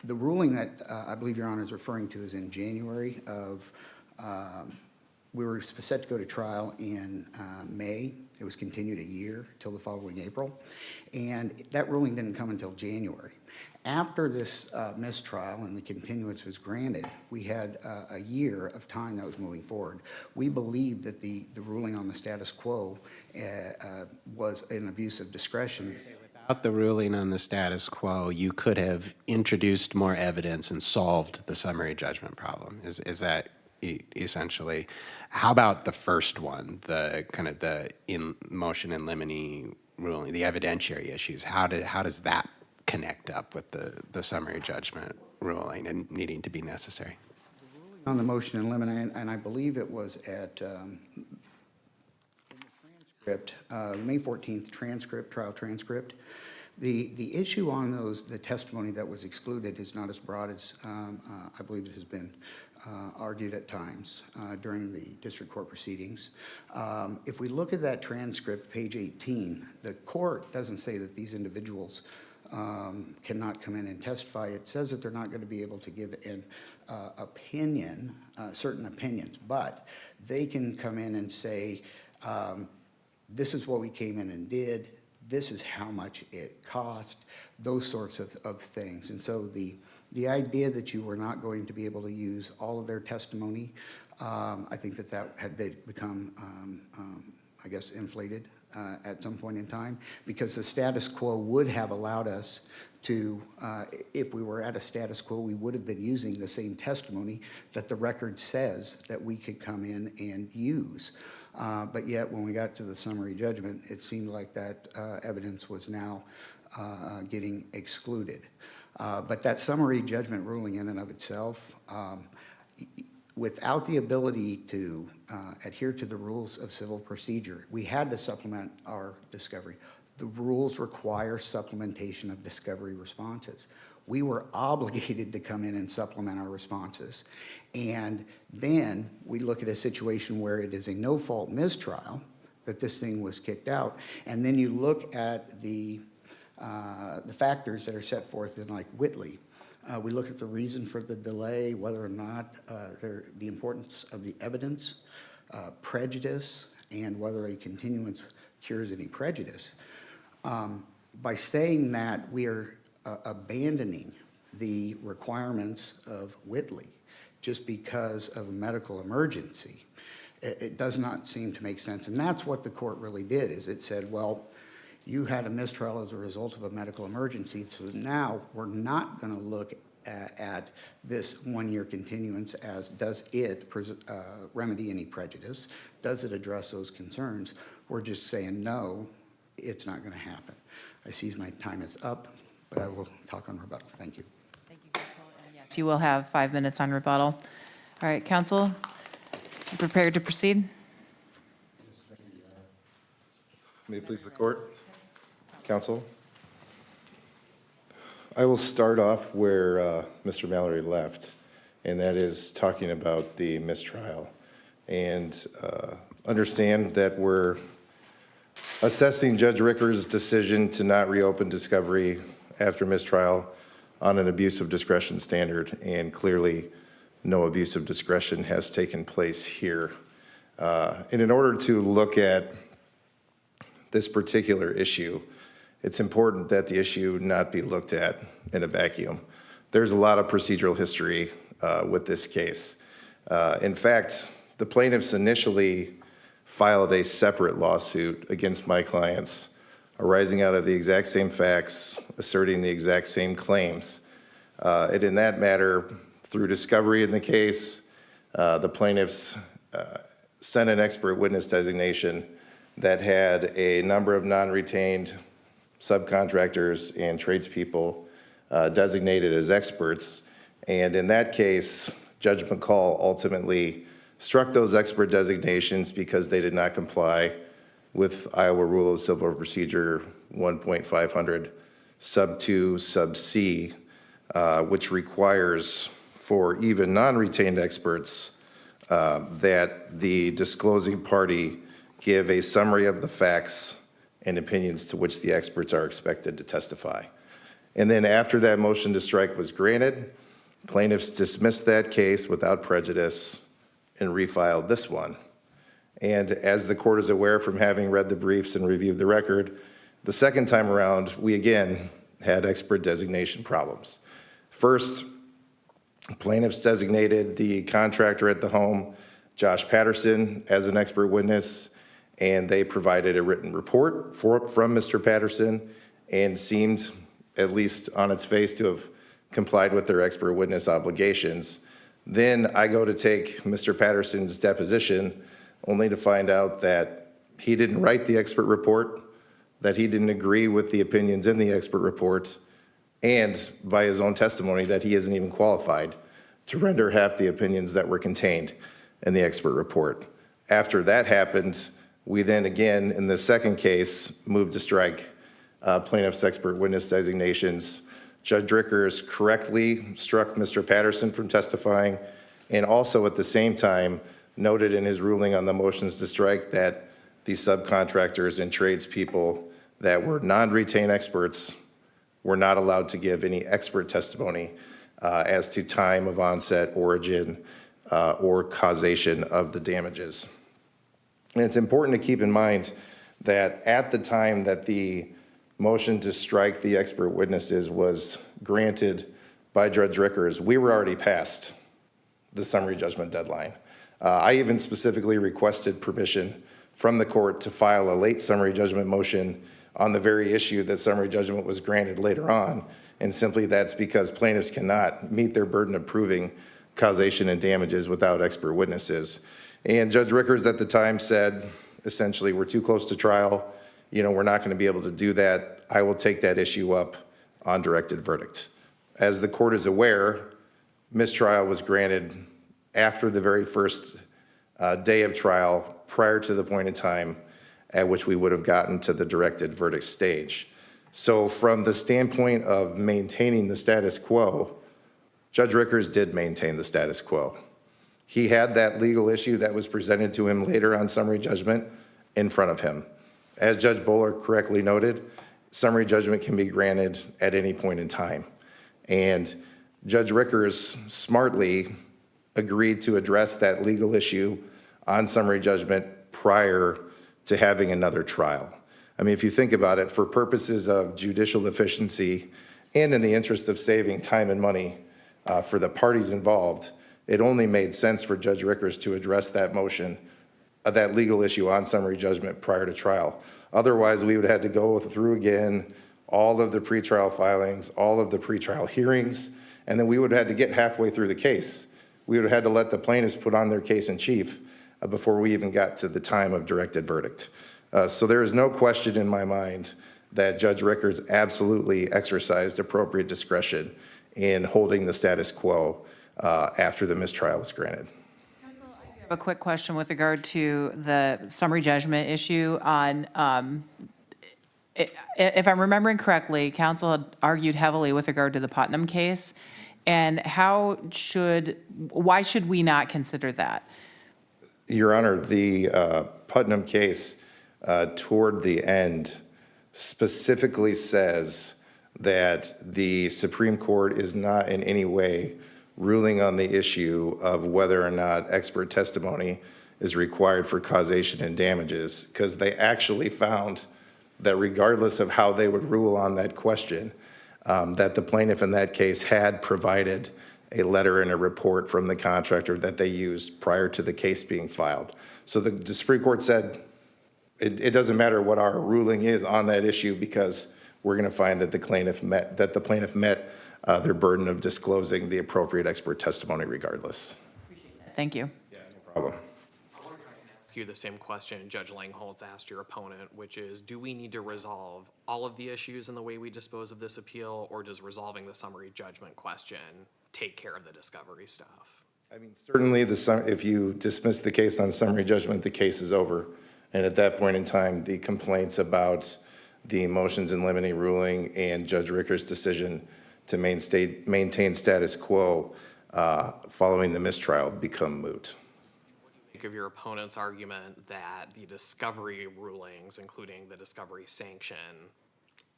the ruling that I believe Your Honor is referring to is in January of, we were set to go to trial in May. It was continued a year till the following April. And that ruling didn't come until January. After this mistrial and the continuance was granted, we had a year of time that was moving forward. We believe that the ruling on the status quo was an abuse of discretion. Without the ruling on the status quo, you could have introduced more evidence and solved the summary judgment problem. Is that essentially? How about the first one, the kind of the motion in limine ruling, the evidentiary issues? How does that connect up with the summary judgment ruling and needing to be necessary? On the motion in limine, and I believe it was at transcript, May 14th transcript, trial transcript. The issue on the testimony that was excluded is not as broad as I believe it has been argued at times during the district court proceedings. If we look at that transcript, page 18, the court doesn't say that these individuals cannot come in and testify. It says that they're not going to be able to give an opinion, certain opinions, but they can come in and say, this is what we came in and did, this is how much it cost, those sorts of things. And so the idea that you were not going to be able to use all of their testimony, I think that had become, I guess, inflated at some point in time, because the status quo would have allowed us to, if we were at a status quo, we would have been using the same testimony that the record says that we could come in and use. But yet, when we got to the summary judgment, it seemed like that evidence was now getting excluded. But that summary judgment ruling in and of itself, without the ability to adhere to the rules of civil procedure, we had to supplement our discovery. The rules require supplementation of discovery responses. We were obligated to come in and supplement our responses. And then we look at a situation where it is a no-fault mistrial, that this thing was kicked out, and then you look at the factors that are set forth in, like, Whitley. We look at the reason for the delay, whether or not the importance of the evidence, prejudice, and whether a continuance cures any prejudice. By saying that, we are abandoning the requirements of Whitley just because of a medical emergency. It does not seem to make sense. And that's what the court really did, is it said, well, you had a mistrial as a result of a medical emergency, so now we're not going to look at this one-year continuance as, does it remedy any prejudice? Does it address those concerns? We're just saying, no, it's not going to happen. I see my time is up, but I will talk on rebuttal. Thank you. Thank you, counsel. And yes, you will have 5 minutes on rebuttal. All right, counsel, you prepared to proceed? May it please the court, counsel. I will start off where Mr. Mallory left, and that is talking about the mistrial. And understand that we're assessing Judge Ricker's decision to not reopen discovery after mistrial on an abuse of discretion standard, and clearly no abuse of discretion has taken place here. And in order to look at this particular issue, it's important that the issue not be looked at in a vacuum. There's a lot of procedural history with this case. In fact, the plaintiffs initially filed a separate lawsuit against my clients arising out of the exact same facts, asserting the exact same claims. And in that matter, through discovery in the case, the plaintiffs sent an expert witness designation that had a number of non-retained subcontractors and tradespeople designated as experts. And in that case, Judge McCall ultimately struck those expert designations because they did not comply with Iowa Rule of Civil Procedure 1.500 sub 2 sub C, which requires for even non-retained experts that the disclosing party give a summary of the facts and opinions to which the experts are expected to testify. And then after that motion to strike was granted, plaintiffs dismissed that case without prejudice and refiled this one. And as the court is aware from having read the briefs and reviewed the record, the second time around, we again had expert designation problems. First, plaintiffs designated the contractor at the home, Josh Patterson, as an expert witness, and they provided a written report from Mr. Patterson and seemed, at least on its face, to have complied with their expert witness obligations. Then I go to take Mr. Patterson's deposition, only to find out that he didn't write the expert report, that he didn't agree with the opinions in the expert report, and by his own testimony that he isn't even qualified to render half the opinions that were contained in the expert report. After that happened, we then again, in the second case, moved to strike plaintiff's expert witness designations. Judge Rickers correctly struck Mr. Patterson from testifying, and also at the same time noted in his ruling on the motions to strike that the subcontractors and tradespeople that were non-retained experts were not allowed to give any expert testimony as to time of onset, origin, or causation of the damages. And it's important to keep in mind that at the time that the motion to strike the expert witnesses was granted by Judge Rickers, we were already past the summary judgment deadline. I even specifically requested permission from the court to file a late summary judgment motion on the very issue that summary judgment was granted later on, and simply that's because plaintiffs cannot meet their burden of proving causation and damages without expert witnesses. And Judge Rickers at the time said, essentially, we're too close to trial, we're not going to be able to do that. I will take that issue up on directed verdict. As the court is aware, mistrial was granted after the very first day of trial, prior to the point in time at which we would have gotten to the directed verdict stage. So from the standpoint of maintaining the status quo, Judge Rickers did maintain the status quo. He had that legal issue that was presented to him later on summary judgment in front of him. As Judge Bowler correctly noted, summary judgment can be granted at any point in time. And Judge Rickers smartly agreed to address that legal issue on summary judgment prior to having another trial. I mean, if you think about it, for purposes of judicial efficiency and in the interest of saving time and money for the parties involved, it only made sense for Judge Rickers to address that motion, that legal issue on summary judgment prior to trial. Otherwise, we would have had to go through again all of the pretrial filings, all of the pretrial hearings, and then we would have had to get halfway through the case. We would have had to let the plaintiffs put on their case in chief before we even got to the time of directed verdict. So there is no question in my mind that Judge Rickers absolutely exercised appropriate discretion in holding the status quo after the mistrial was granted. I have a quick question with regard to the summary judgment issue on, if I'm remembering correctly, counsel had argued heavily with regard to the Putnam case. And why should we not consider that? Your Honor, the Putnam case toward the end specifically says that the Supreme Court is not in any way ruling on the issue of whether or not expert testimony is required for causation and damages, because they actually found that regardless of how they would rule on that question, that the plaintiff in that case had provided a letter and a report from the contractor that they used prior to the case being filed. So the Supreme Court said it doesn't matter what our ruling is on that issue because we're going to find that the plaintiff met their burden of disclosing the appropriate expert testimony regardless. Thank you. Yeah, no problem. Ask you the same question Judge Langholtz asked your opponent, which is, do we need to resolve all of the issues in the way we dispose of this appeal, or does resolving the summary judgment question take care of the discovery stuff? I mean, certainly if you dismiss the case on summary judgment, the case is over. And at that point in time, the complaints about the motions in limine ruling and Judge Ricker's decision to maintain status quo following the mistrial become moot. Think of your opponent's argument that the discovery rulings, including the discovery sanction,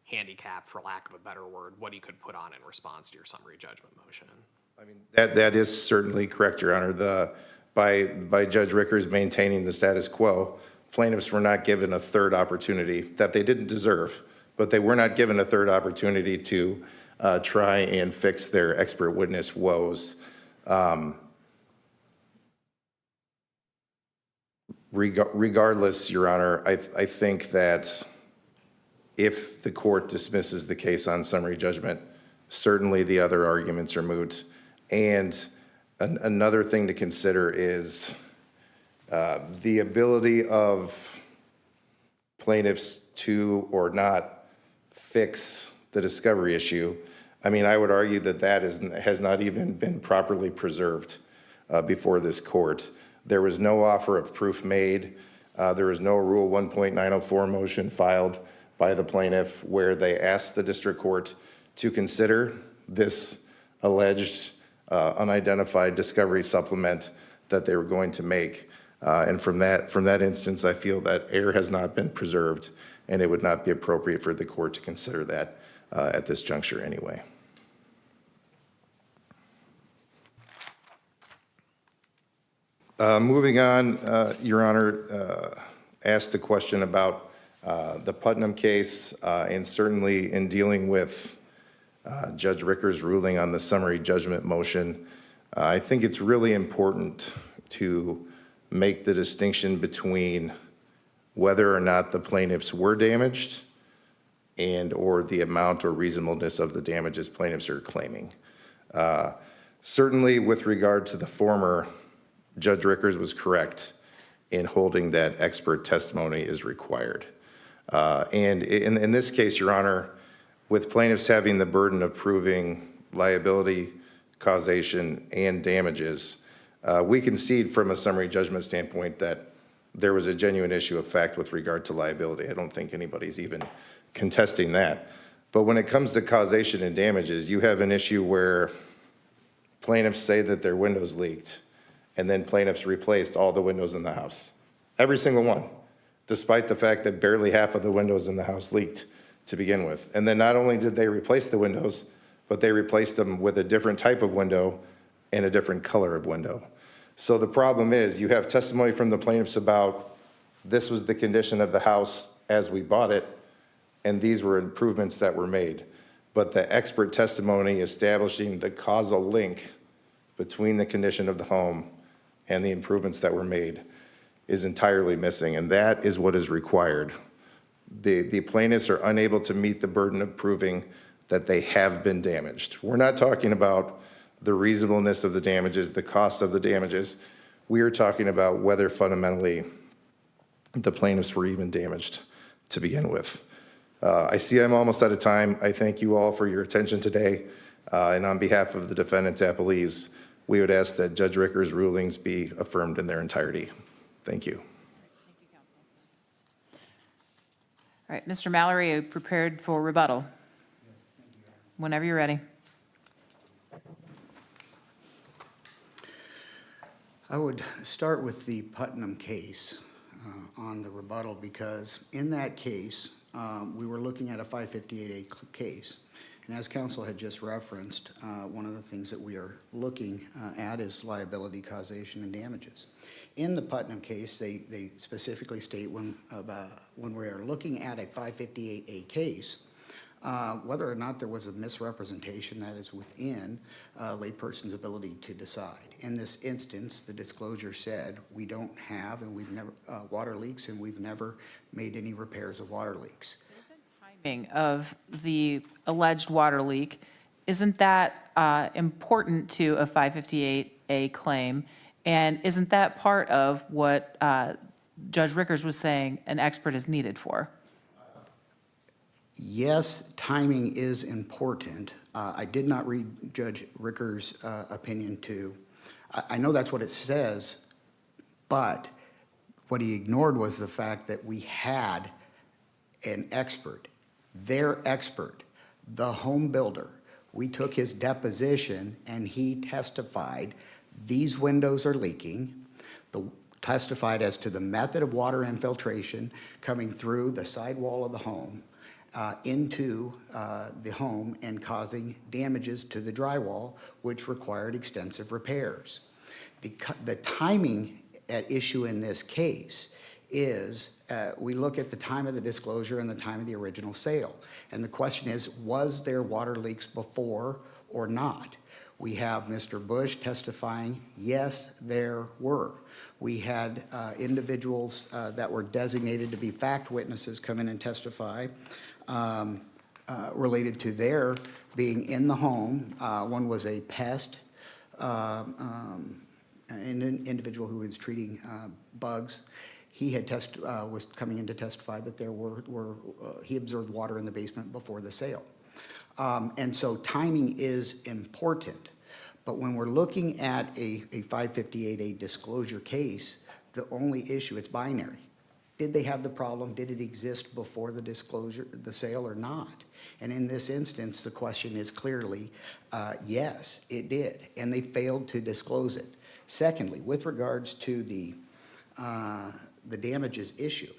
handicap, for lack of a better word, what he could put on in response to your summary judgment motion. I mean, that is certainly correct, Your Honor. By Judge Ricker's maintaining the status quo, plaintiffs were not given a third opportunity that they didn't deserve, but they were not given a third opportunity to try and fix their expert witness woes. Regardless, Your Honor, I think that if the court dismisses the case on summary judgment, certainly the other arguments are moot. And another thing to consider is the ability of plaintiffs to or not fix the discovery issue. I mean, I would argue that has not even been properly preserved before this court. There was no offer of proof made. There was no Rule 1.904 motion filed by the plaintiff where they asked the district court to consider this alleged unidentified discovery supplement that they were going to make. And from that instance, I feel that error has not been preserved, and it would not be appropriate for the court to consider that at this juncture anyway. Moving on, Your Honor, asked the question about the Putnam case, and certainly in dealing with Judge Ricker's ruling on the summary judgment motion, I think it's really important to make the distinction between whether or not the plaintiffs were damaged and or the amount or reasonableness of the damages plaintiffs are claiming. Certainly with regard to the former, Judge Rickers was correct in holding that expert testimony is required. And in this case, Your Honor, with plaintiffs having the burden of proving liability, causation, and damages, we concede from a summary judgment standpoint that there was a genuine issue of fact with regard to liability. I don't think anybody's even contesting that. But when it comes to causation and damages, you have an issue where plaintiffs say that their windows leaked, and then plaintiffs replaced all the windows in the house. Every single one, despite the fact that barely half of the windows in the house leaked to begin with. And then not only did they replace the windows, but they replaced them with a different type of window and a different color of window. So the problem is you have testimony from the plaintiffs about this was the condition of the house as we bought it, and these were improvements that were made. But the expert testimony establishing the causal link between the condition of the home and the improvements that were made is entirely missing, and that is what is required. The plaintiffs are unable to meet the burden of proving that they have been damaged. We're not talking about the reasonableness of the damages, the cost of the damages. We are talking about whether fundamentally the plaintiffs were even damaged to begin with. I see I'm almost out of time. I thank you all for your attention today. And on behalf of the defendants' appellees, we would ask that Judge Ricker's rulings be affirmed in their entirety. Thank you. All right, Mr. Mallory, are you prepared for rebuttal? Whenever you're ready. I would start with the Putnam case on the rebuttal because in that case, we were looking at a 558A case. And as counsel had just referenced, one of the things that we are looking at is liability, causation, and damages. In the Putnam case, they specifically state when we are looking at a 558A case, whether or not there was a misrepresentation that is within a layperson's ability to decide. In this instance, the disclosure said, we don't have, and we've never, water leaks, and we've never made any repairs of water leaks. Timing of the alleged water leak, isn't that important to a 558A claim? And isn't that part of what Judge Rickers was saying an expert is needed for? Yes, timing is important. I did not read Judge Rickers' opinion too. I know that's what it says, but what he ignored was the fact that we had an expert, their expert, the home builder. We took his deposition and he testified, these windows are leaking. Testified as to the method of water infiltration coming through the sidewall of the home into the home and causing damages to the drywall, which required extensive repairs. The timing at issue in this case is we look at the time of the disclosure and the time of the original sale. And the question is, was there water leaks before or not? We have Mr. Bush testifying, yes, there were. We had individuals that were designated to be fact witnesses come in and testify related to their being in the home. One was a pest, an individual who was treating bugs. He had was coming in to testify that there he observed water in the basement before the sale. And so timing is important. But when we're looking at a 558A disclosure case, the only issue, it's binary. Did they have the problem? Did it exist before the disclosure, the sale, or not? And in this instance, the question is clearly, yes, it did, and they failed to disclose it. Secondly, with regards to the damages issue,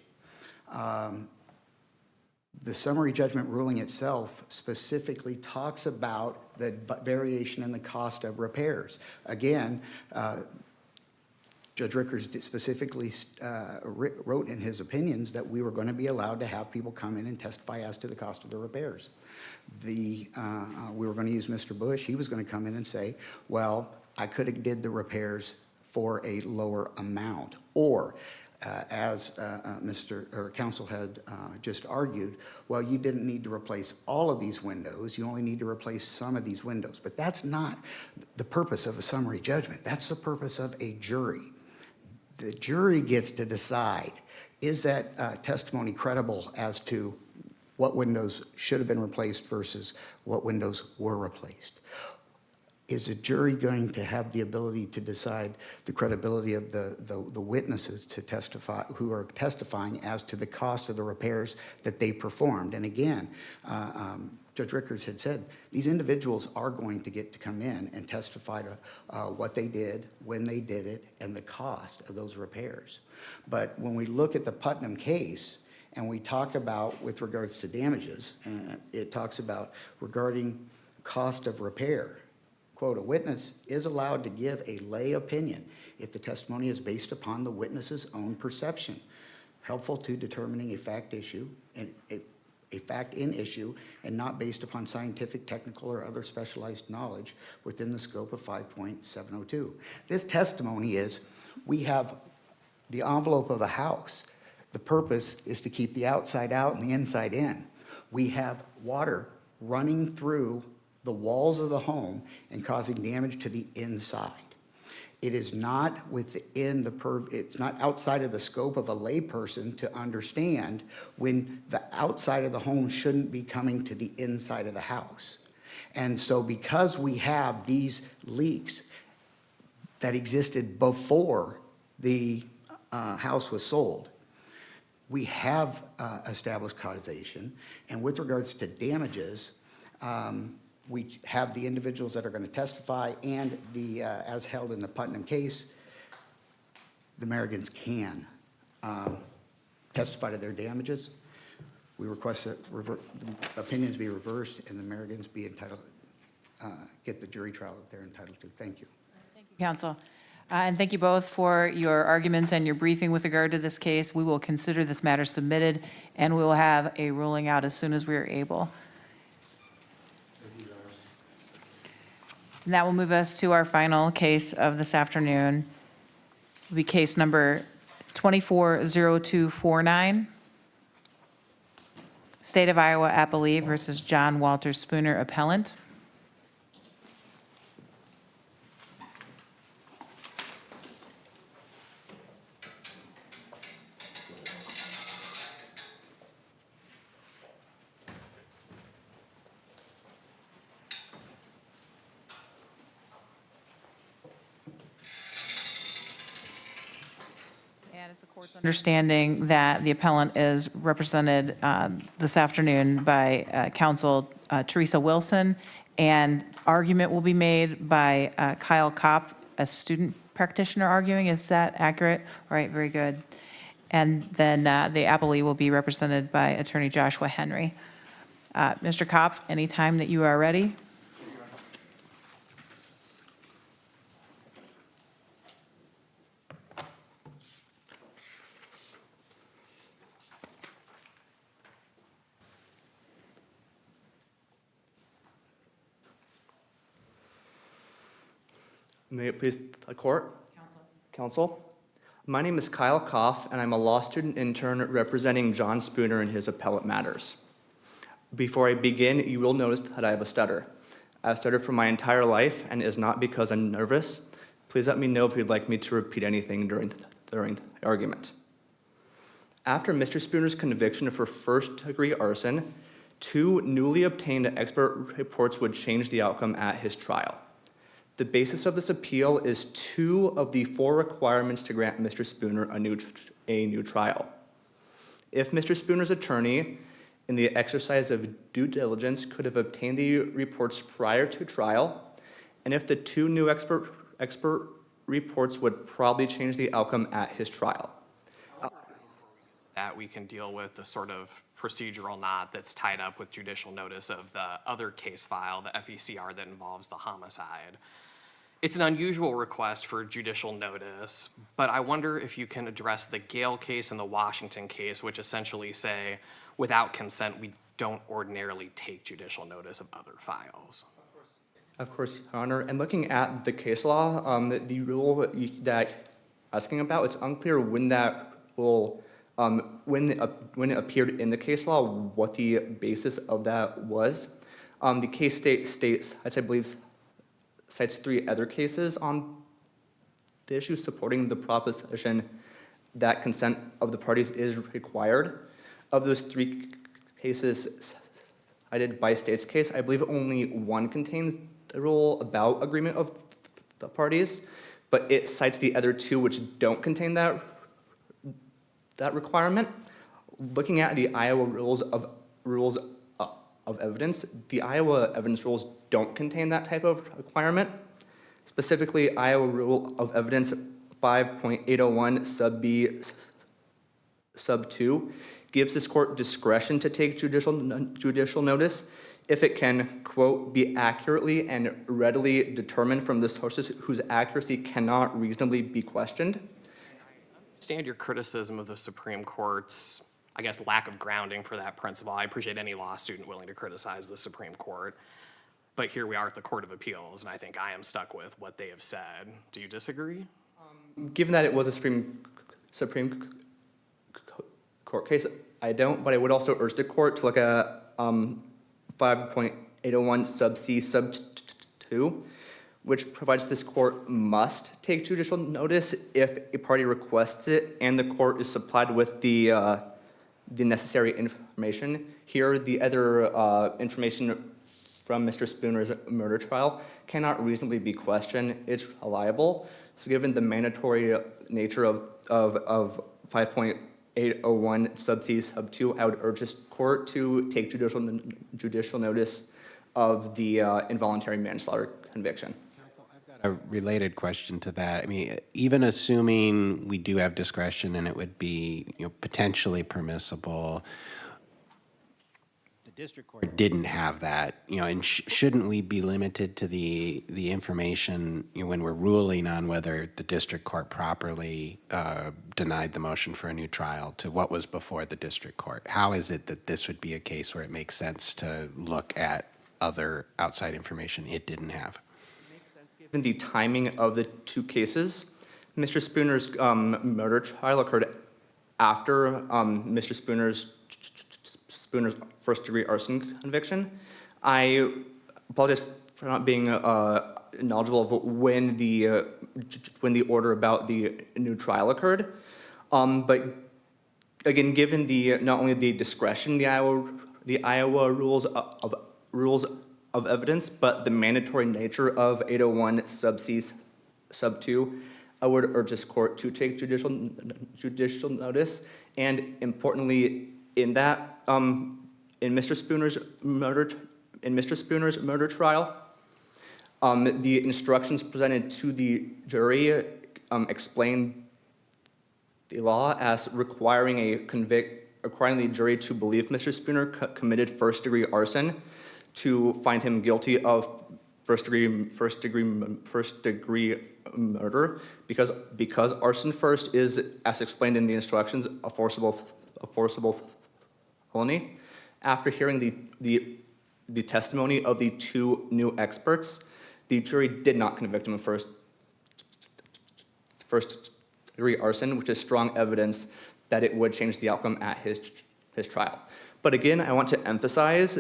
the summary judgment ruling itself specifically talks about the variation in the cost of repairs. Again, Judge Rickers specifically wrote in his opinions that we were going to be allowed to have people come in and testify as to the cost of the repairs. We were going to use Mr. Bush. He was going to come in and say, well, I could have did the repairs for a lower amount. Or, as counsel had just argued, well, you didn't need to replace all of these windows. You only need to replace some of these windows. But that's not the purpose of a summary judgment. That's the purpose of a jury. The jury gets to decide, is that testimony credible as to what windows should have been replaced versus what windows were replaced? Is a jury going to have the ability to decide the credibility of the witnesses to testify, who are testifying as to the cost of the repairs that they performed? And again, Judge Rickers had said, these individuals are going to get to come in and testify to what they did, when they did it, and the cost of those repairs. But when we look at the Putnam case, and we talk about, with regards to damages, it talks about regarding cost of repair. Quote, a witness is allowed to give a lay opinion if the testimony is based upon the witness's own perception, helpful to determining a fact issue, and a fact in issue, and not based upon scientific, technical, or other specialized knowledge within the scope of 5.702. This testimony is, we have the envelope of a house. The purpose is to keep the outside out and the inside in. We have water running through the walls of the home and causing damage to the inside. It is not within it's not outside of the scope of a layperson to understand when the outside of the home shouldn't be coming to the inside of the house. And so because we have these leaks that existed before the house was sold, we have established causation. And with regards to damages, we have the individuals that are going to testify, and the, as held in the Putnam case, the Merrigans can testify to their damages. We request that opinions be reversed and the Merrigans be entitled, get the jury trial that they're entitled to. Thank you. Thank you, counsel. And thank you both for your arguments and your briefing with regard to this case. We will consider this matter submitted, and we will have a ruling out as soon as we are able. And that will move us to our final case of this afternoon. It'll be case number 240249. State of Iowa appellee versus John Walter Spooner appellant. And it's the court's understanding that the appellant is represented this afternoon by counsel Teresa Wilson, and argument will be made by Kyle Kopp, a student practitioner arguing. Is that accurate? All right, very good. And then the appellee will be represented by Attorney Joshua Henry. Mr. Kopp, anytime that you are ready. May it please the court? Counsel. My name is Kyle Koff, and I'm a law student intern representing John Spooner in his appellate matters. Before I begin, you will notice that I have a stutter. I've stuttered for my entire life, and it is not because I'm nervous. Please let me know if you'd like me to repeat anything during the argument. After Mr. Spooner's conviction for first-degree arson, 2 newly obtained expert reports would change the outcome at his trial. The basis of this appeal is 2 of the 4 requirements to grant Mr. Spooner a new trial. If Mr. Spooner's attorney, in the exercise of due diligence, could have obtained the reports prior to trial, and if the 2 new expert reports would probably change the outcome at his trial. That we can deal with the sort of procedural knot that's tied up with judicial notice of the other case file, the FECR that involves the homicide. It's an unusual request for judicial notice, but I wonder if you can address the Gale case and the Washington case, which essentially say, without consent, we don't ordinarily take judicial notice of other files. Of course, Your Honor. And looking at the case law, the rule that asking about, it's unclear when that rule, when it appeared in the case law, what the basis of that was. The case states, I believe, cites 3 other cases on the issue supporting the proposition that consent of the parties is required. Of those 3 cases cited by state's case, I believe only 1 contains the rule about agreement of the parties, but it cites the other 2 which don't contain that requirement. Looking at the Iowa rules of evidence, the Iowa evidence rules don't contain that type of requirement. Specifically, Iowa Rule of Evidence 5.801 sub B sub 2 gives this court discretion to take judicial notice if it can, quote, be accurately and readily determined from the sources whose accuracy cannot reasonably be questioned. I understand your criticism of the Supreme Court's, I guess, lack of grounding for that principle. I appreciate any law student willing to criticize the Supreme Court. But here we are at the Court of Appeals, and I think I am stuck with what they have said. Do you disagree? Given that it was a Supreme Court case, I don't, but I would also urge the court to look at 5.801 sub C sub 2, which provides this court must take judicial notice if a party requests it and the court is supplied with the necessary information. Here, the other information from Mr. Spooner's murder trial cannot reasonably be questioned. It's reliable. So given the mandatory nature of 5.801 sub C sub 2, I would urge this court to take judicial notice of the involuntary manslaughter conviction. A related question to that. I mean, even assuming we do have discretion and it would be, potentially permissible, the district court didn't have that, and shouldn't we be limited to the information when we're ruling on whether the district court properly denied the motion for a new trial to what was before the district court? How is it that this would be a case where it makes sense to look at other outside information it didn't have? It makes Given the timing of the two cases, Mr. Spooner's murder trial occurred after Mr. Spooner's first-degree arson conviction. I apologize for not being knowledgeable of when the order about the new trial occurred, but again, given not only the discretion the Iowa rules of evidence, but the mandatory nature of 801 sub C sub 2, I would urge this court to take judicial notice, and importantly, in that, in Mr. Spooner's murder trial, the instructions presented to the jury explain the law as requiring the jury to believe Mr. Spooner committed first-degree arson, to find him guilty of first-degree murder, because arson first is, as explained in the instructions, a forcible felony. After hearing the testimony of the two new experts, the jury did not convict him of first-degree arson, which is strong evidence that it would change the outcome at his trial. But again, I want to emphasize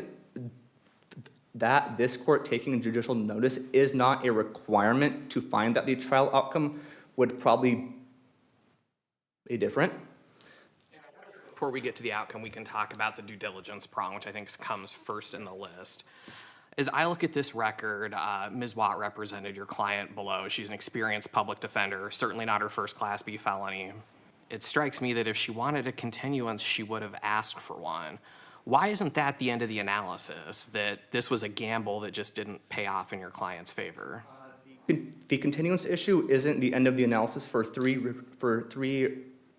that this court taking judicial notice is not a requirement to find that the trial outcome would probably be different. Before we get to the outcome, we can talk about the due diligence prong, which I think comes first in the list. As I look at this record, Ms. Watt represented your client below. She's an experienced public defender, certainly not her first Class B felony. It strikes me that if she wanted a continuance, she would have asked for one. Why isn't that the end of the analysis, that this was a gamble that just didn't pay off in your client's favor? The continuance issue isn't the end of the analysis for three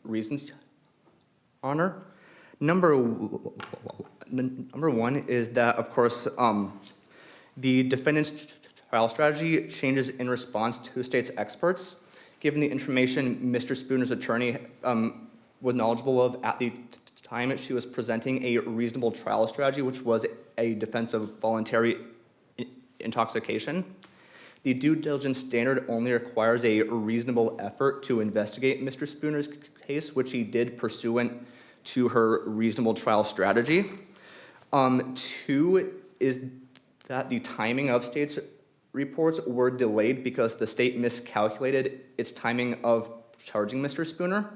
reasons, Honor. Number one is that, of course, the defendant's trial strategy changes in response to state's experts. Given the information Mr. Spooner's attorney was knowledgeable of at the time she was presenting a reasonable trial strategy, which was a defense of voluntary intoxication. The due diligence standard only requires a reasonable effort to investigate Mr. Spooner's case, which he did pursuant to her reasonable trial strategy. Two is that the timing of state's reports were delayed because the state miscalculated its timing of charging Mr. Spooner.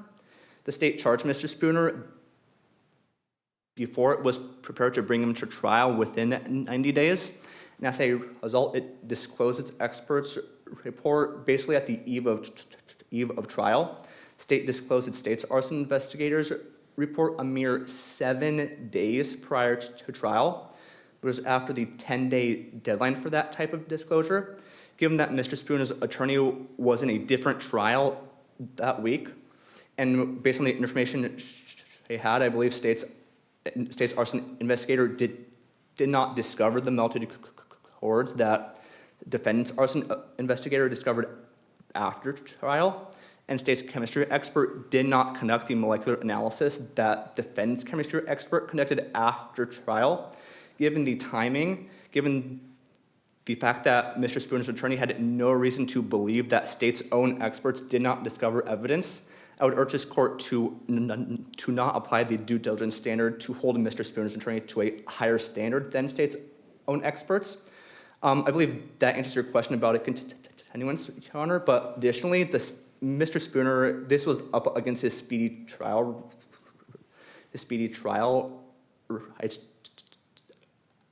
The state charged Mr. Spooner before it was prepared to bring him to trial within 90 days. And as a result, it disclosed its experts' report basically at the eve of trial. State disclosed its state's arson investigators' report a mere 7 days prior to trial. It was after the 10-day deadline for that type of disclosure. Given that Mr. Spooner's attorney was in a different trial that week, and based on the information he had, I believe state's arson investigator did not discover the melted cords that defendant's arson investigator discovered after trial, and state's chemistry expert did not conduct the molecular analysis that defendant's chemistry expert conducted after trial. Given the timing, given the fact that Mr. Spooner's attorney had no reason to believe that state's own experts did not discover evidence, I would urge this court to not apply the due diligence standard to hold Mr. Spooner's attorney to a higher standard than state's own experts. I believe that answers your question about a continuance, Your Honor, but additionally, Mr. Spooner, this was up against his speedy trial rights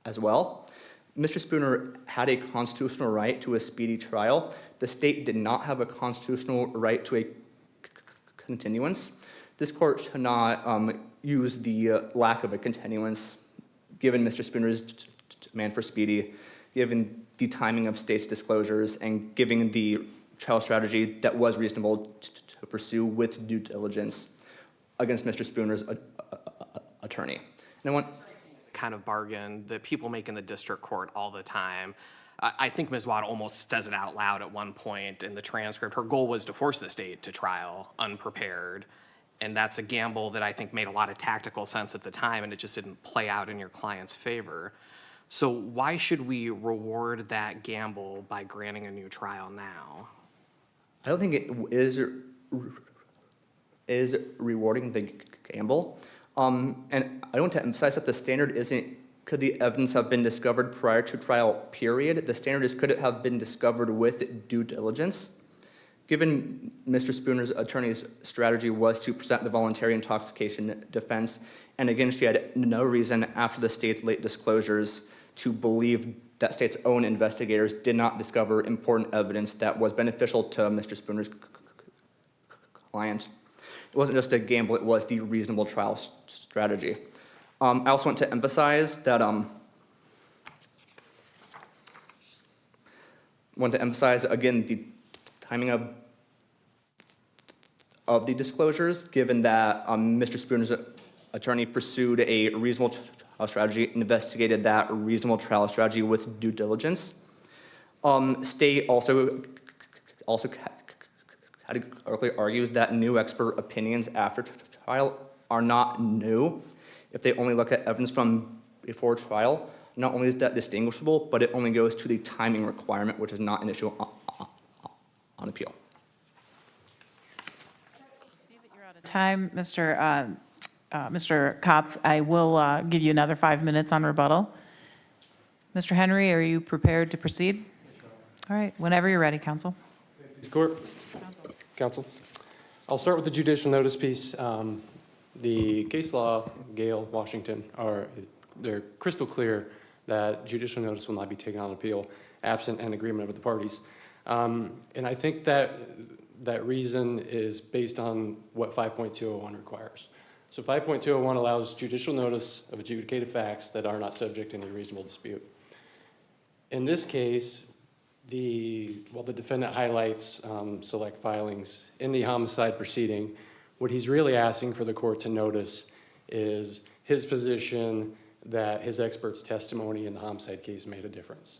as well. Mr. Spooner had a constitutional right to a speedy trial. The state did not have a constitutional right to a continuance. This court should not use the lack of a continuance, given Mr. Spooner's demand for speedy, given the timing of state's disclosures, and given the trial strategy that was reasonable to pursue with due diligence against Mr. Spooner's attorney. And I want kind of bargain that people make in the district court all the time. I think Ms. Watt almost says it out loud at one point in the transcript. Her goal was to force the state to trial unprepared. And that's a gamble that I think made a lot of tactical sense at the time, and it just didn't play out in your client's favor. So why should we reward that gamble by granting a new trial now? I don't think it is rewarding the gamble. And I want to emphasize that the standard isn't could the evidence have been discovered prior to trial, period. The standard is could it have been discovered with due diligence. Given Mr. Spooner's attorney's strategy was to present the voluntary intoxication defense, and again, she had no reason after the state's late disclosures to believe that state's own investigators did not discover important evidence that was beneficial to Mr. Spooner's client. It wasn't just a gamble, it was the reasonable trial strategy. I also want to emphasize that again the timing of the disclosures, given that Mr. Spooner's attorney pursued a reasonable trial strategy, investigated that reasonable trial strategy with due diligence. State also categorically argues that new expert opinions after trial are not new. If they only look at evidence from before trial, not only is that distinguishable, but it only goes to the timing requirement, which is not an issue on appeal. Time, Mr. Kopp, I will give you another 5 minutes on rebuttal. Mr. Henry, are you prepared to proceed? All right, whenever you're ready, counsel. Please, court. Counsel. I'll start with the judicial notice piece. The case law, Gale, Washington, they're crystal clear that judicial notice will not be taken on appeal absent an agreement of the parties. And I think that reason is based on what 5.201 requires. So 5.201 allows judicial notice of adjudicated facts that are not subject to any reasonable dispute. In this case, while the defendant highlights select filings in the homicide proceeding, what he's really asking for the court to notice is his position that his expert's testimony in the homicide case made a difference.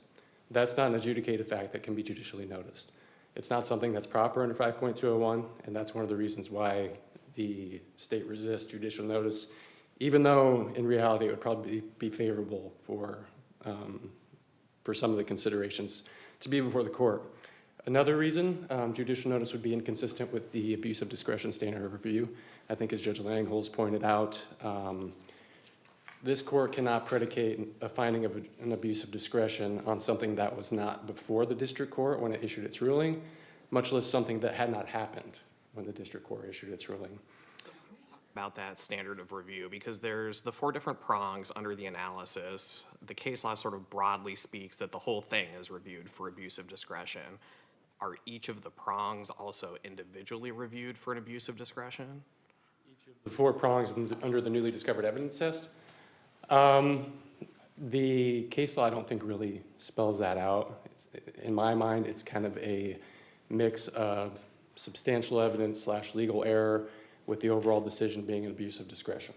That's not an adjudicated fact that can be judicially noticed. It's not something that's proper under 5.201, and that's one of the reasons why the state resists judicial notice, even though in reality it would probably be favorable for some of the considerations to be before the court. Another reason judicial notice would be inconsistent with the abuse of discretion standard of review. I think as Judge Langholz pointed out, this court cannot predicate a finding of an abuse of discretion on something that was not before the district court when it issued its ruling, much less something that had not happened when the district court issued its ruling. About that standard of review, because there's the 4 different prongs under the analysis. The case law sort of broadly speaks that the whole thing is reviewed for abuse of discretion. Are each of the prongs also individually reviewed for an abuse of discretion? The 4 prongs under the newly discovered evidence test. The case law I don't think really spells that out. In my mind, it's kind of a mix of substantial evidence / legal error with the overall decision being an abuse of discretion.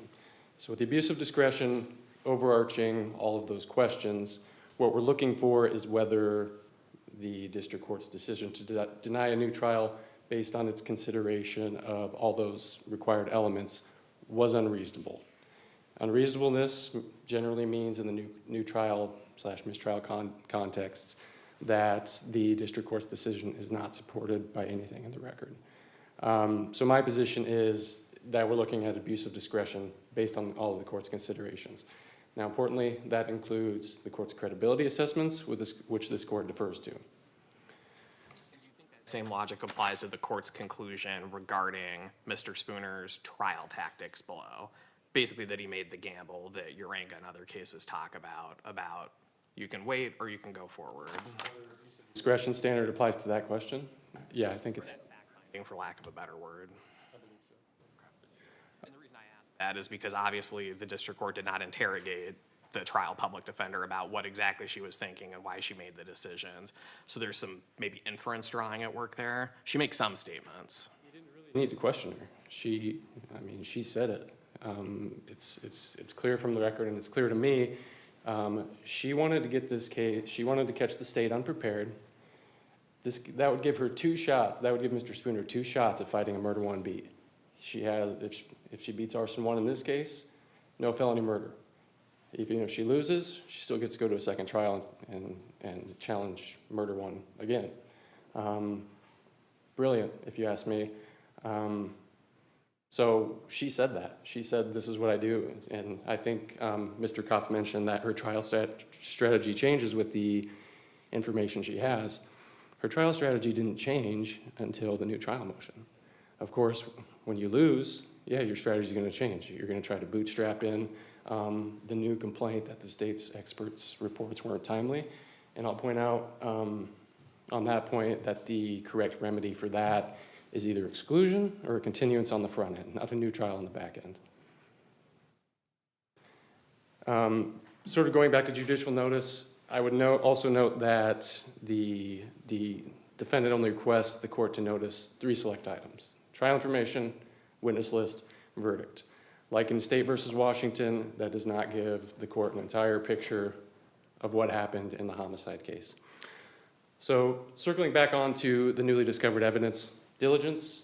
So with the abuse of discretion overarching all of those questions, what we're looking for is whether the district court's decision to deny a new trial based on its consideration of all those required elements was unreasonable. Unreasonableness generally means in the new trial / mistrial contexts that the district court's decision is not supported by anything in the record. So my position is that we're looking at abuse of discretion based on all of the court's considerations. Now, importantly, that includes the court's credibility assessments, which this court defers to. Same logic applies to the court's conclusion regarding Mr. Spooner's trial tactics below. Basically that he made the gamble that Uranga and other cases talk about you can wait or you can go forward. Discretion standard applies to that question? Yeah, I think it's... For lack of a better word. And the reason I ask that is because obviously the district court did not interrogate the trial public defender about what exactly she was thinking and why she made the decisions. So there's some maybe inference drawing at work there. She makes some statements. You didn't really need to question her. She said it. It's clear from the record, and it's clear to me. She wanted to get this case. She wanted to catch the state unprepared. That would give her 2 shots. That would give Mr. Spooner 2 shots at fighting a murder 1 beat. She had, if she beats arson 1 in this case, no felony murder. Even if she loses, she still gets to go to a second trial and challenge murder one again. Brilliant, if you ask me. So she said that. She said, this is what I do. And I think Mr. Koff mentioned that her trial strategy changes with the information she has. Her trial strategy didn't change until the new trial motion. Of course, when you lose, yeah, your strategy is going to change. You're going to try to bootstrap in the new complaint that the state's experts' reports weren't timely. And I'll point out on that point that the correct remedy for that is either exclusion or a continuance on the front end, not a new trial on the back end. Sort of going back to judicial notice, I would also note that the defendant only requests the court to notice 3 select items: trial information, witness list, verdict. Like in State versus Washington, that does not give the court an entire picture of what happened in the homicide case. So circling back onto the newly discovered evidence, diligence,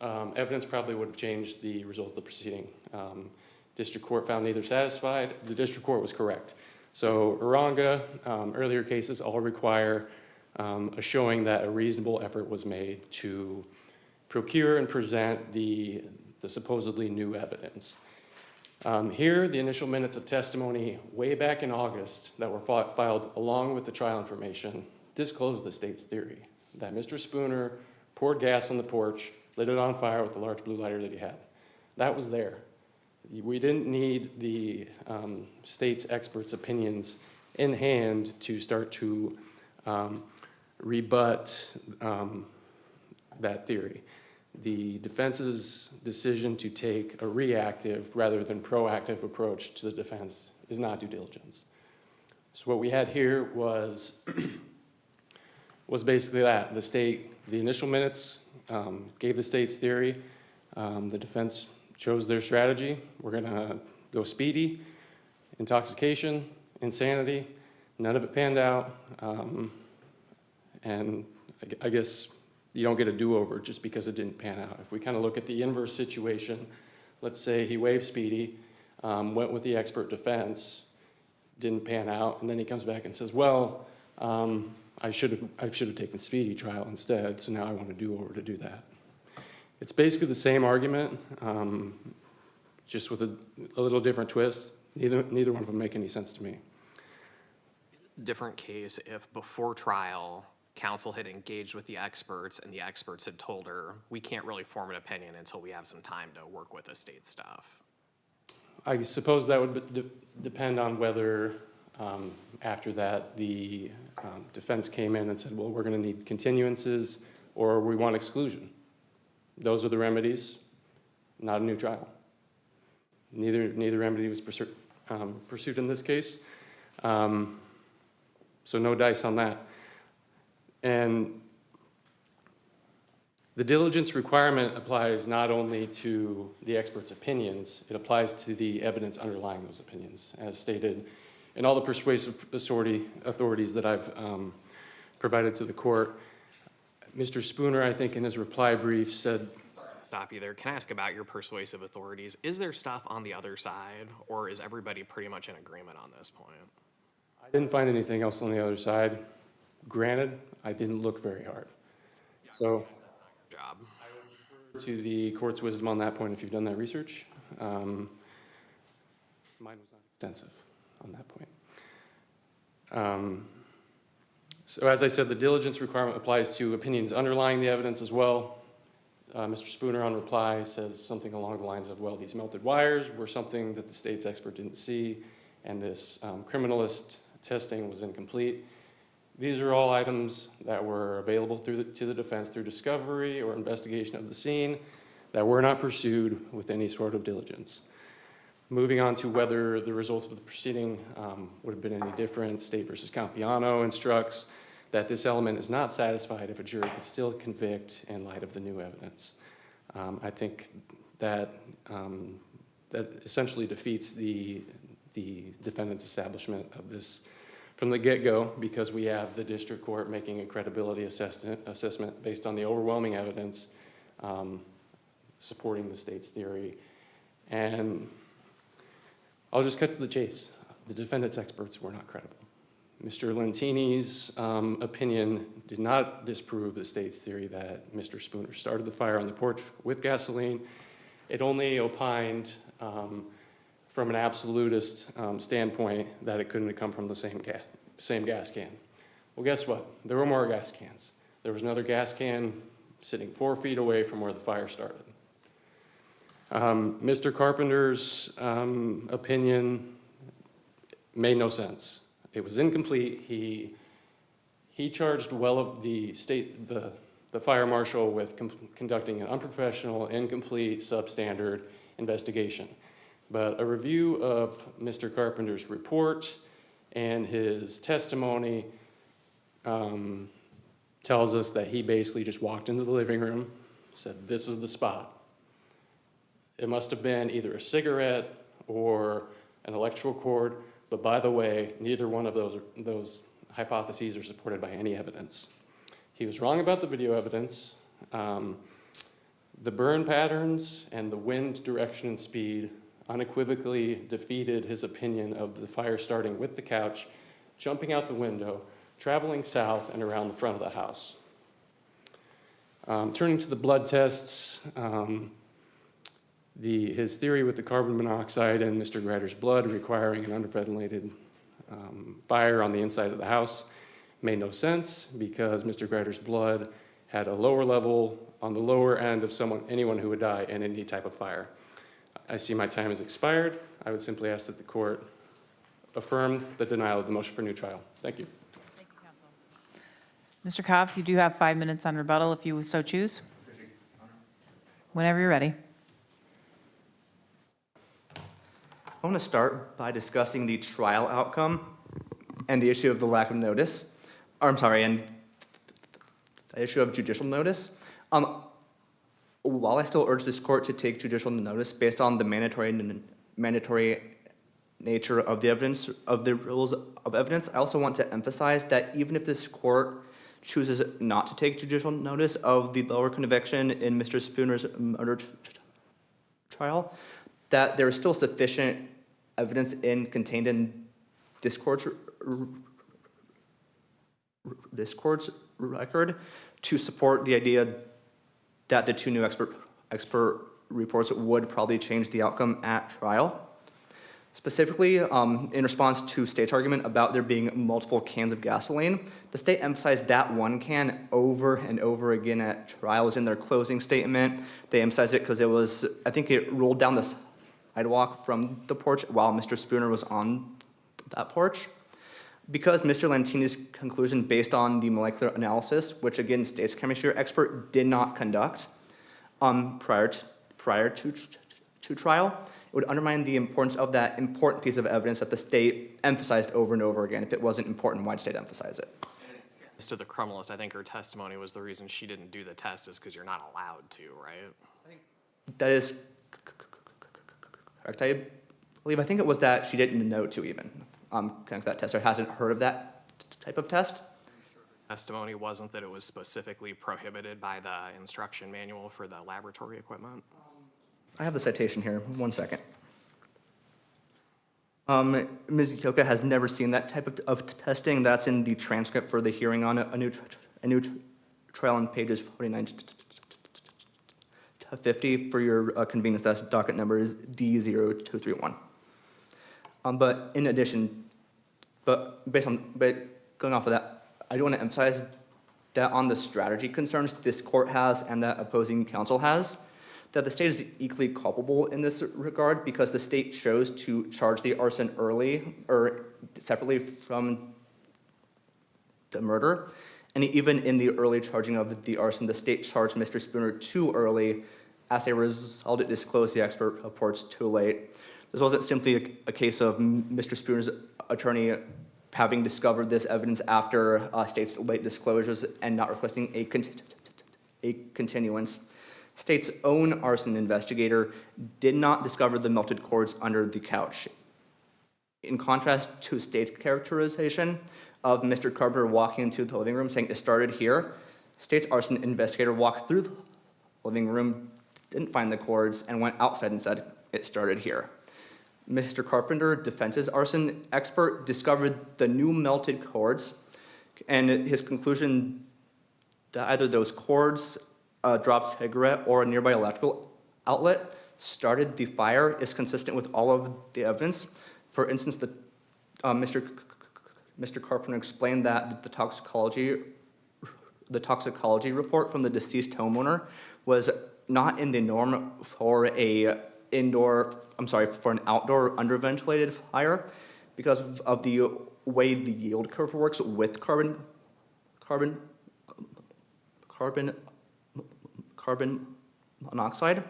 evidence probably would have changed the result of the proceeding. District court found neither satisfied. The district court was correct. So Uranga, earlier cases all require a showing that a reasonable effort was made to procure and present the supposedly new evidence. Here, the initial minutes of testimony way back in August that were filed along with the trial information disclosed the state's theory that Mr. Spooner poured gas on the porch, lit it on fire with the large blue lighter that he had. That was there. We didn't need the state's experts' opinions in hand to start to rebut that theory. The defense's decision to take a reactive rather than proactive approach to the defense is not due diligence. So what we had here was basically that. The initial minutes gave the state's theory. The defense chose their strategy. We're gonna go speedy, intoxication, insanity. None of it panned out. And I guess you don't get a do-over just because it didn't pan out. If we kind of look at the inverse situation, let's say he waived speedy, went with the expert defense, didn't pan out, and then he comes back and says, well, I should have taken speedy trial instead, so now I want a do-over to do that. It's basically the same argument, just with a little different twist. Neither one of them make any sense to me. Is this a different case if before trial, counsel had engaged with the experts and the experts had told her, we can't really form an opinion until we have some time to work with the state stuff? I suppose that would depend on whether after that the defense came in and said, well, we're going to need continuances or we want exclusion. Those are the remedies, not a new trial. Neither remedy was pursued in this case. So no dice on that. And the diligence requirement applies not only to the experts' opinions, it applies to the evidence underlying those opinions, as stated in all the persuasive authorities that I've provided to the court. Mr. Spooner, I think in his reply brief said, Sorry to stop you there. Can I ask about your persuasive authorities? Is there stuff on the other side, or is everybody pretty much in agreement on this point? I didn't find anything else on the other side. Granted, I didn't look very hard. So Job. I would refer to the court's wisdom on that point if you've done that research. Mine was not extensive on that point. So as I said, the diligence requirement applies to opinions underlying the evidence as well. Mr. Spooner on reply says something along the lines of, well, these melted wires were something that the state's expert didn't see, and this criminalist testing was incomplete. These are all items that were available to the defense through discovery or investigation of the scene that were not pursued with any sort of diligence. Moving on to whether the results of the proceeding would have been any different, State versus Campiano instructs that this element is not satisfied if a jury could still convict in light of the new evidence. I think that that essentially defeats the defendant's establishment of this from the get-go, because we have the district court making a credibility assessment based on the overwhelming evidence supporting the state's theory. And I'll just cut to the chase. the defendant's experts were not credible. Mr. Lentini's opinion did not disprove the state's theory that Mr. Spooner started the fire on the porch with gasoline. It only opined from an absolutist standpoint that it couldn't have come from the same gas can. Well, guess what? There were more gas cans. There was another gas can sitting 4 feet away from where the fire started. Mr. Carpenter's opinion made no sense. It was incomplete. He charged the fire marshal with conducting an unprofessional, incomplete, substandard investigation. But a review of Mr. Carpenter's report and his testimony tells us that he basically just walked into the living room, said, "This is the spot." It must have been either a cigarette or an electrical cord, but by the way, neither one of those hypotheses are supported by any evidence. He was wrong about the video evidence. The burn patterns and the wind direction and speed unequivocally defeated his opinion of the fire starting with the couch, jumping out the window, traveling south and around the front of the house. Turning to the blood tests, his theory with the carbon monoxide in Mr. Greider's blood requiring an underventilated fire on the inside of the house made no sense because Mr. Greider's blood had a lower level on the lower end of anyone who would die in any type of fire. I see my time has expired. I would simply ask that the court affirm the denial of the motion for new trial. Thank you. Thank you, counsel. Mr. Koff, you do have 5 minutes on rebuttal if you so choose. Whenever you're ready. I want to start by discussing the trial outcome and the issue of the lack of notice. And the issue of judicial notice. While I still urge this court to take judicial notice based on the mandatory nature of the evidence, of the rules of evidence, I also want to emphasize that even if this court chooses not to take judicial notice of the lower conviction in Mr. Spooner's murder trial, that there is still sufficient evidence contained in this court's record to support the idea that the two new expert reports would probably change the outcome at trial. Specifically, in response to state's argument about there being multiple cans of gasoline, the state emphasized that one can over and over again at trials in their closing statement. They emphasized it because I think it rolled down the sidewalk from the porch while Mr. Spooner was on that porch. Because Mr. Lentini's conclusion based on the molecular analysis, which again state's chemistry expert did not conduct prior to trial, it would undermine the importance of that important piece of evidence that the state emphasized over and over again. If it wasn't important, why'd state emphasize it? As to the criminalist, I think her testimony was the reason she didn't do the test is because you're not allowed to, right? That is correct. I think it was that she didn't know to even conduct that test or hasn't heard of that type of test. Testimony wasn't that it was specifically prohibited by the instruction manual for the laboratory equipment? I have the citation here. 1 second. Ms. Yoka has never seen that type of testing. That's in the transcript for the hearing on a new trial on pages 49 to 50. For your convenience, that's docket number is D0231. But in addition, but going off of that, I do want to emphasize that on the strategy concerns this court has and that opposing counsel has, that the state is equally culpable in this regard because the state chose to charge the arson early or separately from the murder. And even in the early charging of the arson, the state charged Mr. Spooner too early. As a result, it disclosed the expert reports too late. This wasn't simply a case of Mr. Spooner's attorney having discovered this evidence after state's late disclosures and not requesting a continuance. State's own arson investigator did not discover the melted cords under the couch. In contrast to state's characterization of Mr. Carpenter walking into the living room saying it started here, state's arson investigator walked through the living room, didn't find the cords, and went outside and said it started here. Mr. Carpenter, defense's arson expert, discovered the new melted cords, and his conclusion that either those cords, a dropped cigarette, or a nearby electrical outlet started the fire is consistent with all of the evidence. For instance, Mr. Carpenter explained that the toxicology report from the deceased homeowner was not in the norm for an outdoor underventilated fire because of the way the yield curve works with carbon monoxide.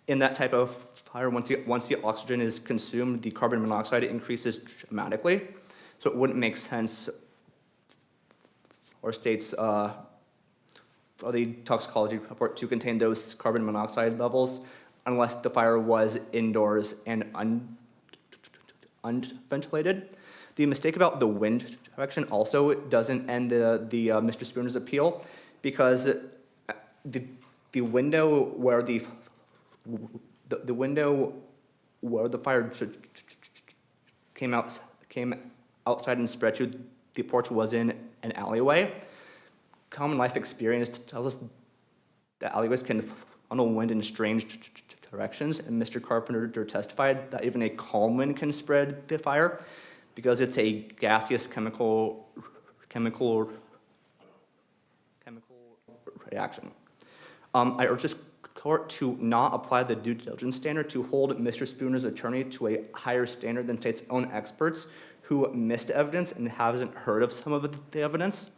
In that type of fire, once the oxygen is consumed, the carbon monoxide increases dramatically. So it wouldn't make sense or states for the toxicology report to contain those carbon monoxide levels unless the fire was indoors and unventilated. The mistake about the wind direction also doesn't end Mr. Spooner's appeal because the window where the fire came outside and spread to the porch was in an alleyway. Common life experience tells us that alleyways can funnel wind in strange directions, and Mr. Carpenter testified that even a calm wind can spread the fire because it's a gaseous chemical reaction. I urge this court to not apply the due diligence standard to hold Mr. Spooner's attorney to a higher standard than state's own experts who missed evidence and hasn't heard of some of the evidence.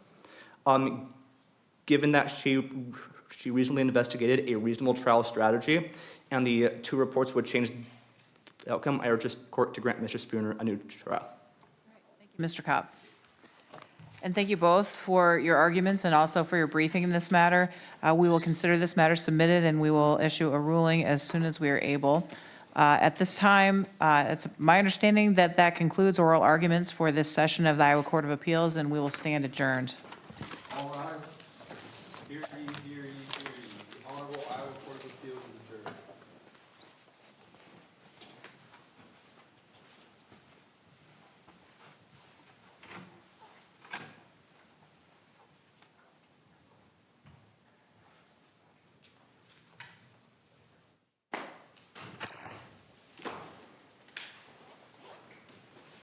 Given that she reasonably investigated a reasonable trial strategy and the two reports would change the outcome, I urge this court to grant Mr. Spooner a new trial. Thank you, Mr. Kopp. And thank you both for your arguments and also for your briefing in this matter. We will consider this matter submitted and we will issue a ruling as soon as we are able. At this time, it's my understanding that that concludes oral arguments for this session of the Iowa Court of Appeals, and we will stand adjourned. All rise.